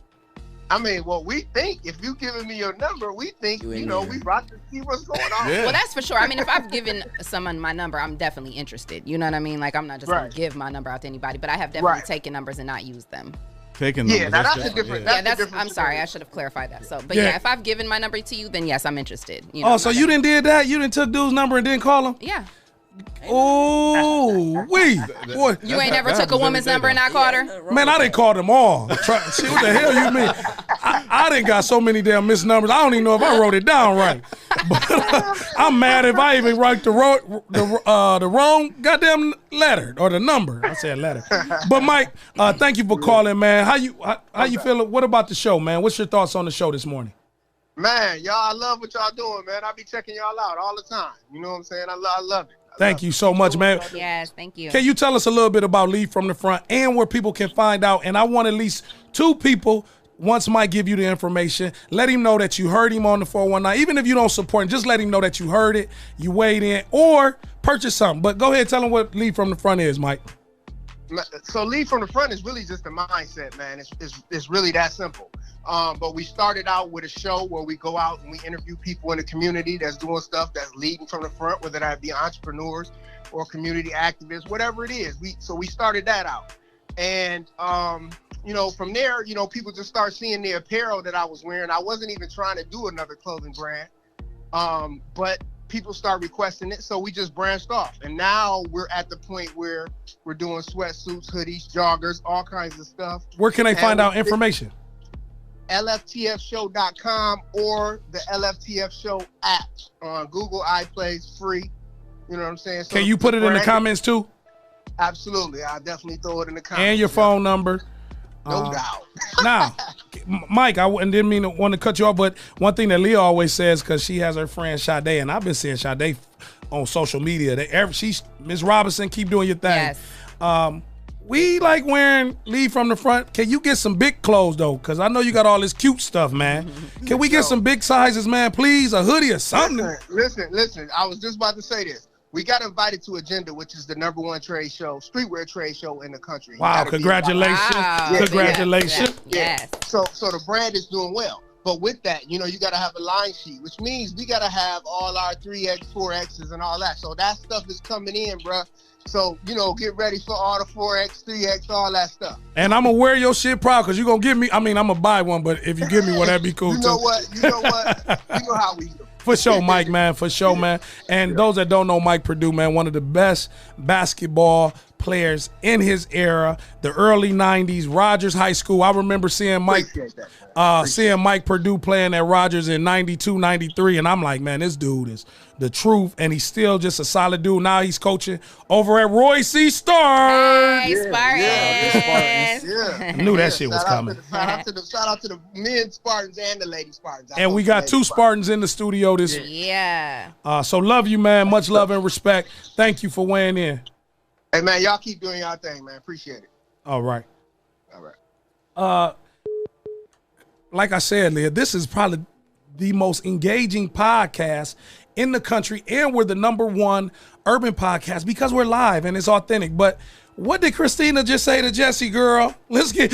I mean, well, we think if you giving me your number, we think, we about to see what's going on. Yeah. Well, that's for sure. I mean, if I've given someone my number, I'm definitely interested. You know what I mean? Like, I'm not just going to give my number out to anybody, but I have definitely taken numbers and not used them. Taking numbers. Yeah, now that's a different. I'm sorry, I should have clarified that. So, but if I've given my number to you, then yes, I'm interested. So you didn't did that? You didn't took dude's number and didn't call him? Yeah. Oh, boy. You ain't never took a woman's number and not called her? Man, I didn't call them all. What the hell you mean? I didn't got so many damn missed numbers. I don't even know if I wrote it down right. But I'm mad if I even write the wrong goddamn letter or the number. I said letter. But Mike, thank you for calling, man. How you feeling? What about the show, man? What's your thoughts on the show this morning? Man, y'all, I love what y'all doing, man. I be checking y'all out all the time. You know what I'm saying? I love it. Thank you so much, man. Yes, thank you. Can you tell us a little bit about Lead from the Front and where people can find out? And I want at least 2 people, once Mike give you the information, let him know that you heard him on the 419. Even if you don't support him, just let him know that you heard it, you weighed in, or purchase something. But go ahead, tell him what Lead from the Front is, Mike. So Lead from the Front is really just a mindset, man. It's really that simple. But we started out with a show where we go out and we interview people in the community that's doing stuff that's leading from the front, whether that be entrepreneurs or community activists, whatever it is. So we started that out. And, from there, people just start seeing the apparel that I was wearing. I wasn't even trying to do another clothing brand, but people start requesting it. So we just branched off. And now we're at the point where we're doing sweatsuits, hoodies, joggers, all kinds of stuff. Where can they find out information? LFTFshow.com or the LFTF Show app on Google iPlays, free. You know what I'm saying? So can you put it in the comments too? Absolutely. I'll definitely throw it in the comments. And your phone number. No doubt. Now, Mike, I didn't mean to want to cut you off, but one thing that Leah always says, because she has her friend Sade, and I've been seeing Sade on social media, Miss Robinson, keep doing your thing. Yes. We like wearing lead from the front. Can you get some big clothes though? Cause I know you got all this cute stuff, man. Can we get some big sizes, man? Please, a hoodie or something. Listen. I was just about to say this. We got invited to Agenda, which is the #1 trade show, streetwear trade show in the country. Wow! Congratulations! Yeah, Congratulations! Yeah. So the brand is doing well. But with that, you got to have a line sheet, which means we got to have all our 3X, 4Xs, and all that. So that stuff is coming in, bruh. So, get ready for all the 4X, 3X, all that stuff. And I'm going to wear your shit proud because you're going to give me, I'm going to buy one, but if you give me one, that'd be cool, You know what? You know how we do. For sure, Mike, man. For sure, man. And those that don't know Mike Purdue, man, one of the best basketball players in his era, the early 90s, Rogers High School. I remember seeing Mike Purdue playing at Rogers in 92, 93, and I'm like, man, this dude is the truth, and he's still just a solid dude. Now he's coaching over at Roy C. Spartans. Hey, Spartans. Yeah. I knew that shit was coming. Shout out to the men Spartans and the lady Spartans. And we got 2 Spartans in the studio this year. Yeah. So love you, man. Much love and respect. Thank you for weighing in. Hey, man, y'all keep doing y'all thing, man. Appreciate it. All right. All right. Like I said, Leah, this is probably the most engaging podcast in the country, and we're the #1 urban podcast because we're live and it's authentic. But what did Christina just say to Jesse, girl? Let's get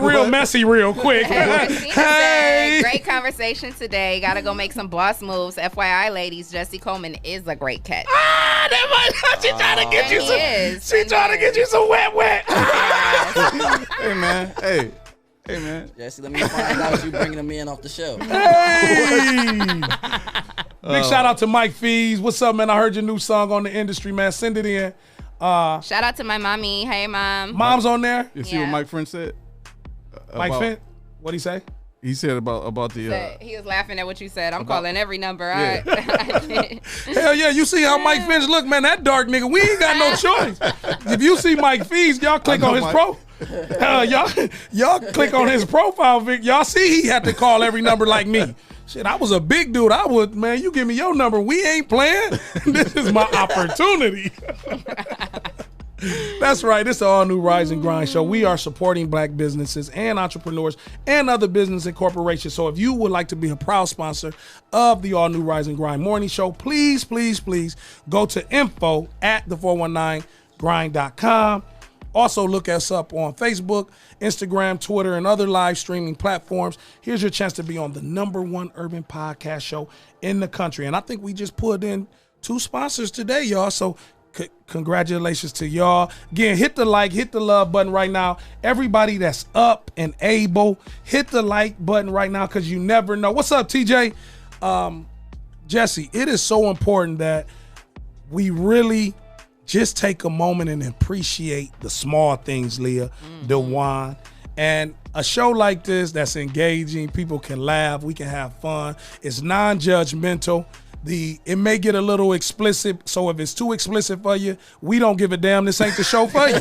real messy real quick. Christina said, great conversation today. Got to go make some boss moves. FYI, ladies, Jesse Coleman is a great catch. She trying to get you some. She trying to get you some wet. Hey, man. Hey, man. Jesse, let me find out you bringing them in off the show. Hey. Big shout out to Mike Fees. What's up, man? I heard your new song on the industry, man. Send it in. Shout out to my mommy. Hey, Mom. Mom's on there. You see what Mike Finn said? Mike Finn? What'd he say? He said about the. He was laughing at what you said. I'm calling every number. Yeah. Hell yeah. You see how Mike Finch look, man? That dark nigga. We ain't got no choice. If you see Mike Fees, y'all click on his y'all click on his profile, Vic. Y'all see he had to call every number like me. Shit, I was a big dude. I would, man, you give me your number. We ain't playing. This is my opportunity. That's right. It's the all new Rise and Grind show. We are supporting black businesses and entrepreneurs and other business and corporations. So if you would like to be a proud sponsor of the all new Rise and Grind morning show, please go to info@the419grind.com. Also, look us up on Facebook, Instagram, Twitter, and other live streaming platforms. Here's your chance to be on the #1 urban podcast show in the country. And I think we just put in 2 sponsors today, y'all. So congratulations to y'all. Again, hit the like, hit the love button right now. Everybody that's up and able, hit the like button right now because you never know. What's up, TJ? Jesse, it is so important that we really just take a moment and appreciate the small things, Leah, DeJuan. And a show like this that's engaging, people can laugh, we can have fun. It's non-judgmental. It may get a little explicit, so if it's too explicit for you, we don't give a damn. This ain't the show for you.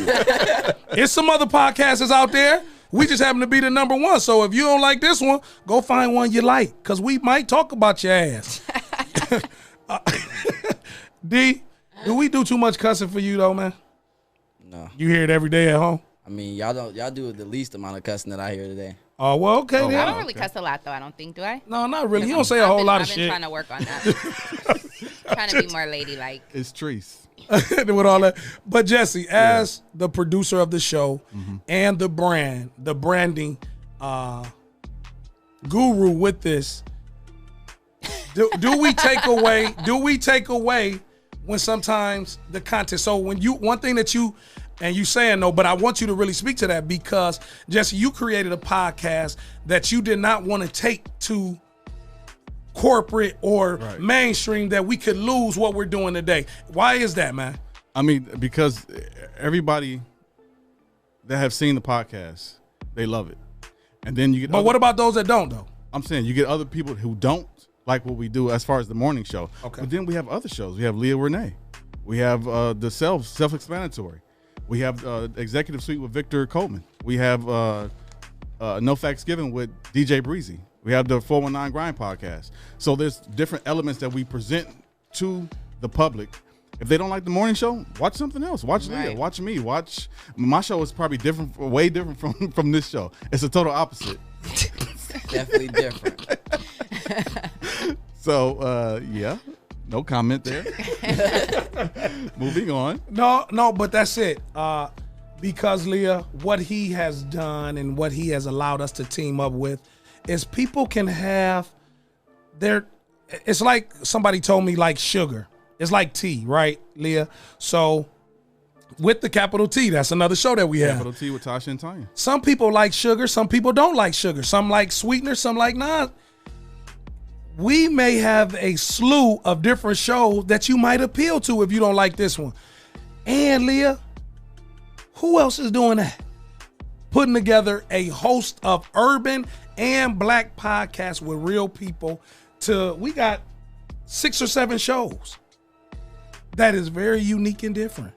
There's some other podcasters out there. We just happen to be the #1. So if you don't like this one, go find one you like, because we might talk about your ass. D, do we do too much cussing for you though, man? No. You hear it every day at home? I mean, y'all do the least amount of cussing that I hear today. Oh, well, okay. I don't really cuss a lot, though, I don't think, do I? No, not really. You don't say a whole lot of shit. I've been trying to work on that. Trying to be more ladylike. It's Treese. With all that. But Jesse, as the producer of the show and the branding guru with this, do we take away when sometimes the content, so when one thing that you saying no, but I want you to really speak to that, because Jesse, you created a podcast that you did not want to take to corporate or mainstream, that we could lose what we're doing today. Why is that, man? I mean, because everybody that have seen the podcast, they love it. And then you get But what about those that don't, though? I'm saying you get other people who don't like what we do as far as the morning show. Okay. But then we have other shows. We have Leah Renee. We have the self-explanatory. We have Executive Suite with Victor Coleman. We have No Facts Given with DJ Breezy. We have the 419 Grind podcast. So there's different elements that we present to the public, If they don't like the morning show, watch something else. Watch Leah. Watch me. Watch my show is probably different, way different from this show. It's a total opposite. Definitely different. So yeah, no comment there. Moving on. No, but that's it. Because Leah, what he has done and what he has allowed us to team up with is people can have it's like somebody told me, like sugar. It's like tea, right, Leah? So with the capital T, that's another show that we have. Capital T with Tasha and Tanya. Some people like sugar, some people don't like sugar. Some like sweetener, some like not. We may have a slew of different shows that you might appeal to if you don't like this one. And Leah, who else is doing that? Putting together a host of urban and black podcasts with real people. We got 6 or 7 shows that is very unique and different.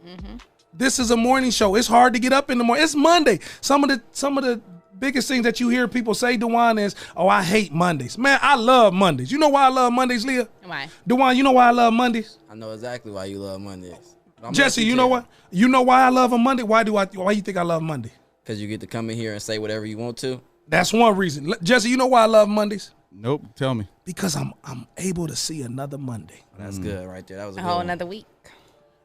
This is a morning show. It's hard to get up in the morning. It's Monday. Some of the biggest things that you hear people say, Dewan, is, oh, I hate Mondays. Man, I love Mondays. You know why I love Mondays, Leah? Why? Dewan, you know why I love Mondays? I know exactly why you love Mondays. Jesse, you know what? You know why I love a Monday? Why you think I love Monday? Because you get to come in here and say whatever you want to. That's one reason. Jesse, you know why I love Mondays? Nope. Tell me. Because I'm able to see another Monday. That's good right there. That was a whole another week.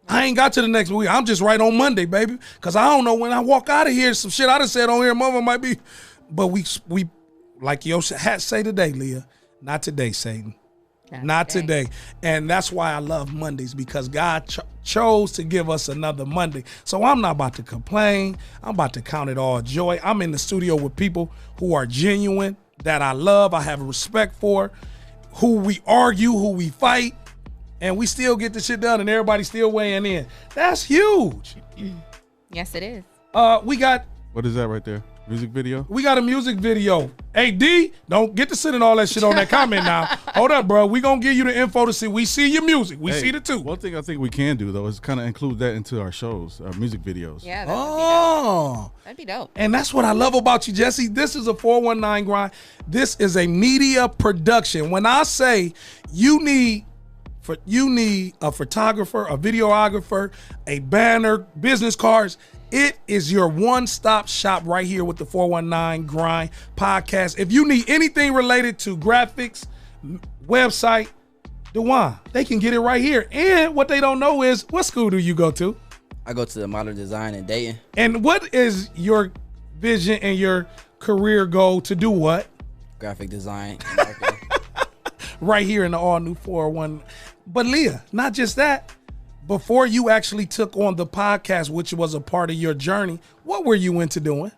I ain't got to the next week. I'm just right on Monday, baby. Because I don't know when I walk out of here, some shit I done said on here, mother might be. But we like your hat say today, Leah. Not today, Satan. Not today. And that's why I love Mondays, because God chose to give us another Monday. So I'm not about to complain. I'm about to count it all joy. I'm in the studio with people who are genuine, that I love, I have respect for, who we argue, who we fight, and we still get the shit done and everybody still weighing in. That's huge. Yes, it is. We got... What is that right there? Music video? We got a music video. Hey, D, don't get to sending all that shit on that comment now. Hold up, bro. We gonna give you the info to see. We see your music. We see the two. One thing I think we can do, though, is kind of include that into our shows, our music videos. Yeah, that'd be dope. And that's what I love about you, Jesse. This is a 419 grind. This is a media production. When I say you need a photographer, a videographer, a banner, business cards, it is your one-stop shop right here with the 419 Grind podcast. If you need anything related to graphics, website, Dewan, they can get it right here. And what they don't know is, what school do you go to? I go to the Modern Design in Dayton. And what is your vision and your career goal to do what? Graphic design and marketing. Right here in the all-new 401. But Leah, not just that. Before you actually took on the podcast, which was a part of your journey, what were you into doing?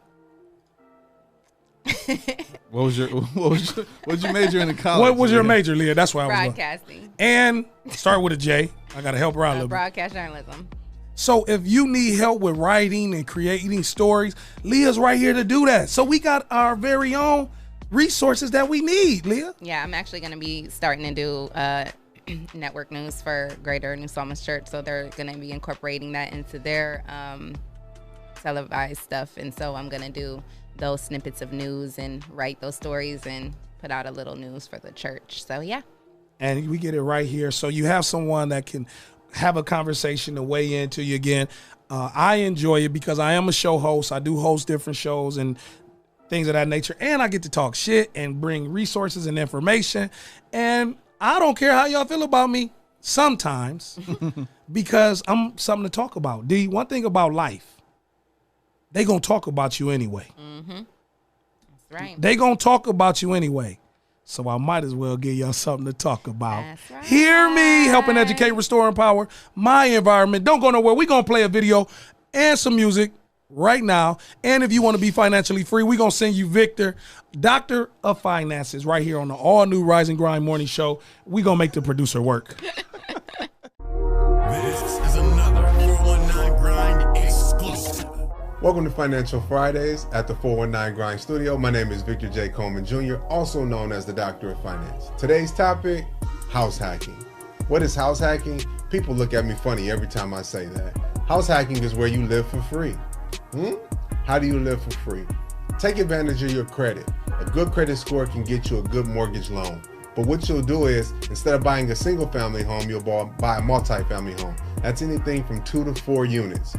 What was your major in college? What was your major, Leah? That's why I was broadcasting. And start with a J. I gotta help her out a little bit. Broadcast journalism. So if you need help with writing and creating stories, Leah's right here to do that. So we got our very own resources that we need, Leah. Yeah, I'm actually gonna be starting to do network news for Greater New Psalmist Church, so they're going to be incorporating that into their televised stuff, and so I'm going to do those snippets of news and write those stories and put out a little news for the church. So yeah, and we get it right here, so you have someone that can have a conversation to weigh into you again. I enjoy it because I am a show host. I do host different shows and things of that nature, and I get to talk shit and bring resources and information, and I don't care how y'all feel about me sometimes because I'm something to talk about. D, one thing about life, they gonna talk about you anyway. That's right. They gonna talk about you anyway. So I might as well give y'all something to talk about. That's right. Hear me, helping educate, restore, empower my environment. Don't go nowhere. We gonna play a video and some music right now. And if you want to be financially free, we're going to send you Victor, Doctor of Finances, right here on the all-new Rise and Grind Morning Show. We're going to make the producer work. This is another 419 Grind exclusive. Welcome to Financial Fridays at the 419 Grind Studio. My name is Victor J. Coleman Jr., also known as the Doctor of Finance. Today's topic, house hacking. What is house hacking? People look at me funny every time I say that. House hacking is where you live for free. How do you live for free? Take advantage of your credit. A good credit score can get you a good mortgage loan. But what you'll do is, instead of buying a single family home, you'll buy a multi-family home. That's anything from 2 to 4 units.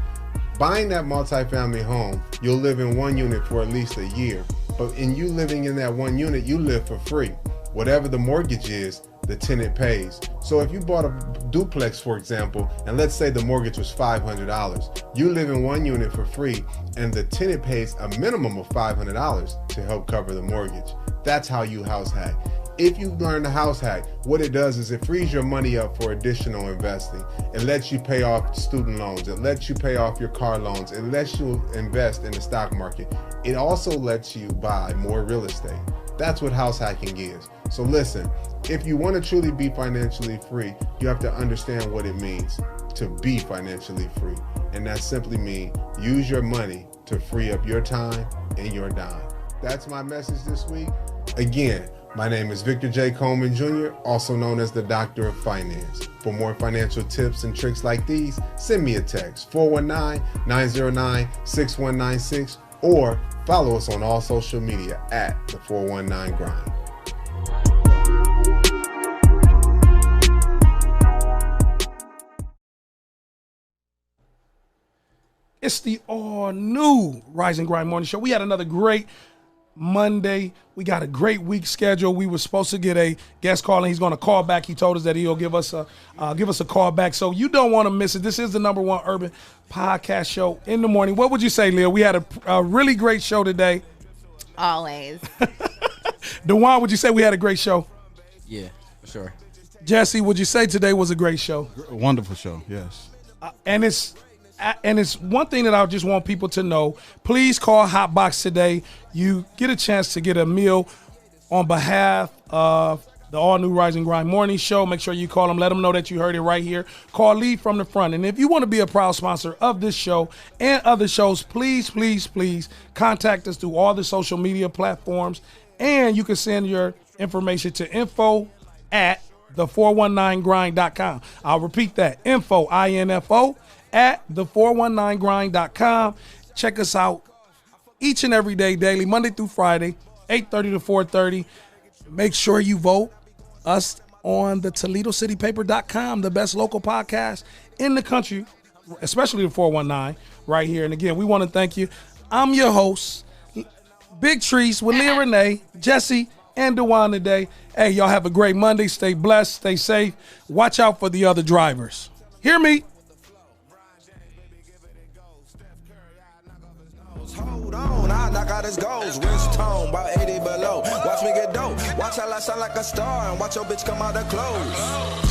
Buying that multi-family home, you'll live in one unit for at least a year. But in you living in that one unit, you live for free. Whatever the mortgage is, the tenant pays. So if you bought a duplex, for example, and let's say the mortgage was $500, you live in one unit for free, and the tenant pays a minimum of $500 to help cover the mortgage. That's how you house hack. If you learn the house hack, what it does is it frees your money up for additional investing. It lets you pay off student loans. It lets you pay off your car loans. It lets you invest in the stock market. It also lets you buy more real estate. That's what house hacking is. So listen, if you want to truly be financially free, you have to understand what it means to be financially free. And that simply means use your money to free up your time and your dime. That's my message this week. Again, my name is Victor J. Coleman Jr., also known as the Doctor of Finance. For more financial tips and tricks like these, send me a text, 419-909-6196, or follow us on all social media at the 419 Grind. It's the all-new Rise and Grind Morning Show. We had another great Monday. We got a great week scheduled. We were supposed to get a guest calling. He's going to call back. He told us that he'll give us a call back. So you don't want to miss it. This is the #1 urban podcast show in the morning. What would you say, Leah? We had a really great show today. Always. DeJuan, would you say we had a great show? Yeah, for sure. Jesse, would you say today was a great show? Wonderful show, yes. And it's one thing that I just want people to know. Please call Hotbox today. You get a chance to get a meal on behalf of the all-new Rise and Grind Morning Show. Make sure you call them. Let them know that you heard it right here. Call Lead from the Front. And if you want to be a proud sponsor of this show and other shows, please, please, please contact us through all the social media platforms. And you can send your information to info@the419grind.com. I'll repeat that. Info, I-N-F-O, @the419grind.com. Check us out each and every day, daily, Monday through Friday, 8:30 to 4:30. Make sure you vote us on the ToledoCityPaper.com, the best local podcast in the country, especially the 419 right here. And again, we want to thank you. I'm your host, Big Trees with Leah Renee, Jesse, and DeJuan today. Hey, y'all have a great Monday. Stay blessed. Stay safe. Watch out for the other drivers. Hear me? Hold on, I knock out his goals. Wrist tone, about 80 below. Watch me get dope. Watch how I shine like a star and watch your bitch come out of clothes.